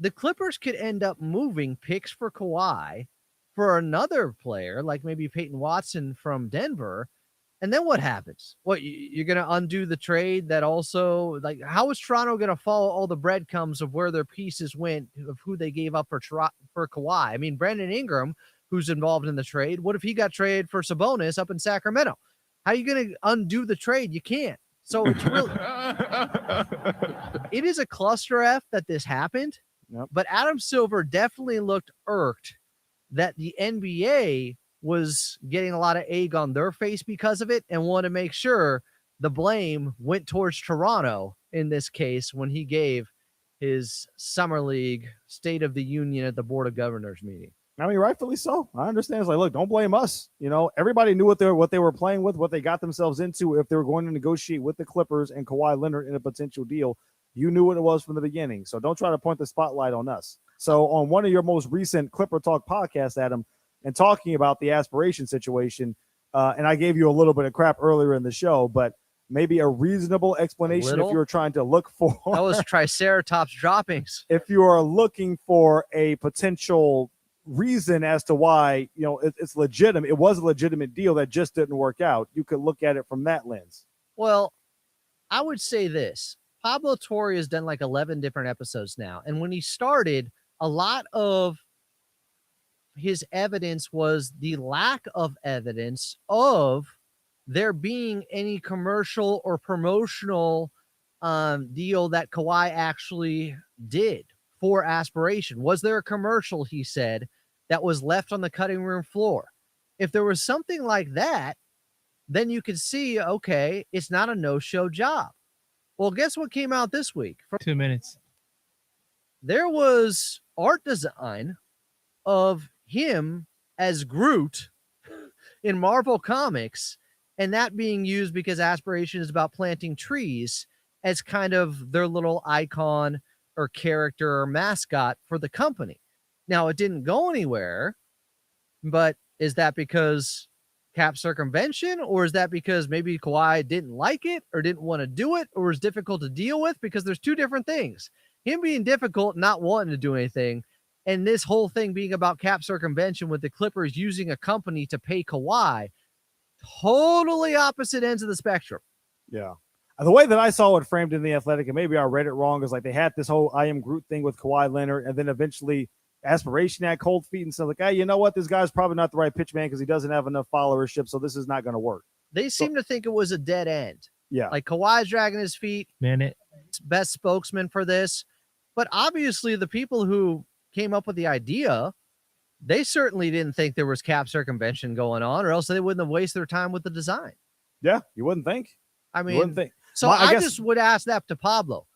the Clippers could end up moving picks for Kawhi for another player, like maybe Peyton Watson from Denver. And then what happens? What, you're going to undo the trade that also, like, how is Toronto going to follow all the breadcrumbs of where their pieces went, of who they gave up for Kawhi? I mean, Brandon Ingram, who's involved in the trade, what if he got traded for Sabonis up in Sacramento? How are you going to undo the trade? You can't. So it's really, it is a cluster F that this happened. Yep. But Adam Silver definitely looked irked that the NBA was getting a lot of egg on their face because of it, and wanted to make sure the blame went towards Toronto in this case when he gave his Summer League State of the Union at the Board of Governors meeting. I mean, rightfully so. I understand. It's like, look, don't blame us. You know, everybody knew what they were playing with, what they got themselves into. If they were going to negotiate with the Clippers and Kawhi Leonard in a potential deal, you knew what it was from the beginning. So don't try to point the spotlight on us. So on one of your most recent Clipper Talk podcasts, Adam, and talking about the aspiration situation, and I gave you a little bit of crap earlier in the show, but maybe a reasonable explanation if you're trying to look for. That was Triceratops droppings. If you are looking for a potential reason as to why, you know, it's legitimate. It was a legitimate deal that just didn't work out. You could look at it from that lens. Well, I would say this. Pablo Torre has done like 11 different episodes now. And when he started, a lot of his evidence was the lack of evidence of there being any commercial or promotional deal that Kawhi actually did for aspiration. Was there a commercial, he said, that was left on the cutting room floor? If there was something like that, then you could see, okay, it's not a no-show job. Well, guess what came out this week? 2 minutes. There was art design of him as Groot in Marvel Comics, and that being used because aspiration is about planting trees as kind of their little icon or character or mascot for the company. Now, it didn't go anywhere, but is that because cap circumvention, or is that because maybe Kawhi didn't like it or didn't want to do it or was difficult to deal with? Because there's two different things. Him being difficult, not wanting to do anything, and this whole thing being about cap circumvention with the Clippers using a company to pay Kawhi, totally opposite ends of the spectrum. Yeah. The way that I saw it framed in The Athletic, and maybe I read it wrong, is like they had this whole I am Groot thing with Kawhi Leonard, and then eventually aspiration had cold feet and stuff like, hey, you know what? This guy's probably not the right pitch man because he doesn't have enough followership, so this is not going to work. They seem to think it was a dead end. Yeah. Like Kawhi's dragging his feet. Minute. Best spokesman for this. But obviously the people who came up with the idea, they certainly didn't think there was cap circumvention going on, or else they wouldn't have wasted their time with the design. Yeah, you wouldn't think. I mean, you wouldn't think. So I just would ask that to Pablo,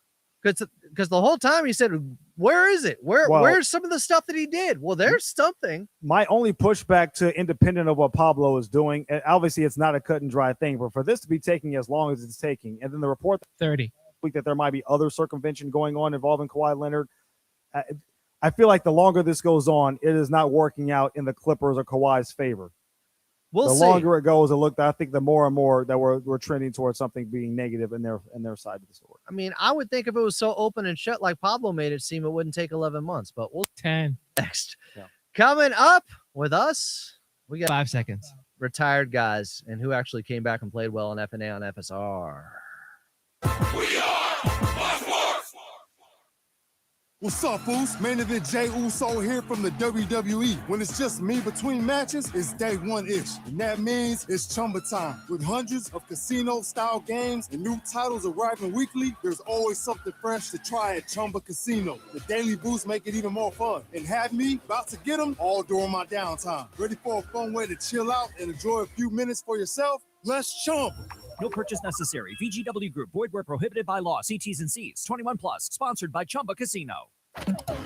because the whole time he said, where is it? Where's some of the stuff that he did? Well, there's something. My only pushback to independent of what Pablo is doing, and obviously it's not a cut and dry thing, but for this to be taking as long as it's taking, and then the report 30 week that there might be other circumvention going on involving Kawhi Leonard, I feel like the longer this goes on, it is not working out in the Clippers or Kawhi's favor. the longer it goes, I think the more and more that we're trending towards something being negative in their side of the story. I mean, I would think if it was so open and shut like Pablo made it seem, it wouldn't take 11 months, but we'll 10 next. Coming up with us, we got 5 seconds. Retired guys and who actually came back and played well in FNA on FSR. What's up, fools? Main event Jay Uso here from the WWE. When it's just me between matches, it's day one-ish. And that means it's Chumba time. With hundreds of casino-style games and new titles arriving weekly, there's always something fresh to try at Chumba Casino. The daily boosts make it even more fun. And have me about to get them all during my downtime. Ready for a fun way to chill out and enjoy a few minutes for yourself? Let's Chumba. No purchase necessary. VGW Group. Void where prohibited by law. See T's and C's. 21 plus. Sponsored by Chumba Casino.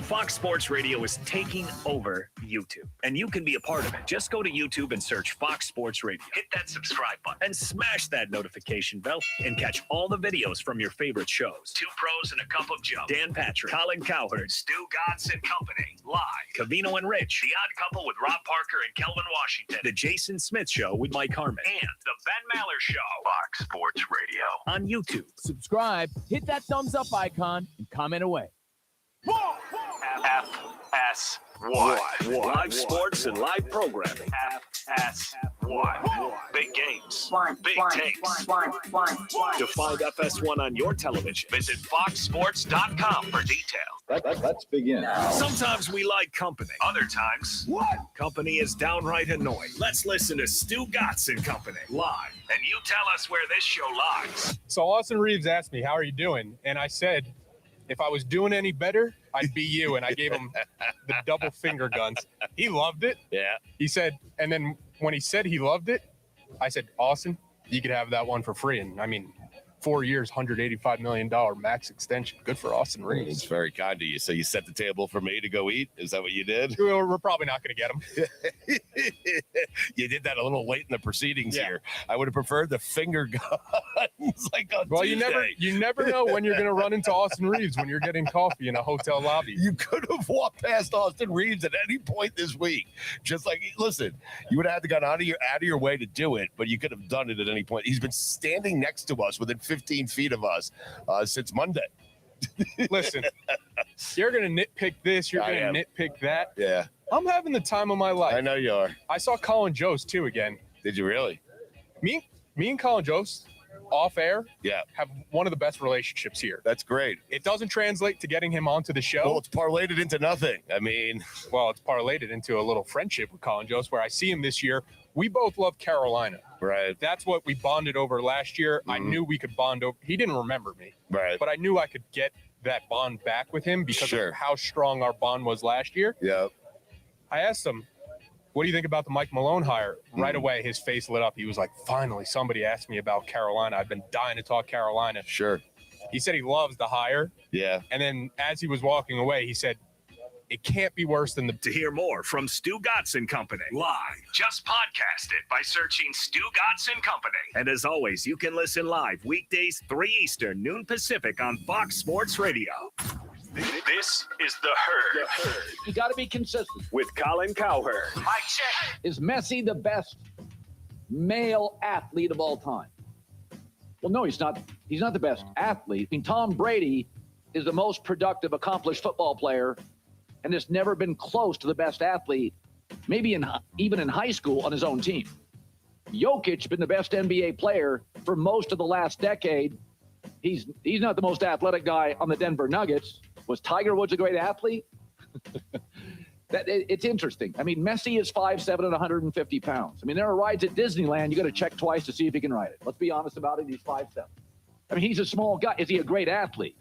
Fox Sports Radio is taking over YouTube, and you can be a part of it. Just go to YouTube and search Fox Sports Radio. Hit that subscribe button and smash that notification bell and catch all the videos from your favorite shows. Two Pros and a Cup of Joe, Dan Patrick, Colin Cowherd, Stu Gatz and Company, live. Cavino and Rich, The Odd Couple with Rob Parker and Kelvin Washington, The Jason Smith Show with Mike Harmon, and The Ben Maller Show. Fox Sports Radio on YouTube. Subscribe, hit that thumbs up icon, and comment away. FSY. Live sports and live programming. FSY. Big games. Big takes. To find FS1 on your television, visit foxsports.com for details. Let's begin. Sometimes we like company. Other times, company is downright annoying. Let's listen to Stu Gatz and Company live. And you tell us where this show lies. So Austin Reeves asked me, how are you doing? And I said, if I was doing any better, I'd be you. And I gave him the double finger guns. He loved it. Yeah. He said, and then when he said he loved it, I said, Austin, you could have that one for free. And I mean, 4 years, $185 million max extension. Good for Austin Reeves. It's very kind of you. So you set the table for me to go eat? Is that what you did? We're probably not going to get him. You did that a little late in the proceedings here. I would have preferred the finger guns like on Tuesday. you never know when you're going to run into Austin Reeves when you're getting coffee in a hotel lobby. You could have walked past Austin Reeves at any point this week. Just like, listen, you would have had to go out of your way to do it, but you could have done it at any point. He's been standing next to us within 15 feet of us since Monday. Listen, you're going to nitpick this. You're going to nitpick that. Yeah. I'm having the time of my life. I know you are. I saw Colin Jost, too, again. Did you really? Me and Colin Jost, off air, have one of the best relationships here. That's great. It doesn't translate to getting him onto the show. Well, it's parlayed into nothing. I mean. Well, it's parlayed into a little friendship with Colin Jost, where I see him this year. We both love Carolina. Right. That's what we bonded over last year. Mm-hmm. I knew we could bond over. He didn't remember me. Right. But I knew I could get that bond back with him because of how strong our bond was last year. Yeah. I asked him, what do you think about the Mike Malone hire? Right away, his face lit up. He was like, finally, somebody asked me about Carolina. I've been dying to talk Carolina. Sure. He said he loves the hire. Yeah. And then as he was walking away, he said, it can't be worse than the. To hear more from Stu Gatz and Company live, just podcast it by searching Stu Gatz and Company. And as always, you can listen live weekdays 3 Eastern, noon Pacific on Fox Sports Radio. This is The Herd. You got to be consistent. With Colin Cowherd. I check. Is Messi the best male athlete of all time? Well, no, he's not. He's not the best athlete. I mean, Tom Brady is the most productive, accomplished football player, and has never been close to the best athlete, maybe even in high school on his own team. Jokic been the best NBA player for most of the last decade. He's not the most athletic guy on the Denver Nuggets. Was Tiger Woods a great athlete? It's interesting. I mean, Messi is 5'7" and 150 pounds. I mean, there are rides at Disneyland. You got to check twice to see if he can ride it. Let's be honest about it. He's 5'7". I mean, he's a small guy. Is he a great athlete?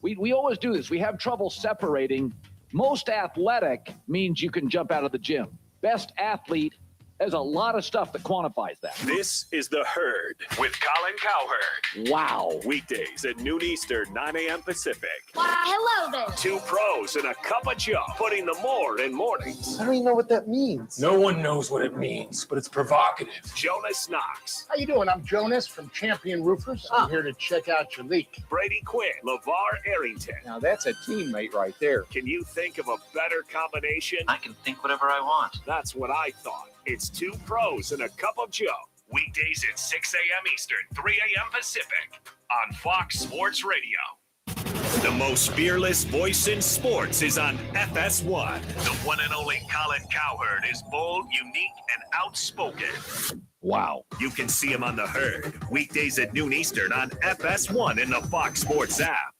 We always do this. We have trouble separating. Most athletic means you can jump out of the gym. Best athlete, there's a lot of stuff that quantifies that. This is The Herd with Colin Cowherd. Wow. Weekdays at noon Eastern, 9 a.m. Pacific. Why, hello there. Two pros and a cup of Joe, putting the more in mornings. I don't even know what that means. No one knows what it means, but it's provocative. Jonas Knox. How you doing? I'm Jonas from Champion Roofers. I'm here to check out your leak. Brady Quinn. LeVar Arrington. Now that's a teammate right there. Can you think of a better combination? I can think whatever I want. That's what I thought. It's two pros and a cup of Joe. Weekdays at 6 a.m. Eastern, 3 a.m. Pacific on Fox Sports Radio. The most fearless voice in sports is on FS1. The one and only Colin Cowherd is bold, unique, and outspoken. Wow. You can see him on The Herd, weekdays at noon Eastern on FS1 in the Fox Sports app.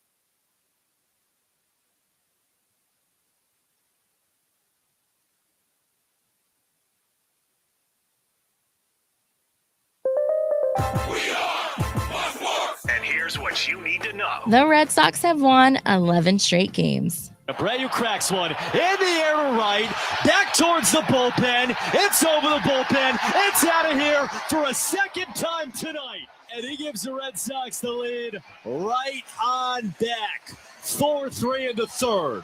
And here's what you need to know. The Red Sox have won 11 straight games. Abreu cracks one in the air to right, back towards the bullpen. It's over the bullpen. It's out of here for a second time tonight. And he gives the Red Sox the lead right on back. 4-3 in the third.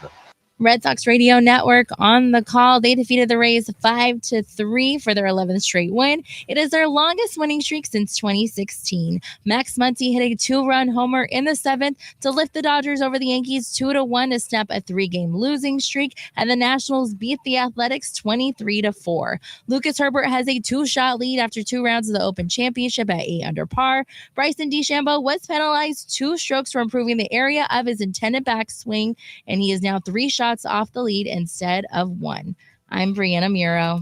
Red Sox Radio Network on the call. They defeated the Rays 5-3 for their 11th straight win. It is their longest winning streak since 2016. Max Muncy hit a 2-run homer in the 7th to lift the Dodgers over the Yankees 2-1 to snap a 3-game losing streak, and the Nationals beat the Athletics 23-4. Lucas Herbert has a 2-shot lead after 2 rounds of the Open Championship at 8 under par. Bryson DeChambeau was penalized 2 strokes for improving the area of his intended backswing, and he is now 3 shots off the lead instead of 1. I'm Brianna Muro.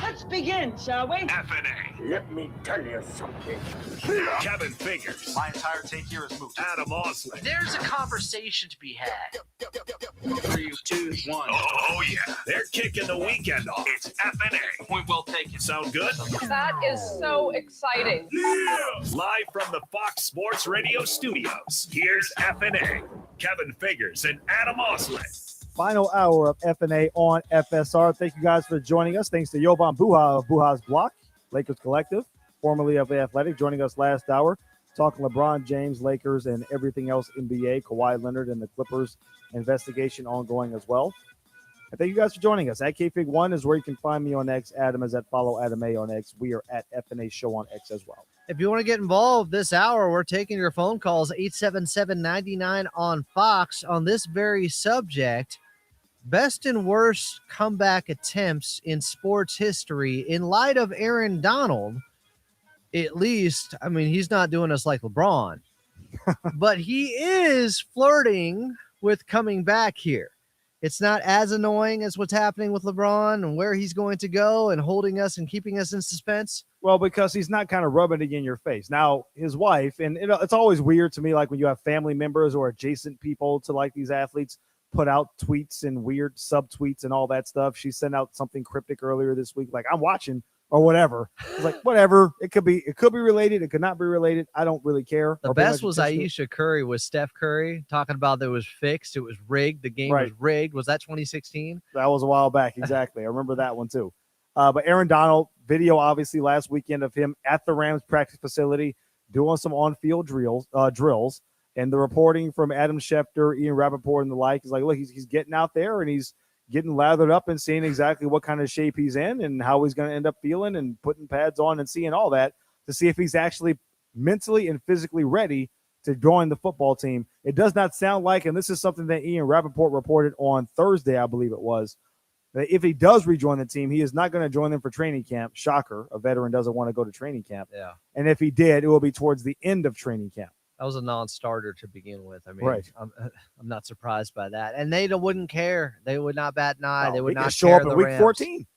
Let's begin, shall we? FnA. Let me tell you something. Kevin Figures. My entire take here is moot. Adam Osley. There's a conversation to be had. 3, 2, 1. Oh, yeah. They're kicking the weekend off. It's FnA. Point well taken. Sound good? That is so exciting. Yeah! Live from the Fox Sports Radio studios, here's FnA. Kevin Figures and Adam Osley. Final hour of FNA on FSR. Thank you guys for joining us. Thanks to Jovan Buha of Buha's Block, Lakers Collective, formerly of The Athletic, joining us last hour, talking LeBron James, Lakers, and everything else NBA, Kawhi Leonard, and the Clippers investigation ongoing as well. And thank you guys for joining us. At KFig1 is where you can find me on X. Adam is at Follow Adam A on X. We are at FNA Show on X as well. If you want to get involved this hour, we're taking your phone calls, 877-99 on Fox on this very subject. Best and worst comeback attempts in sports history in light of Aaron Donald. At least, I mean, he's not doing us like LeBron, but he is flirting with coming back here. It's not as annoying as what's happening with LeBron and where he's going to go and holding us and keeping us in suspense. Well, because he's not kind of rubbing it in your face. Now, his wife, and it's always weird to me, like when you have family members or adjacent people to like these athletes put out tweets and weird subtweets and all that stuff. She sent out something cryptic earlier this week, like I'm watching or whatever. It's like, whatever. It could be related. It could not be related. I don't really care. The best was Ayesha Curry with Steph Curry talking about that it was fixed. It was rigged. The game was rigged. Was that 2016? That was a while back. Exactly. I remember that one too. But Aaron Donald video, obviously last weekend of him at the Rams practice facility, doing some on-field drills. And the reporting from Adam Schefter, Ian Rappaport, and the like is like, look, he's getting out there and he's getting lathered up and seeing exactly what kind of shape he's in and how he's going to end up feeling and putting pads on and seeing all that to see if he's actually mentally and physically ready to join the football team. It does not sound like, and this is something that Ian Rappaport reported on Thursday, I believe it was, that if he does rejoin the team, he is not going to join them for training camp. Shocker, a veteran doesn't want to go to training camp. Yeah. And if he did, it will be towards the end of training camp. That was a non-starter to begin with. I mean, right. I'm not surprised by that. And they wouldn't care. They would not bat an eye. They would not show care up in the week Rams. 14.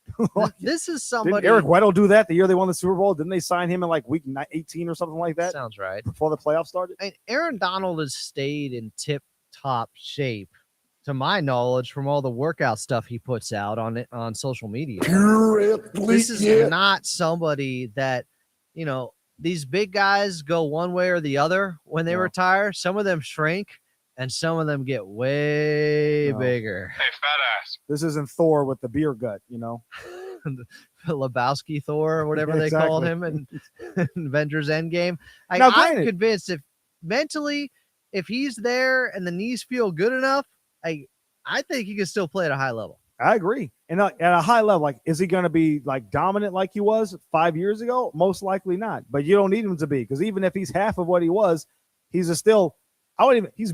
This is somebody. Didn't Eric Weddle do that the year they won the Super Bowl? Didn't they sign him in like week 18 or something like that? Sounds right. Before the playoffs started? And Aaron Donald has stayed in tip-top shape, to my knowledge, from all the workout stuff he puts out on social media. This is not somebody that, you know, these big guys go one way or the other when they retire. Some of them shrink and some of them get way bigger. Hey, fat ass. This isn't Thor with the beer gut, you know. Lebowski Thor or whatever they called him in Avengers Endgame. I'm convinced if mentally, if he's there and the knees feel good enough, I think he can still play at a high level. I agree. And at a high level, like, is he going to be like dominant like he was 5 years ago? Most likely not. But you don't need him to be, because even if he's half of what he was, he's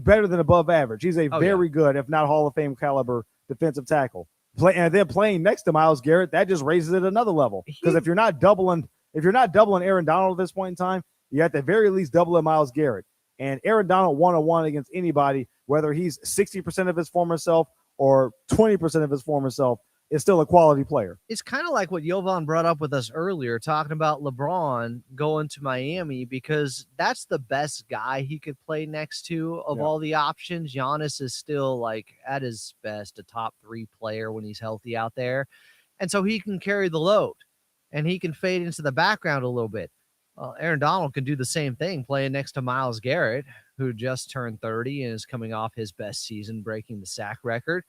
better than above average. He's a very good, if not Hall of Fame caliber defensive tackle. and then playing next to Myles Garrett, that just raises it another level. Because if you're not doubling Aaron Donald at this point in time, you have to at the very least double Myles Garrett. And Aaron Donald 1-on-1 against anybody, whether he's 60% of his former self or 20% of his former self, is still a quality player. It's kind of like what Jovan brought up with us earlier, talking about LeBron going to Miami, because that's the best guy he could play next to of all the options. Giannis is still like at his best, a top 3 player when he's healthy out there. And so he can carry the load and he can fade into the background a little bit. Aaron Donald can do the same thing playing next to Myles Garrett, who just turned 30 and is coming off his best season, breaking the sack record.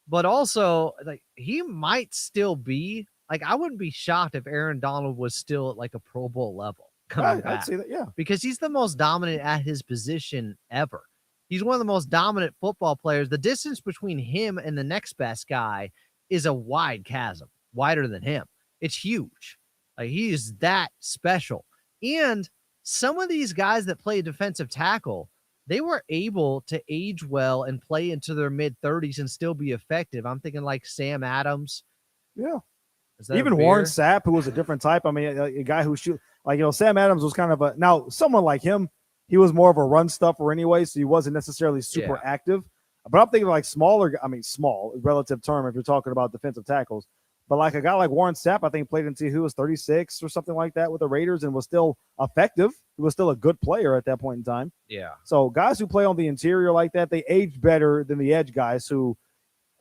But also, like, he might still be like, I wouldn't be shocked if Aaron Donald was still at like a Pro Bowl level coming back. I'd say that, yeah, because he's the most dominant at his position ever. He's one of the most dominant football players. The distance between him and the next best guy is a wide chasm, wider than him. It's huge. Like, he is that special. And some of these guys that play defensive tackle, they were able to age well and play into their mid-30s and still be effective. I'm thinking like Sam Adams. Yeah. Even Warren Sapp, who was a different type. I mean, a guy who shoot, like, Sam Adams was kind of now someone like him, he was more of a run stuffer anyway, so he wasn't necessarily super active. But I'm thinking like small, relative term if you're talking about defensive tackles. But like a guy like Warren Sapp, I think played until he was 36 or something like that with the Raiders and was still effective. He was still a good player at that point in time. Yeah. So guys who play on the interior like that, they age better than the edge guys who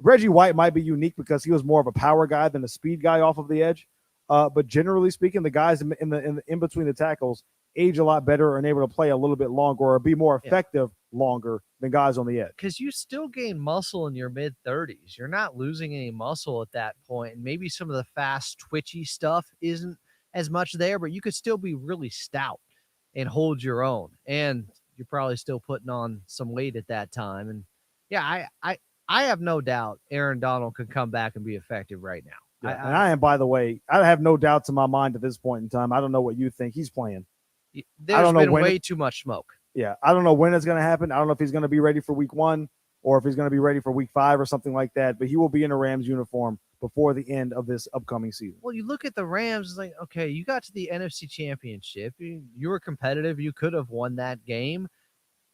Reggie White might be unique because he was more of a power guy than a speed guy off of the edge. But generally speaking, the guys in between the tackles age a lot better and able to play a little bit longer or be more effective longer than guys on the edge. Because you still gain muscle in your mid-30s. You're not losing any muscle at that point. And maybe some of the fast, twitchy stuff isn't as much there, but you could still be really stout and hold your own. And you're probably still putting on some weight at that time. And yeah, I have no doubt Aaron Donald could come back and be effective right now. Yeah, and I am, by the way, I have no doubts in my mind at this point in time. I don't know what you think he's playing. There's been way too much smoke. Yeah, I don't know when it's going to happen. I don't know if he's going to be ready for week 1 or if he's going to be ready for week 5 or something like that. But he will be in a Rams uniform before the end of this upcoming season. Well, you look at the Rams, it's like, okay, you got to the NFC Championship. You were competitive. You could have won that game.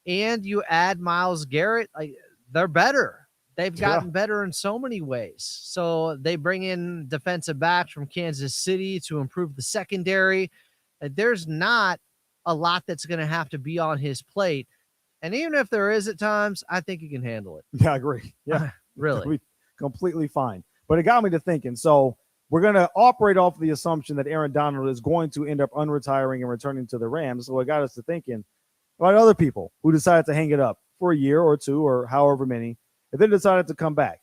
And you add Myles Garrett. Like, they're better. They've gotten better in so many ways. So they bring in defensive backs from Kansas City to improve the secondary. There's not a lot that's going to have to be on his plate. And even if there is at times, I think he can handle it. Yeah, I agree. Yeah, really. Completely fine. But it got me to thinking. So we're going to operate off the assumption that Aaron Donald is going to end up unretiring and returning to the Rams. So it got us to thinking about other people who decided to hang it up for a year or 2 or however many, and then decided to come back.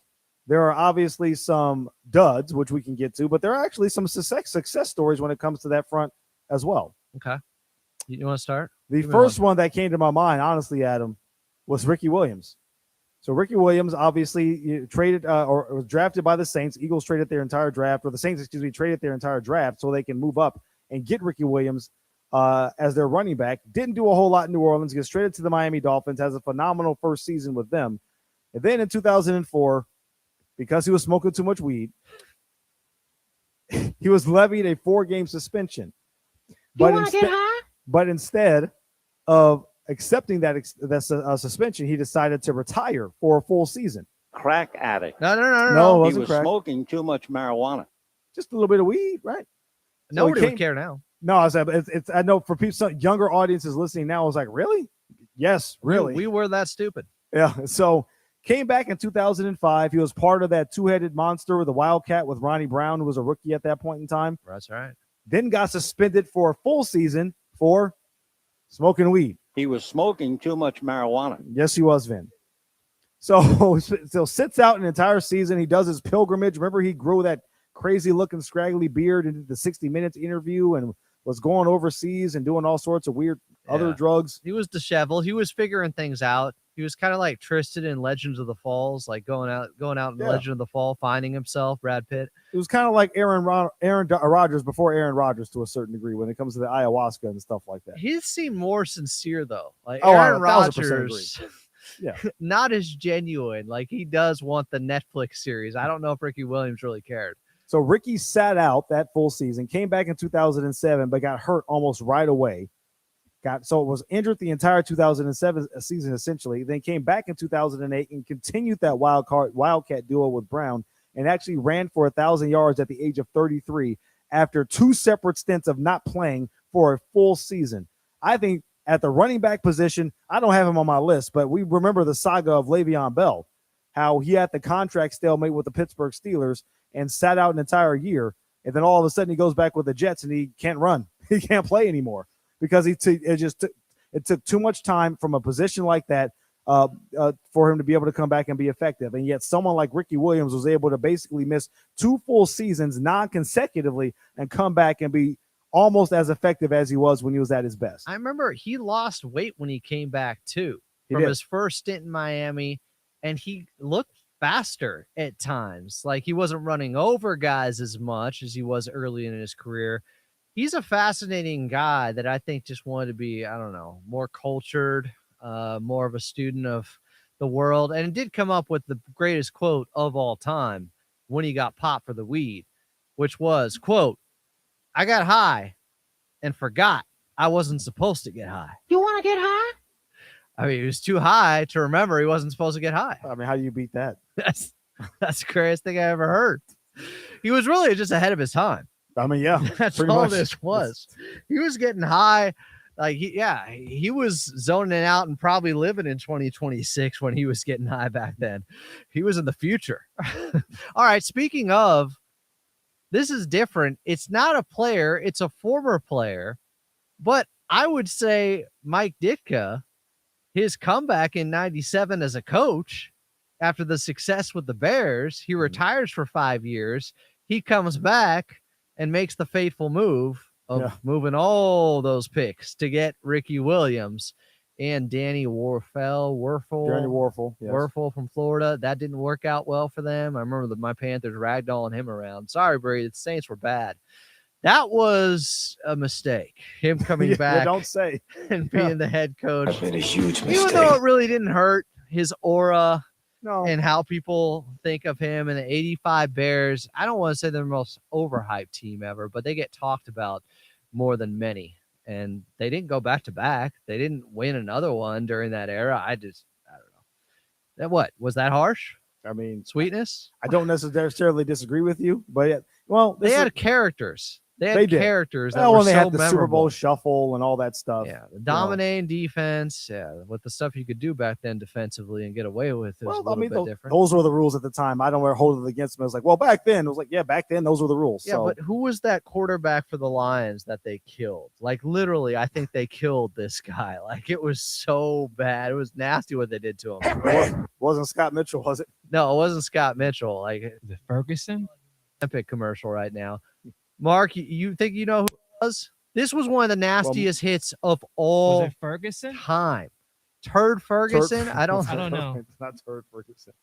There are obviously some duds, which we can get to, but there are actually some success stories when it comes to that front as well. Okay. You want to start? The first one that came to my mind, honestly, Adam, was Ricky Williams. So Ricky Williams obviously traded or was drafted by the Saints. Eagles traded their entire draft, or the Saints, traded their entire draft so they can move up and get Ricky Williams as their running back. Didn't do a whole lot in New Orleans. Gets traded to the Miami Dolphins. Has a phenomenal first season with them. And then in 2004, because he was smoking too much weed, he was levied a 4-game suspension. But instead of accepting that suspension, he decided to retire for a full season. Crack addict. No. It wasn't he was crack. smoking too much marijuana. Just a little bit of weed, right? Nobody would care now. No, I said it's. I know for people, some younger audiences listening now, I was like, really? Yes, really. We were that stupid. Yeah. So came back in 2005. He was part of that 2-headed monster with the Wildcat with Ronnie Brown, who was a rookie at that point in time. That's right. Then got suspended for a full season for smoking weed. He was smoking too much marijuana. Yes, he was, Vin. So sits out an entire season. He does his pilgrimage. Remember, he grew that crazy-looking, scraggly beard into the 60 Minutes interview and was going overseas and doing all sorts of weird other drugs. He was disheveled. He was figuring things out. He was kind of like Tristan in Legends of the Falls, like going out in Legend of the Fall, finding himself, Brad Pitt. It was kind of like Aaron Rodgers before Aaron Rodgers to a certain degree when it comes to the ayahuasca and stuff like that. He seemed more sincere, though. Like Aaron Aaron Rodgers, not as genuine. Like, he does want the Netflix series. I don't know if Ricky Williams really cared. So Ricky sat out that full season, came back in 2007, but got hurt almost right away. Was injured the entire 2007 season essentially. Then came back in 2008 and continued that Wildcat duo with Brown, and actually ran for 1,000 yards at the age of 33 after 2 separate stints of not playing for a full season. I think at the running back position, I don't have him on my list, but we remember the saga of Le'Veon Bell, how he had the contract stalemate with the Pittsburgh Steelers and sat out an entire year, and then all of a sudden he goes back with the Jets and he can't run. He can't play anymore because it took too much time from a position like that for him to be able to come back and be effective. And yet someone like Ricky Williams was able to basically miss 2 full seasons non-consecutively and come back and be almost as effective as he was when he was at his best. I remember he lost weight when he came back too from his first stint in Miami, and he looked faster at times. Like, he wasn't running over guys as much as he was early in his career. He's a fascinating guy that I think just wanted to be, I don't know, more cultured, more of a student of the world, and did come up with the greatest quote of all time when he got popped for the weed, which was, quote, "I got high and forgot I wasn't supposed to get high." You want to get high? I mean, he was too high to remember he wasn't supposed to get high. I mean, how do you beat that? That's the greatest thing I ever heard. He was really just ahead of his time. I mean, yeah, that's all much. This was. He was getting high. Like, he was zoning out and probably living in 2026 when he was getting high back then. He was in the future. All right. Speaking of, this is different. It's not a player. It's a former player, but I would say Mike Ditka, his comeback in 97 as a coach after the success with the Bears, he retires for 5 years. He comes back and makes the fateful move of moving all those picks to get Ricky Williams and Danny Werfel from Florida. That didn't work out well for them. I remember my Panthers ragdolling him around. Sorry, Brady, the Saints were bad. That was a mistake. Him coming back, don't say, and being the head coach. That's been a huge mistake. Even though it really didn't hurt his aura and how people think of him and the 85 Bears. I don't want to say they're the most overhyped team ever, but they get talked about more than many. And they didn't go back to back. They didn't win another one during that era. I don't know. What was that harsh? I mean, sweetness. I don't necessarily disagree with you, but they had characters. They had characters that when were they so had the memorable. Super Bowl shuffle and all that stuff. Yeah, the dominating defense. Yeah, with the stuff you could do back then defensively and get away with it was a little bit different. Those were the rules at the time. I don't want to hold it against them. It was like, well, back then, it was like, yeah, back then, those were the rules. Yeah, but who was that quarterback for the Lions that they killed? Like, literally, I think they killed this guy. Like, it was so bad. It was nasty what they did to him. It wasn't Scott Mitchell, was it? No, it wasn't Scott Mitchell. Like, the Ferguson? Epic commercial right now. Mark, you think you know who it was? This was one of the nastiest hits of all was it Ferguson? Time. Turd Ferguson? I don't know. It's not Turd Ferguson.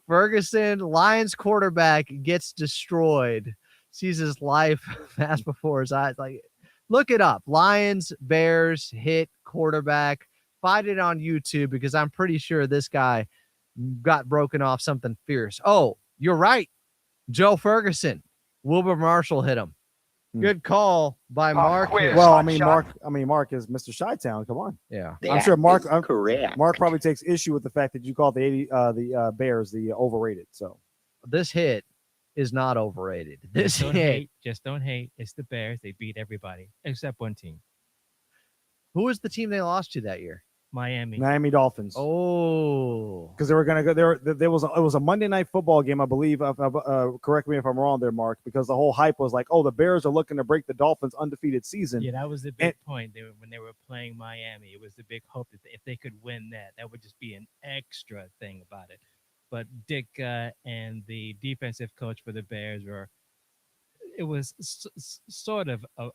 Ferguson, Lions quarterback, gets destroyed. Sees his life pass before his eyes. Like, look it up. Lions, Bears, hit quarterback. Find it on YouTube because I'm pretty sure this guy got broken off something fierce. Oh, you're right. Joe Ferguson. Wilbur Marshall hit him. Good call by Mark. Well, Mark is Mr. Chi-Town. Come on. Yeah. I'm sure Mark. Correct. Mark probably takes issue with the fact that you called the Bears the overrated. So this hit is not overrated. This just don't hate. It's the Bears. They beat everybody except one team. Who was the team they lost to that year? Miami Dolphins. Oh, because they were going to go there. It was a Monday Night Football game, I believe. Correct me if I'm wrong there, Mark. Because the whole hype was like, oh, the Bears are looking to break the Dolphins' undefeated season. Yeah, that was the big point. When they were playing Miami, it was the big hope that if they could win that would just be an extra thing about it. But Dick and the defensive coach for the Bears it was sort of a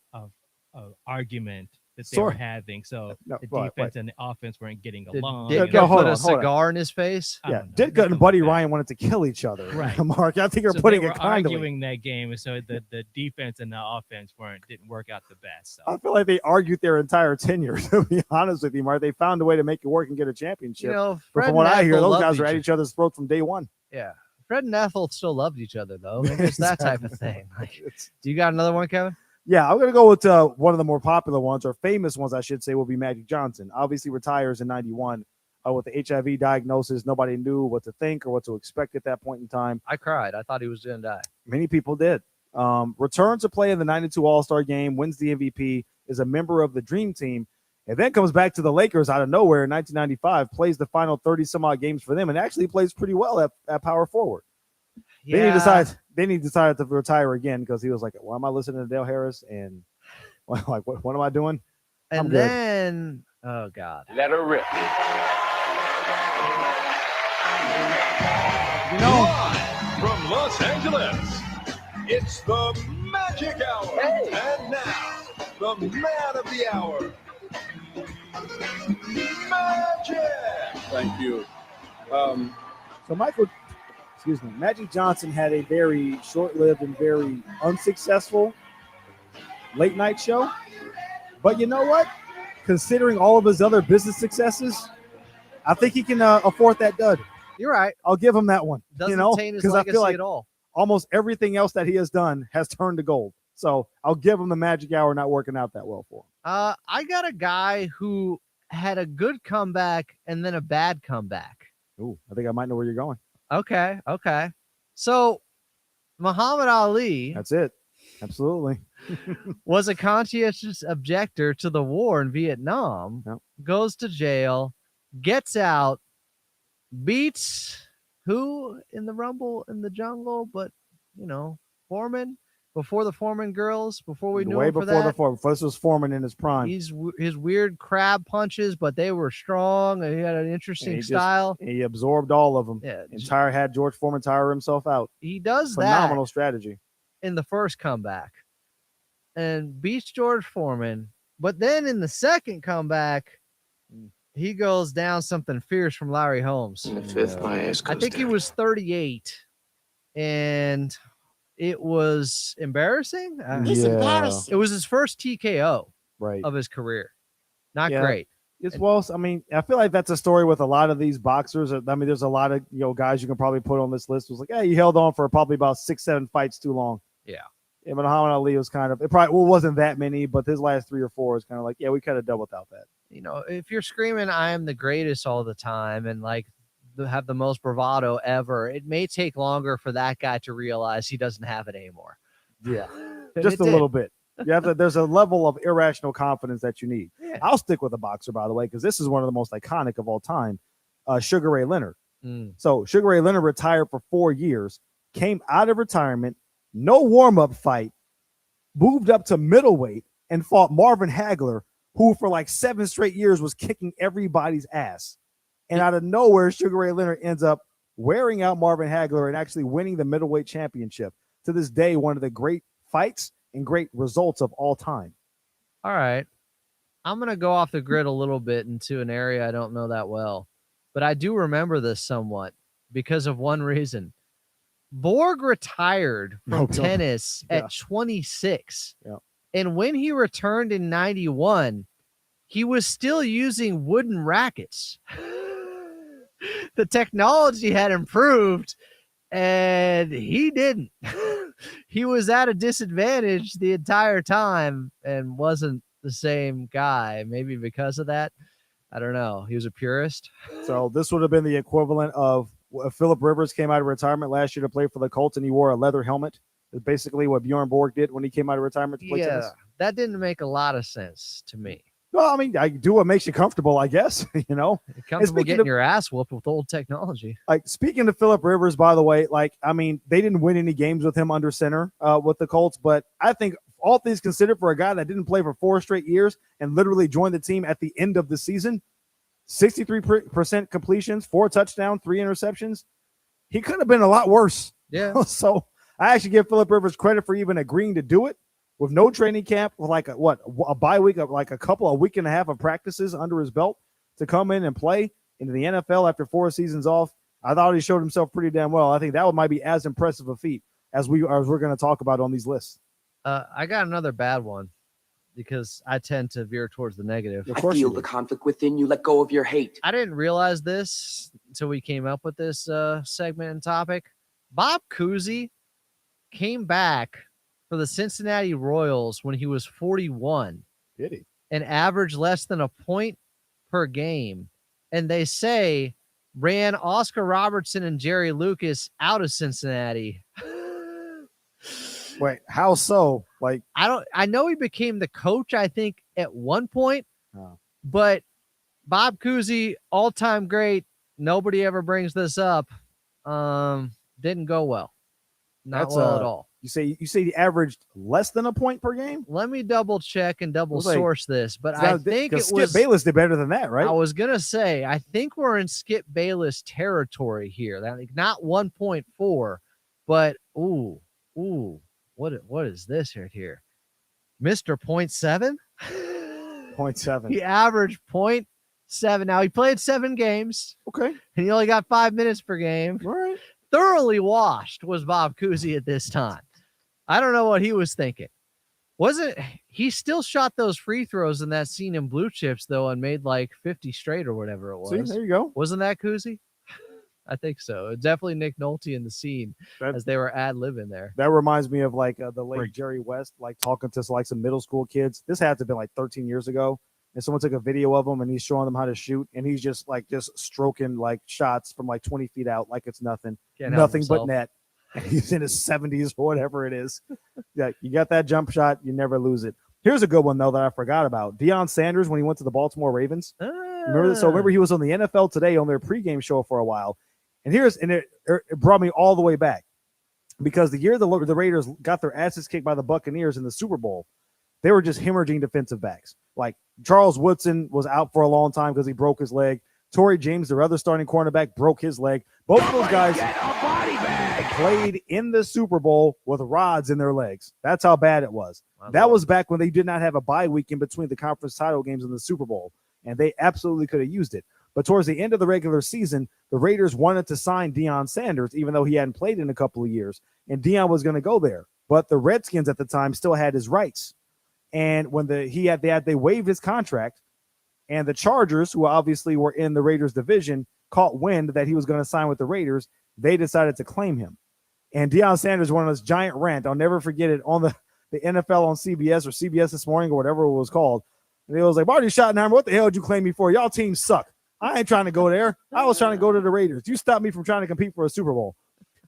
argument that they were having. So No, the right, defense and the offense weren't getting Did along. Ditka No, hold put on, a hold on. cigar in his face? Yeah, don't know, Ditka and nothing Buddy like that. Ryan wanted to kill each other. Right. Mark, I think you're So putting they were it kindly. arguing that game, and so the defense and the offense didn't work out the best. So. I feel like they argued their entire tenure, to be honest with you, Mark. They found a way to make it work and get a championship. You know, But Fred from what and I hear, Ethel those loved guys were at each each other's throats from day one. Yeah. Fred and Ethel still loved each other, though. Maybe it's that type of thing. Like, do you got another one, Kevin? Yeah, I'm going to go with one of the more popular ones, or famous ones, I should say, will be Magic Johnson. Obviously retires in 91 with the HIV diagnosis. Nobody knew what to think or what to expect at that point in time. I cried. I thought he was going to die. Many people did. Returns to play in the 92 All-Star game, wins the MVP, is a member of the Dream Team, and then comes back to the Lakers out of nowhere in 1995, plays the final 30-some-odd games for them, and actually plays pretty well at power forward. Yeah. Then he decided to retire again because he was like, "Why am I listening to Dale Harris? And what am I doing?" And then, oh God, Let her rip. You know, from Los Angeles, it's the Magic Hour. And now, the man of the hour, Magic. Thank you. So Magic Johnson had a very short-lived and very unsuccessful late-night show. But you know what? Considering all of his other business successes, I think he can afford that dud. You're right. I'll give him that one. Doesn't taint his because I legacy feel like at all. almost everything else that he has done has turned to gold. So I'll give him the Magic Hour not working out that well for him. I got a guy who had a good comeback and then a bad comeback. Ooh, I think I might know where you're going. Okay. So Muhammad Ali. That's it. Absolutely. Was a conscientious objector to the war in Vietnam, goes to jail, gets out, beats who in the Rumble in the Jungle, but Foreman, before the Foreman girls, before we knew Way him for before that. before this was Foreman in his prime. His weird crab punches, but they were strong, and he had an interesting style. He absorbed all of them. Yeah. Had George Foreman tire himself out. He does Phenomenal that strategy. in the first comeback and beats George Foreman. But then in the second comeback, he goes down something fierce from Larry Holmes. In the fifth, my ass I goes think he down. was 38, and it was embarrassing. It's embarrassing. It was his first TKO Right. of his career. Not Yeah. great. It's well, I mean, I feel like that's a story with a lot of these boxers. I mean, there's a lot of guys you can probably put on this list. It was like, he held on for probably about 6-7 fights too long. Yeah. Yeah, but Muhammad Ali was it wasn't that many, but his last 3 or 4 is kind of like, we could have done without that. If you're screaming, I am the greatest all the time, and have the most bravado ever, it may take longer for that guy to realize he doesn't have it anymore. Yeah, And just it a did. little bit. There's a level of irrational confidence that you need. Yeah. I'll stick with a boxer, by the way, because this is one of the most iconic of all time, Sugar Ray Leonard. So Sugar Ray Leonard retired for 4 years, came out of retirement, no warm-up fight, moved up to middleweight, and fought Marvin Hagler, who for like 7 straight years was kicking everybody's ass. And out of nowhere, Sugar Ray Leonard ends up wearing out Marvin Hagler and actually winning the middleweight championship. To this day, one of the great fights and great results of all time. All right. I'm going to go off the grid a little bit into an area I don't know that well, but I do remember this somewhat because of one reason. Borg retired from tennis at 26. Yeah. And when he returned in 91, he was still using wooden rackets. The technology had improved, and he didn't. He was at a disadvantage the entire time and wasn't the same guy. Maybe because of that. I don't know. He was a purist. So this would have been the equivalent of Phillip Rivers came out of retirement last year to play for the Colts, and he wore a leather helmet. It's basically what Bjorn Borg did when he came out of retirement to play tennis. That didn't make a lot of sense to me. Well, I mean, I do what makes you comfortable, I guess. Comfortable getting your ass whooped with old technology. Speaking of Phillip Rivers, by the way, they didn't win any games with him under center with the Colts, but I think all things considered, for a guy that didn't play for 4 straight years and literally joined the team at the end of the season, 63% completions, 4 touchdowns, 3 interceptions. He could have been a lot worse. Yeah. So I actually give Phillip Rivers credit for even agreeing to do it. with no training camp, with like a bye week of like a week and a half of practices under his belt to come in and play into the NFL after 4 seasons off. I thought he showed himself pretty damn well. I think that might be as impressive a feat as we're going to talk about on these lists. I got another bad one because I tend to veer towards the negative. I feel the conflict within you. Let go of your hate. I didn't realize this until we came up with this segment and topic. Bob Cousy came back for the Cincinnati Royals when he was 41. Did he? And averaged less than a point per game. And they say ran Oscar Robertson and Jerry Lucas out of Cincinnati. Wait, how so? Like, I know he became the coach, I think, at one point, but Bob Cousy, all-time great. Nobody ever brings this up. Didn't go well. Not well at all. You say he averaged less than a point per game? Let me double check and double source this, but I think it was Skip Bayless did better than that, right? I was gonna say I think we're in Skip Bayless territory here. That like not 1.4, but what is this right here? Mr. 0.7? 0.7. He averaged 0.7. Now he played 7 games. Okay. And he only got 5 minutes per game. All right. Thoroughly washed was Bob Cousy at this time. I don't know what he was thinking. He still shot those free throws in that scene in Blue Chips, though, and made like 50 straight or whatever it was. See, there you go. Wasn't that Cousy? I think so. Definitely Nick Nolte in the scene as they were ad-libbing there. That reminds me of like the late Jerry West, like talking to like some middle school kids. This had to have been like 13 years ago. And someone took a video of him and he's showing them how to shoot. And he's just stroking like shots from like 20 feet out like it's nothing. Nothing but net. And he's in his 70s or whatever it is. Yeah, you got that jump shot, you never lose it. Here's a good one, though, that I forgot about. Deion Sanders, when he went to the Baltimore Ravens. Remember he was on the NFL Today on their pregame show for a while. And it brought me all the way back. Because the year the Raiders got their asses kicked by the Buccaneers in the Super Bowl, they were just hemorrhaging defensive backs. Like Charles Woodson was out for a long time because he broke his leg. Torrey James, their other starting cornerback, broke his leg. Both of those guys played in the Super Bowl with rods in their legs. That's how bad it was. That was back when they did not have a bye week in between the conference title games and the Super Bowl, and they absolutely could have used it. But towards the end of the regular season, the Raiders wanted to sign Deion Sanders, even though he hadn't played in a couple of years, and Deion was going to go there. But the Redskins at the time still had his rights. And when they waived his contract, and the Chargers, who obviously were in the Raiders division, caught wind that he was going to sign with the Raiders, they decided to claim him. And Deion Sanders went on this giant rant. I'll never forget it on the NFL on CBS or CBS This Morning or whatever it was called. And he was like, Marty Schottenheimer, what the hell did you claim me for? Y'all teams suck. I ain't trying to go there. I was trying to go to the Raiders. You stopped me from trying to compete for a Super Bowl.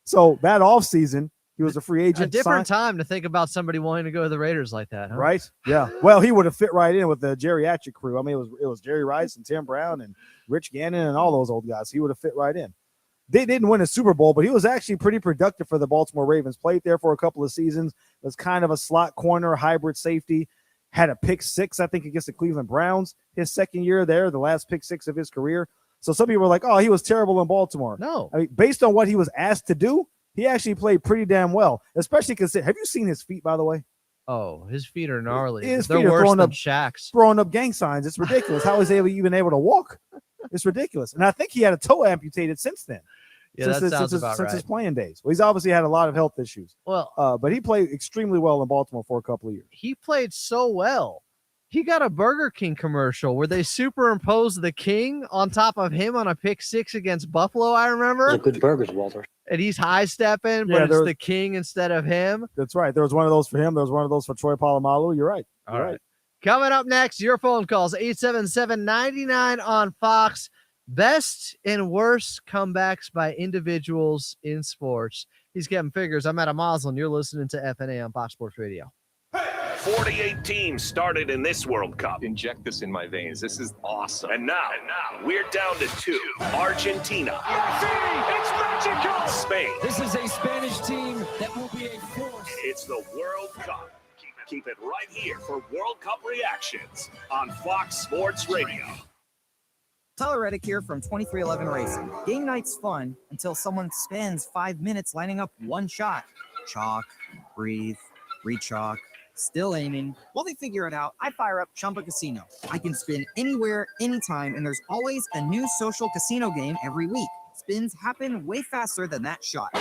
So that offseason, he was a free agent. A different time to think about somebody wanting to go to the Raiders like that, huh? Right? Yeah. Well, he would have fit right in with the geriatric crew. I mean, it was Jerry Rice and Tim Brown and Rich Gannon and all those old guys. He would have fit right in. They didn't win a Super Bowl, but he was actually pretty productive for the Baltimore Ravens. Played there for a couple of seasons. Was kind of a slot corner, hybrid safety. Had a pick 6, I think, against the Cleveland Browns his second year there, the last pick 6 of his career. So some people were like, oh, he was terrible in Baltimore. No. I mean, based on what he was asked to do, he actually played pretty damn well, especially because have you seen his feet, by the way? Oh, his feet are gnarly. They're worse than Shaq's. Throwing up gang signs. It's ridiculous. How is he even able to walk? It's ridiculous. And I think he had a toe amputated since then. Yeah, since his playing days. Well, he's obviously had a lot of health issues. Well, but he played extremely well in Baltimore for a couple of years. He played so well. He got a Burger King commercial where they superimposed the King on top of him on a pick 6 against Buffalo, I remember. Good burgers, Walter. And he's high-stepping, but it's the King instead of him. That's right. There was one of those for him. There was one of those for Troy Polamalu. You're right. All right. Coming up next, your phone calls, 877-99 on Fox. Best and worst comebacks by individuals in sports. He's Kevin Figures. I'm Adam Moslin. You're listening to FNA on Fox Sports Radio. 48 teams started in this World Cup. Inject this in my veins. This is awesome. And now we're down to 2. Argentina. It's magical. Spain. This is a Spanish team that will be a force. It's the World Cup. Keep it right here for World Cup reactions on Fox Sports Radio. Tyler Reddick here from 2311 Racing. Game night's fun until someone spends 5 minutes lining up one shot. Chalk, breathe, re-chalk, Still aiming. While they figure it out, I fire up Chumba Casino. I can spin anywhere, anytime, and there's always a new social casino game every week. Spins happen way faster than that shot.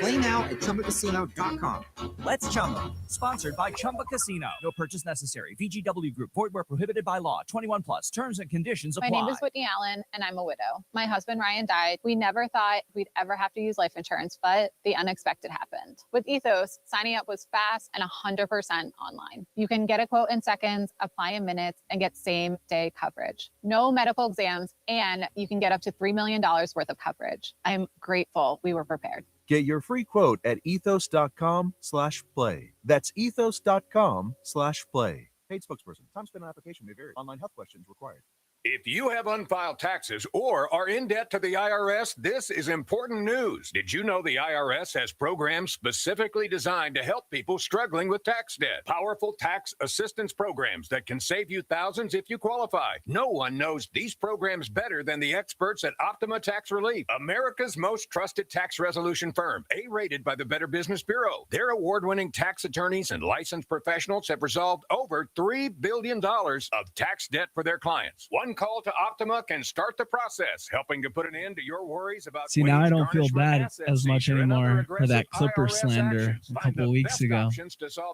Play now at ChumbaCasino.com. Let's Chumba. Sponsored by Chumba Casino. No purchase necessary. VGW Group. Void where prohibited by law. 21 plus. Terms and conditions apply. My name is Whitney Allen, and I'm a widow. My husband, Ryan, died. We never thought we'd ever have to use life insurance, but the unexpected happened. With Ethos, signing up was fast and 100% online. You can get a quote in seconds, apply in minutes, and get same-day coverage. No medical exams, and you can get up to $3 million worth of coverage. I'm grateful we were prepared. Get your free quote at ethos.com/play. That's ethos.com/play. Paid spokesperson. Time spent on application may vary. Online health questions required. If you have unfiled taxes or are in debt to the IRS, this is important news. Did you know the IRS has programs specifically designed to help people struggling with tax debt? Powerful tax assistance programs that can save you thousands if you qualify. No one knows these programs better than the experts at Optima Tax Relief, America's most trusted tax resolution firm, A-rated by the Better Business Bureau. Their award-winning tax attorneys and licensed professionals have resolved over $3 billion of tax debt for their clients. One call to Optima can start the process, helping to put an end to your worries about. See, now I don't feel bad as much anymore for that Clipper slander a couple weeks ago.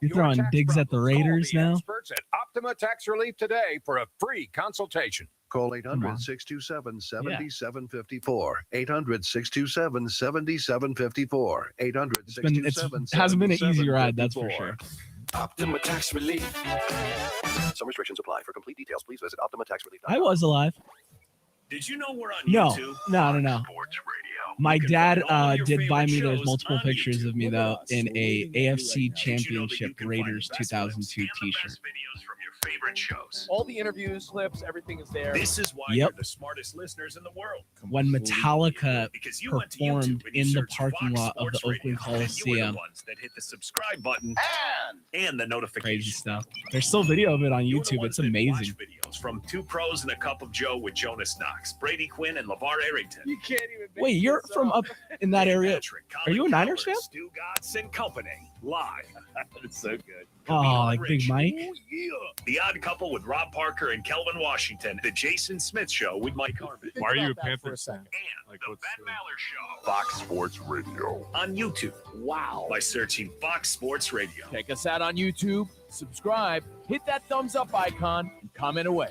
You're throwing digs at the Raiders now? Experts at Optima Tax Relief today for a free consultation. Call 800-627-7754. 800-627-7754. 800-627-7754. It hasn't been an easy ride, that's for sure. Optima Tax Relief. Some restrictions apply. For complete details, please visit OptimaTaxRelief.com. I was alive. Did you know we're on No, YouTube? no. My dad did buy me. There's multiple pictures of me though in a AFC Championship Raiders 2002 T-shirt. Videos from your favorite shows. All the interviews, clips, everything is there. This is why you're the smartest listeners in the world. When Metallica Because you went to performed YouTube and you in the searched parking Fox lot of the Sports Oakland Radio, and you were the Coliseum. ones that hit the subscribe button and the notification. Crazy stuff. There's still video of it on You're the YouTube. ones It's that amazing. watch videos from Two Pros and a Cup of Joe with Jonas Knox, Brady Quinn, and LeVar Arrington. You can't even. Wait, you're from up in that area? Patrick, Are you a Colin Niners Coward, fan? Stu Gatz and Company live. It's so good. Oh, like Big Mike? Ooh, yeah. The Odd Couple with Rob Parker and Kelvin Washington. The Jason Smith Show with Mike Harmon. Why are you a Panthers fan? And the Ben Maller Show. Fox Sports Radio. On YouTube. Wow. By searching Fox Sports Radio. Check us out on YouTube. Subscribe. Hit that thumbs up icon and comment away.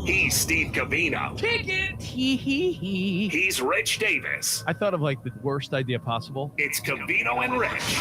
He's Steve Cavino. Kick it. He's Rich Davis. I thought of like the worst idea possible. It's Cavino and Rich.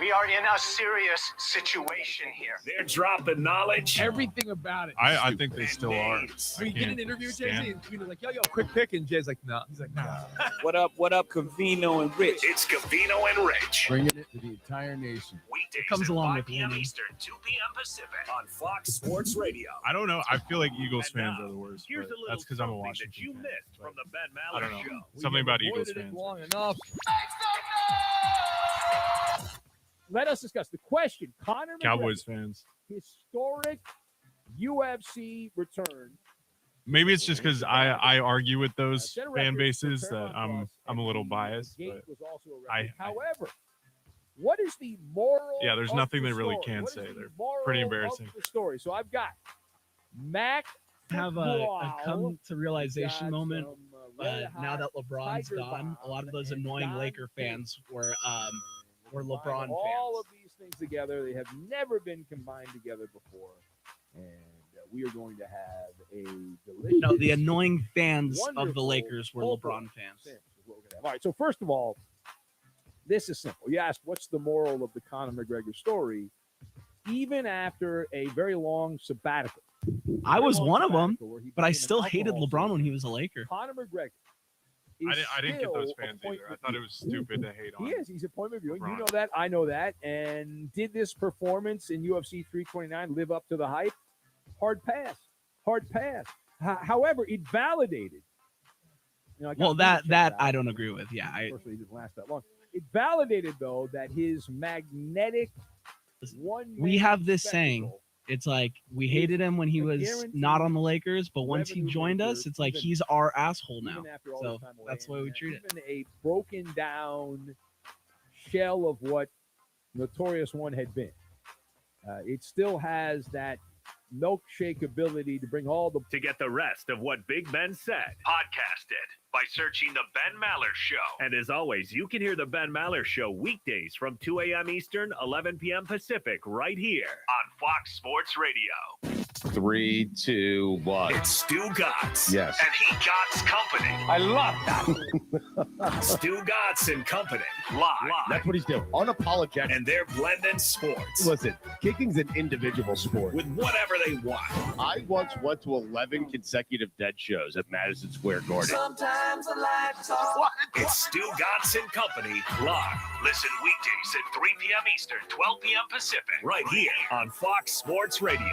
We are in a serious situation here. They're dropping knowledge. Everything about it. I think they still are. We get an interview with Jay-Z and Cavino's like, yo, quick pick. And Jay's like, no. He's like, nah. What up, Cavino and Rich? It's Cavino and Rich. Bringing it to the entire nation. Weekdays comes at along 5 with p.m. winning. Eastern, 2 p.m. Pacific on Fox Sports Radio. I don't know. I feel like Eagles And fans now, are the worst. Here's but a little that's because I'm a something Washington that you fan. missed from the Ben I Maller don't know. Show. Something about Eagles Avoided it fans. long enough. Let us discuss the question. Conor Cowboys McGregor, fans. historic UFC return. Maybe it's just because I argue with those Set a fan record bases for that Paramount I'm a Plus, little and biased. the But gate was also a I- record. However, what is the moral? yeah, there's of nothing the they really story? can What is say. the They're moral pretty of embarrassing. the story. So I've got Mac. Have a come to realization got moment. some, red Now hot that LeBron's Tiger gone, a lot of those Bomb and annoying Don Laker fans were LeBron all fans. of these things together. They have never been combined together before, and we are going to have a delicious. No, the annoying fans of the wonderful Lakers were full LeBron sandwich fans. is what we're gonna have. All right. So first of all, this is simple. You asked, what's the moral of the Conor McGregor story? Even after a very long sabbatical, I was very long one of them, sabbatical where he but I became an still hated alcohol LeBron when salesman, he was a Laker. Conor McGregor. I didn't get those still fans appointment either. I thought it was stupid to hate on. He is. He's appointment viewing. You LeBron. know that. I know that. And did this performance in UFC 329 live up to the hype? Hard pass. Hard pass. However, it validated. You know, I got Well, to that I don't agree with. Yeah, Unfortunately, it didn't last that long. It validated, though, that his magnetic one. we have this saying. It's like we hated him when he a was guaranteed not on the Lakers, but once he revenue joined maker, us, it's like even- he's our asshole now. Even after all So this time away, that's the way we and treat it. even a broken down shell of what notorious one had been. It still has that milkshake ability to bring all the... To get the rest of what Big Ben said, podcast it by searching The Ben Maller Show. And as always, you can hear The Ben Maller Show weekdays from 2 a.m. Eastern, 11 p.m. Pacific, right here on Fox Sports Radio. 3, 2, 1. It's Stu Gotts. Yes. And he Gotts Company. I love that. Stu Gotts and Company. Live. That's what he's doing. Unapologetic. And they're blending sports. Listen, kicking's an individual sport. With whatever they want. I once went to 11 consecutive dead shows at Madison Square Garden. Sometimes the lights off. It's Stu Gotts and Company live. Listen weekdays at 3 p.m. Eastern, 12 p.m. Pacific, right here on Fox Sports Radio.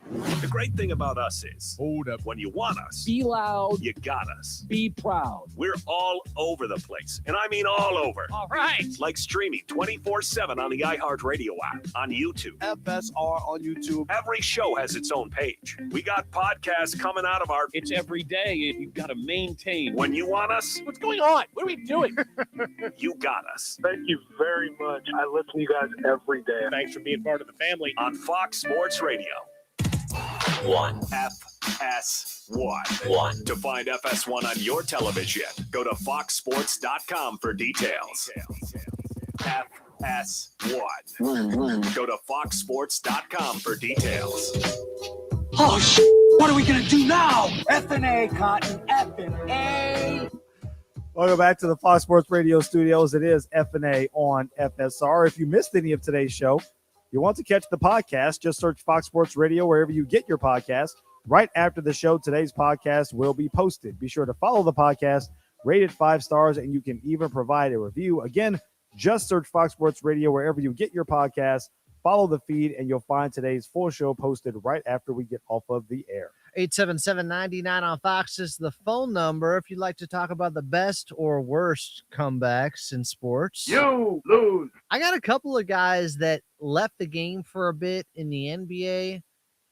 The great thing about us is, hold up, when you want us, Be loud. you got us. Be proud. We're all over the place, and I mean all over. All right. Like streaming 24/7 on the iHeartRadio app, on YouTube, FSR on YouTube. Every show has its own page. We got podcasts coming out of our... It's every day. You've got to maintain. When you want us, What's going on? What are we doing? you got us. Thank you very much. I listen to you guys every day. Thanks for being part of the family. On Fox Sports Radio. 1 FS1. To find FS1 on your television, go to foxsports.com for details. FS1. Go to foxsports.com for details. Oh, what are we going to do now? FnA, Cotton, FnA. Welcome back to the Fox Sports Radio studios. It is FnA on FSR. If you missed any of today's show, you want to catch the podcast, just search Fox Sports Radio wherever you get your podcast. Right after the show, today's podcast will be posted. Be sure to follow the podcast, rate it 5 stars, and you can even provide a review. Again, just search Fox Sports Radio wherever you get your podcast. Follow the feed, and you'll find today's full show posted right after we get off of the air. 877-99 on Fox is the phone number if you'd like to talk about the best or worst comebacks in sports. You lose. I got a couple of guys that left the game for a bit in the NBA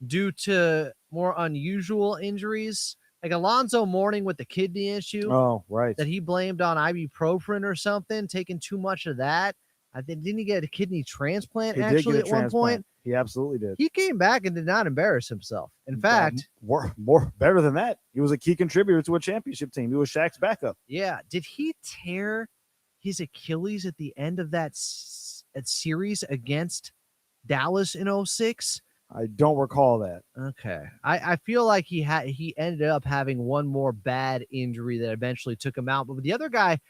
due to more unusual injuries, like Alonzo Mourning with the kidney issue. Oh, right. That he blamed on ibuprofen or something, taking too much of that. I think, didn't he get a kidney transplant actually at one point? He absolutely did. He came back and did not embarrass himself. In fact, more better than that. He was a key contributor to a championship team. He was Shaq's backup. Yeah. Did he tear his Achilles at the end of that series against Dallas in 2006? I don't recall that. Okay. I feel like he ended up having one more bad injury that eventually took him out. But with the other guy,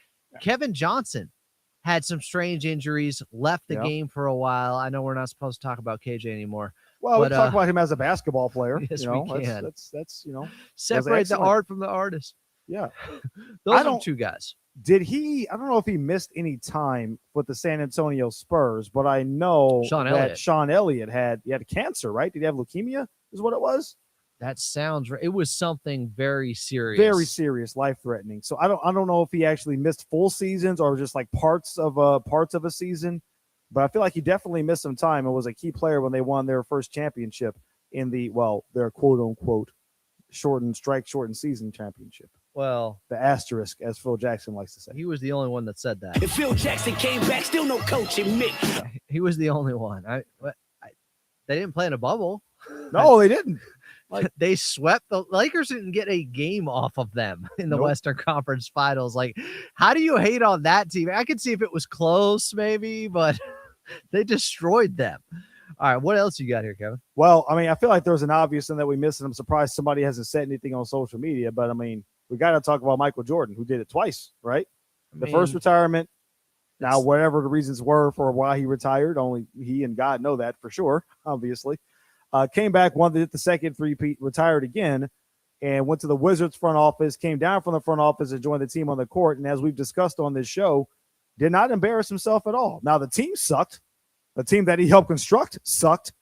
Kevin Johnson, had some strange injuries, left the game for a while. I know we're not supposed to talk about KJ anymore. Well, we talk about him as a basketball player. Yes, we can. That's separate the art from the artist. Yeah. Those are 2 guys. I don't know if he missed any time with the San Antonio Spurs, but I know that Sean Elliott had cancer, right? Did he have leukemia? Is what it was? That sounds right. It was something very serious. Very serious, life-threatening. So I don't know if he actually missed full seasons or just like parts of a season, but I feel like he definitely missed some time and was a key player when they won their first championship in their quote-unquote shortened season championship. Well, the asterisk, as Phil Jackson likes to say. He was the only one that said that. If Phil Jackson came back, still no coaching me. He was the only one. They didn't play in a bubble. No, they didn't. Like they swept the Lakers, didn't get a game off of them in the Western Conference Finals. Like, how do you hate on that team? I could see if it was close, maybe, but they destroyed them. All right, what else you got here, Kevin? Well, I mean, I feel like there's an obvious thing that we missed, and I'm surprised somebody hasn't said anything on social media. But I mean, we got to talk about Michael Jordan, who did it twice, right? The first retirement. Now, whatever the reasons were for why he retired, only he and God know that for sure, obviously. Came back, won the second three-peat, retired again, and went to the Wizards front office, came down from the front office and joined the team on the court. And as we've discussed on this show, did not embarrass himself at all. Now, the team sucked. The team that he helped construct sucked.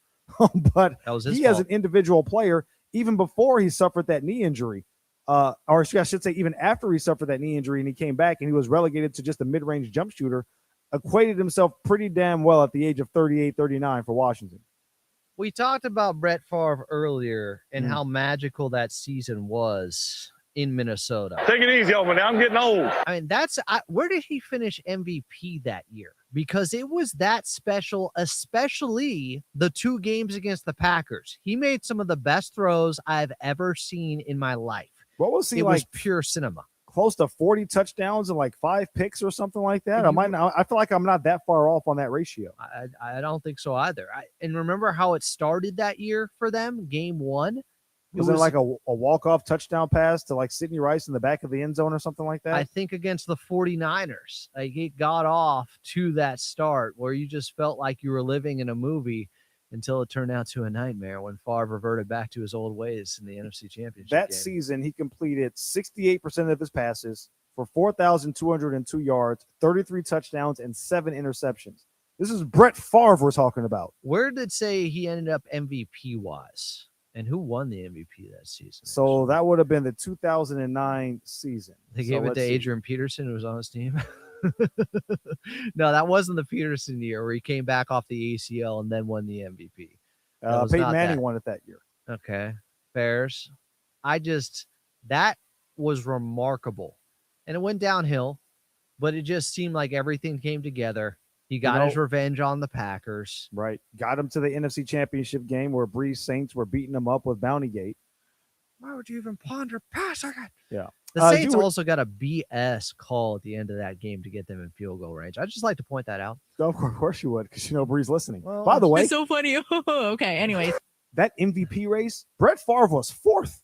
But he, as an individual player, even before he suffered that knee injury, or I should say even after he suffered that knee injury and he came back and he was relegated to just a mid-range jump shooter, acquainted himself pretty damn well at the age of 38, 39 for Washington. We talked about Brett Favre earlier and how magical that season was in Minnesota. Take it easy over there. I'm getting old. I mean, where did he finish MVP that year? because it was that special, especially the 2 games against the Packers. He made some of the best throws I've ever seen in my life. What was he it like? Was pure cinema. Close to 40 touchdowns and like 5 picks or something like that. I feel like I'm not that far off on that ratio. I don't think so either. And remember how it started that year for them? Game 1. Was it like a walk-off touchdown pass to like Sidney Rice in the back of the end zone or something like that? I think against the 49ers. Like it got off to that start where you just felt like you were living in a movie until it turned out to a nightmare when Favre reverted back to his old ways in the NFC Championship That game. season, he completed 68% of his passes for 4,202 yards, 33 touchdowns, and 7 interceptions. This is Brett Favre we're talking about. Where did it say he ended up MVP-wise? And who won the MVP that season? So that would have been the 2009 season. They gave it to Adrian Peterson, who was on his team. No, that wasn't the Peterson year where he came back off the ACL and then won the MVP. Peyton Manning won it that year. Okay. Bears. That was remarkable. And it went downhill, but it just seemed like everything came together. He got his revenge on the Packers. Right. Got him to the NFC Championship game where Breeze Saints were beating him up with Bounty Gate. Why would you even ponder passing it? Yeah. The Saints also got a BS call at the end of that game to get them in field goal range. I'd just like to point that out. Of course you would, because you know Breeze listening. Well, by the way, It's so funny. Okay, anyways. That MVP race, Brett Favre was 4th.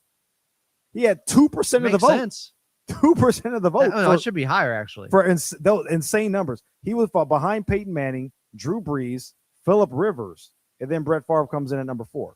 He had 2% of the vote. Sense. 2% of the vote. No, it should be higher, actually. For those insane numbers. He was behind Peyton Manning, Drew Brees, Phillip Rivers, and then Brett Favre comes in at number 4.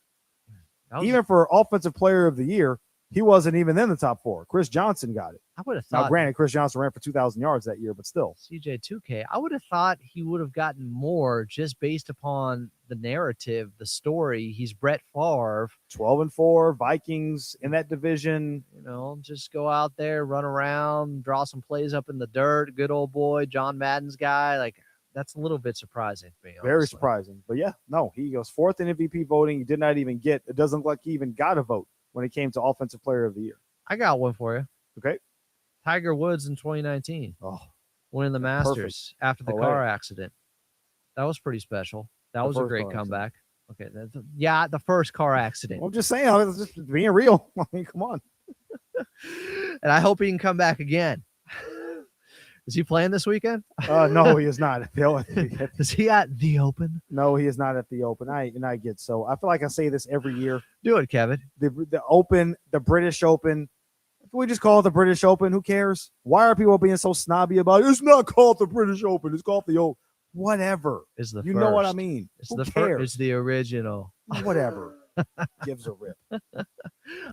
Even for Offensive Player of the Year, he wasn't even in the top 4. Chris Johnson got it. I would have thought. Now, granted, Chris Johnson ran for 2,000 yards that year, but still. CJ2K. I would have thought he would have gotten more just based upon the narrative, the story. He's Brett Favre. 12-4, Vikings in that division. You know, just go out there, run around, draw some plays up in the dirt. Good old boy, John Madden's guy. Like, that's a little bit surprising to me. Very surprising. But yeah, no, he goes 4th in MVP voting. He did not even get, it doesn't look like he even got a vote when it came to Offensive Player of the Year. I got one for you. Okay. Tiger Woods in 2019. Oh, winning the Masters after the car accident. That was pretty special. That was a great comeback. Okay. The first car accident. Well, I'm just saying, I was just being real. I mean, come on. And I hope he can come back again. Is he playing this weekend? No, he is not. Is he at the Open? No, he is not at the Open. I get so. I feel like I say this every year. Do it, Kevin. The Open, the British Open. Can we just call it the British Open? Who cares? Why are people being so snobby about it? It's not called the British Open. It's called the Open. Whatever. It's the you first. know what I mean. Who cares? It's the original. Whatever. Gives a rip.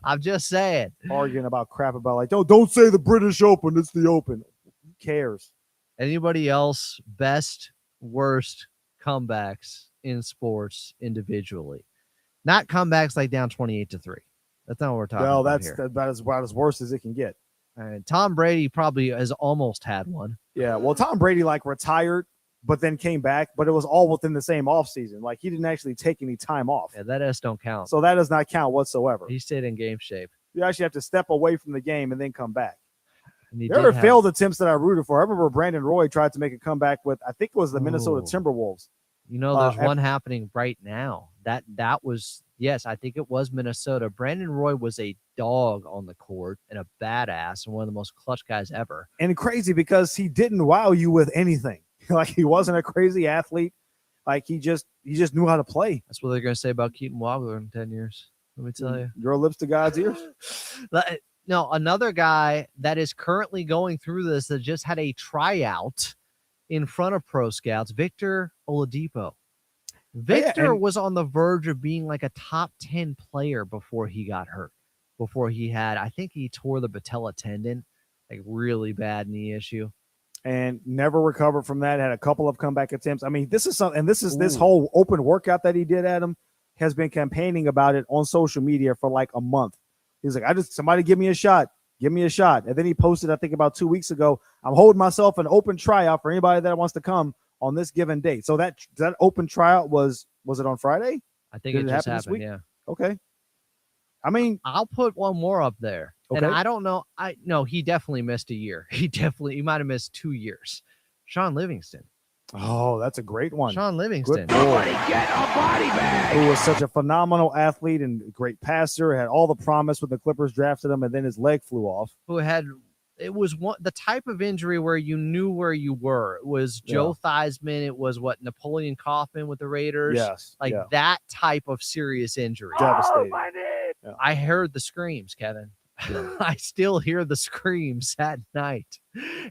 I'm just saying. Arguing about crap about like don't say the British Open. It's the Open. Who cares? Anybody else best, worst comebacks in sports individually? Not comebacks like down 28-3. That's not what we're talking about. Well, that's about as worse as it can get. And Tom Brady probably has almost had one. Yeah, well, Tom Brady like retired, but then came back, but it was all within the same offseason. Like he didn't actually take any time off. Yeah, that don't count. So that does not count whatsoever. He stayed in game shape. You actually have to step away from the game and then come back. There were failed attempts that I rooted for. I remember Brandon Roy tried to make a comeback with, I think it was the Minnesota Timberwolves. You know, there's one happening right now. That was, yes, I think it was Minnesota. Brandon Roy was a dog on the court and a badass and one of the most clutch guys ever. And crazy because he didn't wow you with anything. Like he wasn't a crazy athlete. Like he just knew how to play. That's what they're going to say about Keaton Waugler in 10 years. Let me tell you. Your lips to God's ears. No, another guy that is currently going through this that just had a tryout in front of pro scouts, Victor Oladipo. Victor was on the verge of being like a top 10 player before he got hurt. Before he had, I think he tore the patella tendon, like really bad knee issue. And never recovered from that. Had a couple of comeback attempts. I mean, this is something, and this whole open workout that he did, Adam, has been campaigning about it on social media for like a month. He's like, somebody give me a shot. Give me a shot. And then he posted, I think about 2 weeks ago, I'm holding myself an open tryout for anybody that wants to come on this given date. So that open tryout was it on Friday? I think it just happened, yeah. Okay. I mean, I'll put one more up there. Okay. And I don't know. No, he definitely missed a year. He might have missed 2 years. Sean Livingston. Oh, that's a great one. Sean Livingston. Good boy. Who was such a phenomenal athlete and great passer, had all the promise when the Clippers drafted him, and then his leg flew off. It was the type of injury where you knew where you were. It was Joe Theismann. It was Napoleon Kaufman with the Raiders. Yes. That type of serious injury. Devastating. Yeah. I heard the screams, Kevin. I still hear the screams at night.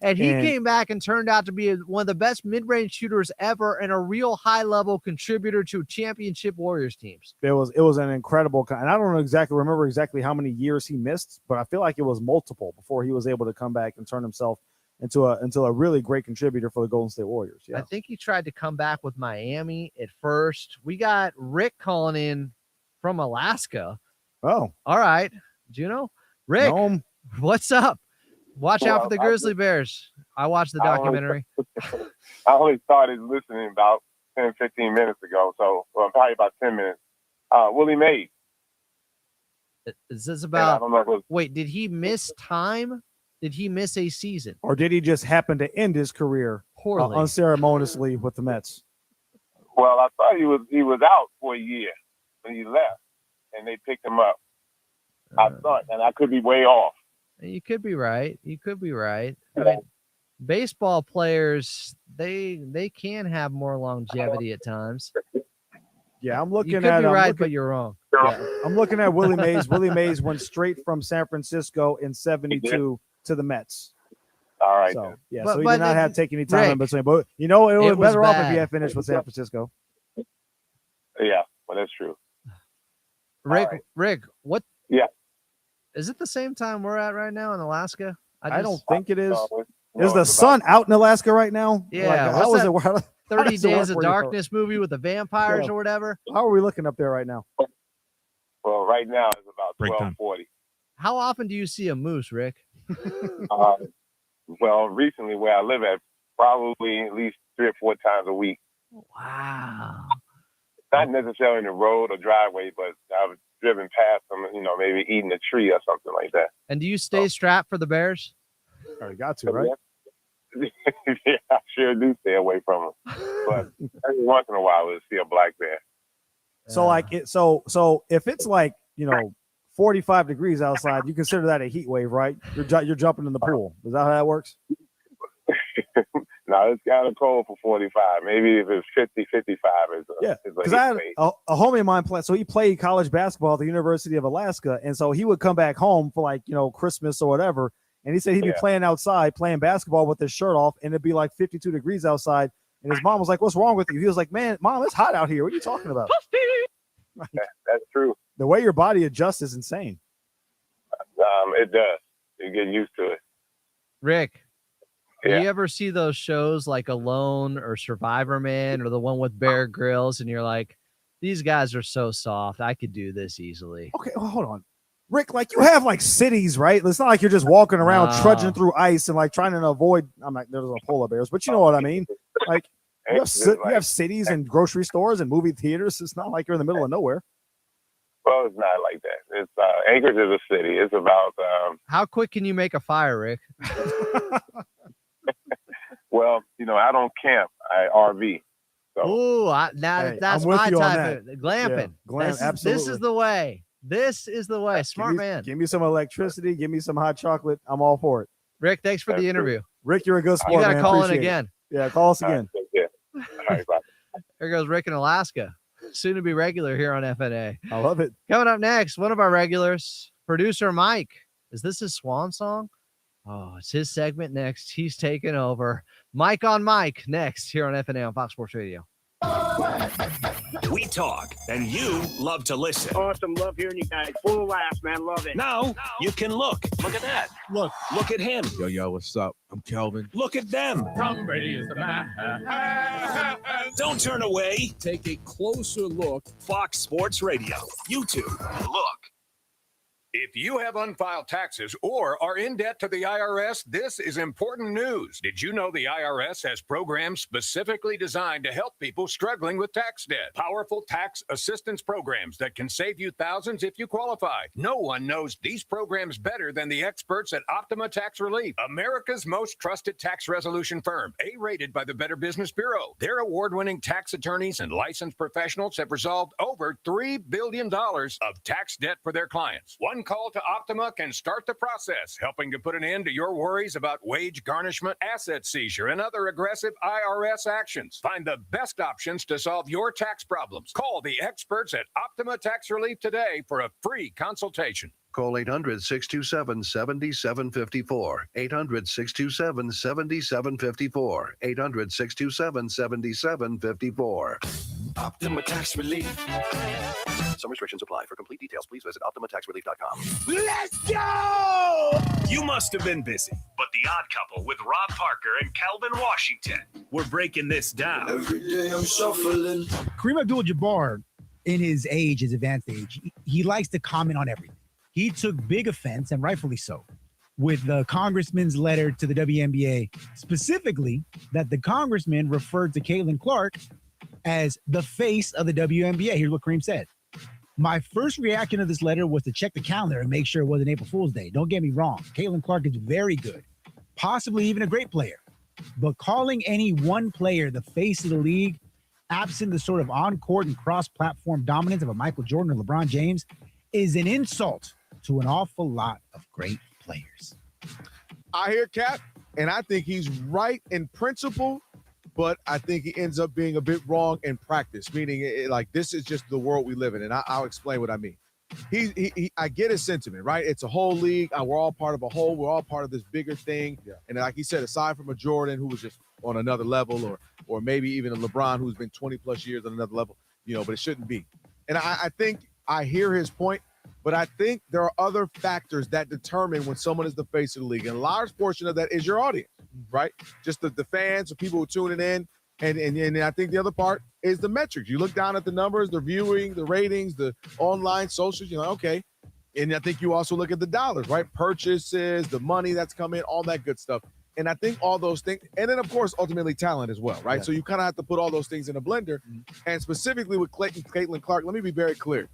And he came back and turned out to be one of the best mid-range shooters ever and a real high-level contributor to championship Warriors teams. It was an incredible, and I don't remember exactly how many years he missed, but I feel like it was multiple before he was able to come back and turn himself into a really great contributor for the Golden State Warriors. Yeah. I think he tried to come back with Miami at first. We got Rick calling in from Alaska. Oh, all right, Juno. Rick, what's up? Watch out for the Grizzly Bears. I watched the documentary. I only started listening about 10, 15 minutes ago, so probably about 10 minutes. Willie Mays. Is this about wait, did he miss time? Did he miss a season? Or did he just happen to end his career poorly, unceremoniously with the Mets? Well, I thought he was out for a year when he left, and they picked him up. I thought, and I could be way off. You could be right. I mean, baseball players, they can have more longevity at times. Yeah, I'm looking you could at be right, but you're wrong. Yeah, I'm looking at Willie Mays. Willie Mays went straight from San Francisco in '72 to the Mets. All right. So he did not have to take any time in between. But it was better off if he had finished with San Francisco. Yeah, well, that's true. Rick, what? Yeah. Is it the same time we're at right now in Alaska? I don't think it is. Is the sun out in Alaska right now? Yeah. How is it? 30 Days of Darkness movie with the vampires or whatever? How are we looking up there right now? Well, right now it's about 12:40. How often do you see a moose, Rick? Well, recently where I live at, probably at least 3 or 4 times a week. Wow. Not necessarily in the road or driveway, but I've driven past them, maybe eating a tree or something like that. And do you stay strapped for the Bears? Oh, you got to, right? Yeah, I sure do stay away from them. But every once in a while, we'll see a black bear. So so if it's 45 degrees outside, you consider that a heat wave, right? You're jumping in the pool. Is that how that works? No, it's kind of cold for 45. Maybe if it's 50, 55 because I had a homie of mine play. So he played college basketball at the University of Alaska, and so he would come back home for Christmas or whatever. And he said he'd be playing outside, playing basketball with his shirt off, and it'd be 52 degrees outside. And his mom was like, "What's wrong with you?" He was like, "Man, Mom, it's hot out here. What are you talking about?" That's true. The way your body adjusts is insane. It does. You get used to it. Rick, do you ever see those shows like Alone or Survivor Man or the one with Bear Grylls, and you're like, these guys are so soft. I could do this easily. Okay, well, hold on. Rick, you have cities, right? It's not like you're just walking around trudging through ice and trying to avoid. I'm like, there's no polar bears, but you know what I mean. You have cities and grocery stores and movie theaters. It's not like you're in the middle of nowhere. Well, it's not like that. It's Anchorage is a city. It's about. How quick can you make a fire, Rick? Well, I don't camp. I RV. So. That's my type of glamping. Yeah, absolutely. This is the way. This is the way. Smart man. Give me some electricity. Give me some hot chocolate. I'm all for it. Rick, thanks for the interview. Rick, you're a good sport. You got to call in Appreciate again. Yeah, call us again. All right, bye. There goes Rick in Alaska. Soon to be regular here on FNA. I love it. Coming up next, one of our regulars, producer Mike. Is this his swan song? Oh, it's his segment next. He's taking over. Mike on Mike next here on FNA on Fox Sports Radio. We talk, and you love to listen. Awesome. Love hearing you guys. Full of laughs, man. Love it. Now you can look. Look at that. Look at him. Yo, what's up? I'm Kelvin. Look at them. Tom Brady is the man. Don't turn away. Take a closer look. Fox Sports Radio. YouTube. Look. If you have unfiled taxes or are in debt to the IRS, this is important news. Did you know the IRS has programs specifically designed to help people struggling with tax debt? Powerful tax assistance programs that can save you thousands if you qualify. No one knows these programs better than the experts at Optima Tax Relief, America's most trusted tax resolution firm, A-rated by the Better Business Bureau. Their award-winning tax attorneys and licensed professionals have resolved over $3 billion of tax debt for their clients. One call to Optima can start the process, helping to put an end to your worries about wage garnishment, asset seizure, and other aggressive IRS actions. Find the best options to solve your tax problems. Call the experts at Optima Tax Relief today for a free consultation. Call 800-627-7754. 800-627-7754. 800-627-7754. Optima Tax Relief. Some restrictions apply. For complete details, please visit OptimaTaxRelief.com. Let's go! You must have been busy. But The Odd Couple with Rob Parker and Calvin Washington. We're breaking this down. Every day I'm shuffling. Kareem Abdul-Jabbar, in his advanced age, he likes to comment on everything. He took big offense, and rightfully so, with the congressman's letter to the WNBA, specifically that the congressman referred to Caitlin Clark as the face of the WNBA. Here's what Kareem said. My first reaction to this letter was to check the calendar and make sure it wasn't April Fool's Day. Don't get me wrong. Caitlin Clark is very good, possibly even a great player. But calling any one player the face of the league, absent the sort of on-court and cross-platform dominance of a Michael Jordan or LeBron James, is an insult to an awful lot of great players. I hear Cap, and I think he's right in principle, but I think he ends up being a bit wrong in practice, meaning like this is just the world we live in, and I'll explain what I mean. I get his sentiment, right? It's a whole league. We're all part of a whole. We're all part of this bigger thing. Yeah. And like he said, aside from a Jordan who was just on another level, or maybe even a LeBron who's been 20-plus years on another level, but it shouldn't be. And I think I hear his point, but I think there are other factors that determine when someone is the face of the league. And a large portion of that is your audience, right? Just the fans or people who are tuning in. And I think the other part is the metrics. You look down at the numbers, the viewing, the ratings, the online socials, you're like, okay. And I think you also look at the dollars, right? Purchases, the money that's come in, all that good stuff. And I think all those things, and then of course, ultimately talent as well, right? Yeah. So you kind of have to put all those things in a blender. Mm-hmm. And specifically with Caitlin Clark, let me be very clear.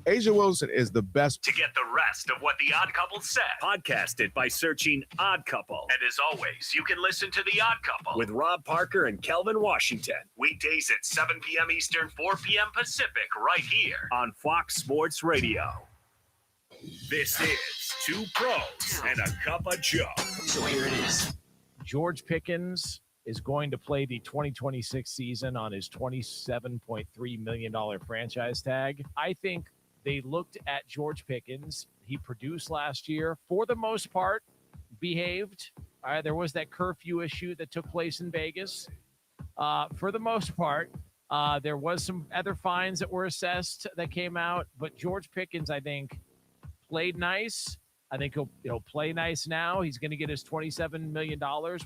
A'ja Wilson is the best. To get the rest of what The Odd Couple said, podcast it by searching Odd Couple. And as always, you can listen to The Odd Couple with Rob Parker and Kelvin Washington. Weekdays at 7 p.m. Eastern, 4 p.m. Pacific, right here on Fox Sports Radio. This is Two Pros and a Cup of Joe. So here it is. George Pickens is going to play the 2026 season on his $27.3 million franchise tag. I think they looked at George Pickens. He produced last year, for the most part, behaved. There was that curfew issue that took place in Vegas. For the most part, there was some other fines that were assessed that came out. But George Pickens, I think, played nice. I think he'll play nice now. He's going to get his $27 million,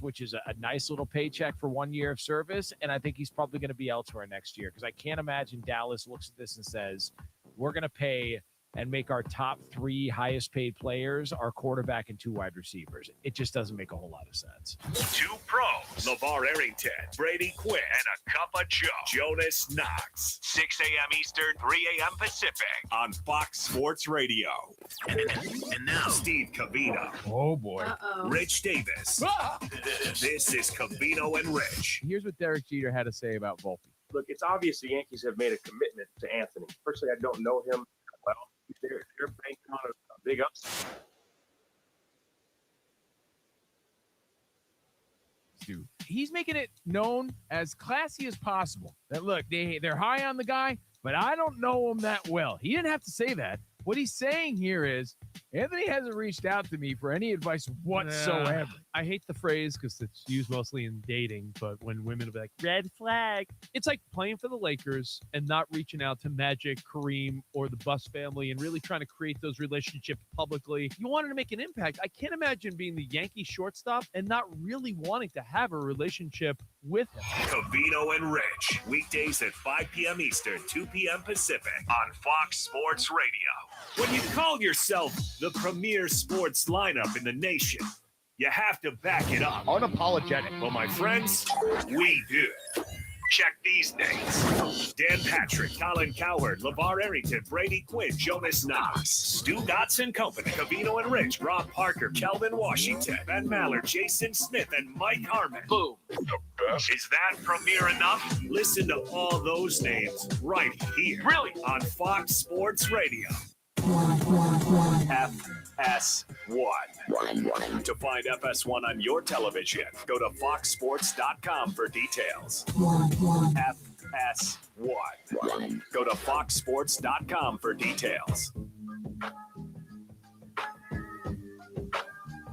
which is a nice little paycheck for 1 year of service. And I think he's probably going to be elsewhere next year, because I can't imagine Dallas looks at this and says, we're going to pay and make our top three highest paid players our quarterback and two wide receivers. It just doesn't make a whole lot of sense. Two Pros, LeVar Arrington, Brady Quinn, and a Cup of Joe, Jonas Knox. 6 a.m. Eastern, 3 a.m. Pacific on Fox Sports Radio. And now, Steve Covino. Oh, boy. Rich Davis. This is Covino and Rich. Here's what Derek Jeter had to say about Volpe. Look, it's obvious the Yankees have made a commitment to Anthony. Personally, I don't know him well. They're banking on a big upside. Dude, he's making it known as classy as possible that, look, they're high on the guy, but I don't know him that well. He didn't have to say that. What he's saying here is Anthony hasn't reached out to me for any advice whatsoever. I hate the phrase because it's used mostly in dating, but when women will be like, red flag, it's like playing for the Lakers and not reaching out to Magic, Kareem, or the Buss family and really trying to create those relationships publicly. You wanted to make an impact. I can't imagine being the Yankee shortstop and not really wanting to have a relationship with him. Covino and Rich, weekdays at 5 p.m. Eastern, 2 p.m. Pacific on Fox Sports Radio. When you call yourself the premier sports lineup in the nation, you have to back it up. Unapologetic. Well, my friends, we do. Check these names: Dan Patrick, Colin Cowherd, LeVar Arrington, Brady Quinn, Jonas Knox, Stu Dotson Company, Cavino and Rich, Rob Parker, Kelvin Washington, Ben Maller, Jason Smith, and Mike Harmon. Boom. Is that premier enough? Listen to all those names right here. Really? On Fox Sports Radio. FS1. To find FS1 on your television, go to foxsports.com for details. FS1. Go to foxsports.com for details.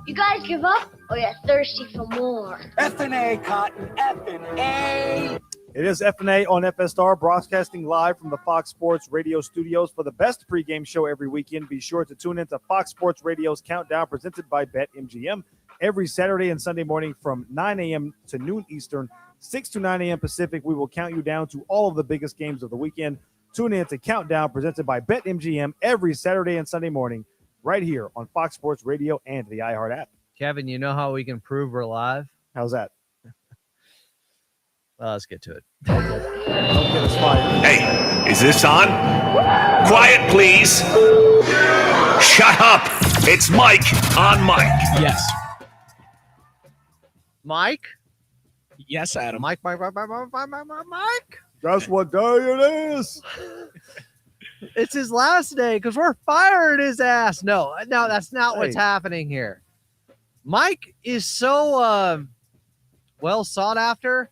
You guys give up, or you're thirsty for more? FnA, Cotton, FnA. It is FnA on FSR, broadcasting live from the Fox Sports Radio studios for the best pregame show every weekend. Be sure to tune in to Fox Sports Radio's Countdown, presented by BetMGM, every Saturday and Sunday morning from 9 a.m. to noon Eastern, 6 to 9 a.m. Pacific. We will count you down to all of the biggest games of the weekend. Tune in to Countdown, presented by BetMGM, every Saturday and Sunday morning, right here on Fox Sports Radio and the iHeart app. Kevin, you know how we can prove we're live? How's that? Well, let's get to it. Don't get us fired. Hey, is this on? Quiet, please. Shut up. It's Mike on Mike. Yes. Mike? Yes, Adam. Mike. That's what day it is. It's his last day because we're firing his ass. No, that's not what's happening here. Mike is so well sought after.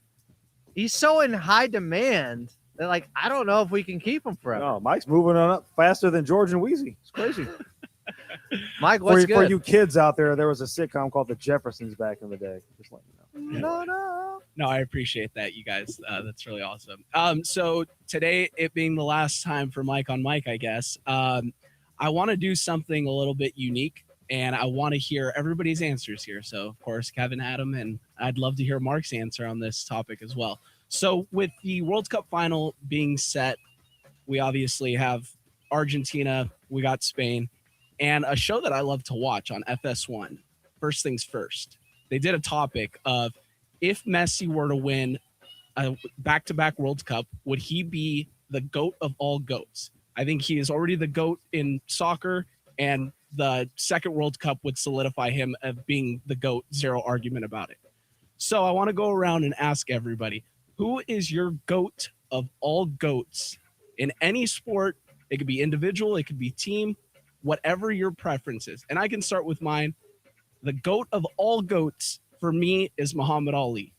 He's so in high demand that, like, I don't know if we can keep him forever. No, Mike's moving on up faster than George and Wheezy. It's crazy. Mike, what's good? For you kids out there, there was a sitcom called The Jeffersons back in the day. Just let you know. No, I appreciate that, you guys. That's really awesome. So today, it being the last time for Mike on Mike, I guess, I want to do something a little bit unique, and I want to hear everybody's answers here. So, of course, Kevin, Adam, and I'd love to hear Mark's answer on this topic as well. So with the World Cup final being set, we obviously have Argentina, we got Spain, and a show that I love to watch on FS1, First Things First. They did a topic of, if Messi were to win a back-to-back World Cup, would he be the GOAT of all GOATs? I think he is already the GOAT in soccer, and the second World Cup would solidify him of being the GOAT, zero argument about it. So I want to go around and ask everybody, who is your GOAT of all GOATs in any sport? It could be individual, it could be team, whatever your preference is. And I can start with mine. The GOAT of all GOATs for me is Muhammad Ali.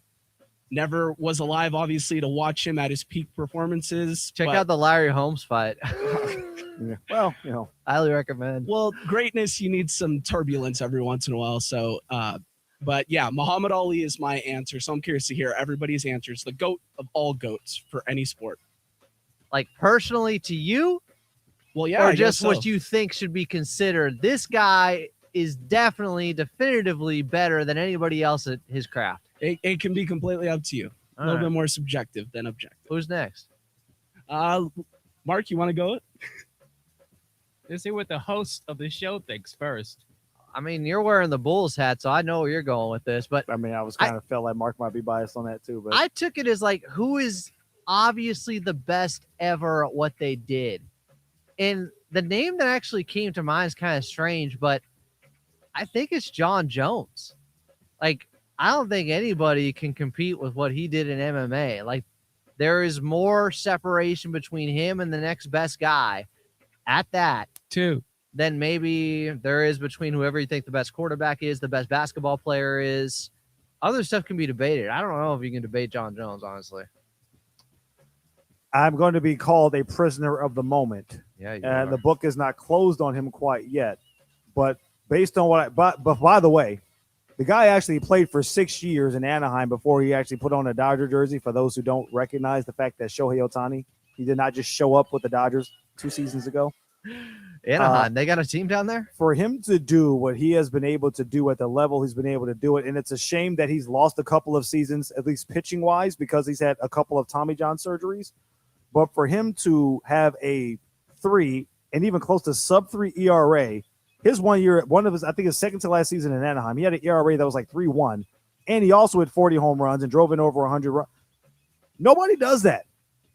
Never was alive, obviously, to watch him at his peak performances. Check out the Larry Holmes fight. Yeah. Well, highly recommend. Well, greatness, you need some turbulence every once in a while. So, but yeah, Muhammad Ali is my answer. So I'm curious to hear everybody's answers. The GOAT of all GOATs for any sport. Like personally to you? Well, yeah. Or just what you think should be considered. This guy is definitely, definitively better than anybody else at his craft. It can be completely up to you. A little bit more subjective than objective. Who's next? Mark, you want to go? Let's see what the host of the show thinks first. I mean, you're wearing the Bulls hat, so I know where you're going with this. But I mean, I was kind of felt like Mark might be biased on that too. But I took it as like, who is obviously the best ever at what they did? And the name that actually came to mind is kind of strange, but I think it's John Jones. Like, I don't think anybody can compete with what he did in MMA. Like, there is more separation between him and the next best guy at that. Two. Than maybe there is between whoever you think the best quarterback is, the best basketball player is. Other stuff can be debated. I don't know if you can debate John Jones, honestly. I'm going to be called a prisoner of the moment. Yeah, and the book is not closed on him quite yet. But based on what but by the way, the guy actually played for 6 years in Anaheim before he actually put on a Dodger jersey. For those who don't recognize the fact that Shohei Ohtani, he did not just show up with the Dodgers 2 seasons ago. Anaheim, they got a team down there? For him to do what he has been able to do at the level he's been able to do it, and it's a shame that he's lost a couple of seasons, at least pitching-wise, because he's had a couple of Tommy John surgeries. But for him to have a 3 and even close to sub-3 ERA. His 1 year, I think his second to last season in Anaheim, he had an ERA that was like 3.1, and he also hit 40 home runs and drove in over 100 runs. Nobody does that.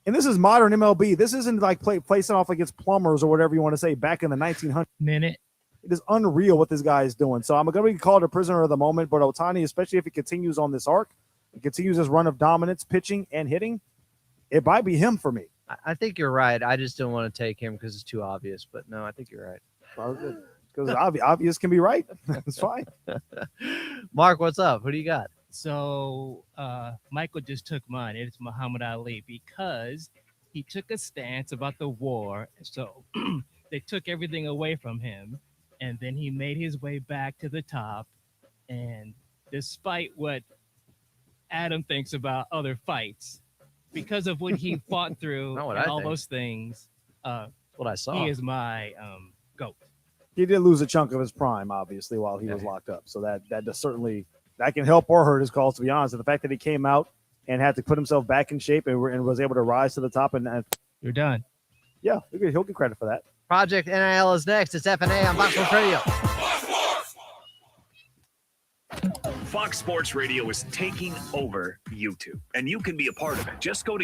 And this is modern MLB. This isn't like placing off against plumbers or whatever you want to say back in the 1900s. Minute. It is unreal what this guy is doing. So I'm going to be called a prisoner of the moment, but Ohtani, especially if he continues on this arc, and continues his run of dominance, pitching and hitting, it might be him for me. I think you're right. I just don't want to take him because it's too obvious. But no, I think you're right. Because obvious can be right. It's fine. Mark, what's up? Who do you got? So Michael just took mine. It's Muhammad Ali because he took a stance about the war. So they took everything away from him, and then he made his way back to the top. And despite what Adam thinks about other fights, because of what he fought through and all those things, that's what I saw. He is my GOAT. He did lose a chunk of his prime, obviously, while he was locked up. So that does certainly that can help or hurt his cause, to be honest. And the fact that he came out and had to put himself back in shape and was able to rise to the top. And you're done. Yeah, he'll get credit for that. Project NIL is next. It's FNA on Fox Sports Radio. Fox Sports Radio is taking over YouTube, and you can be a part of it. Just go to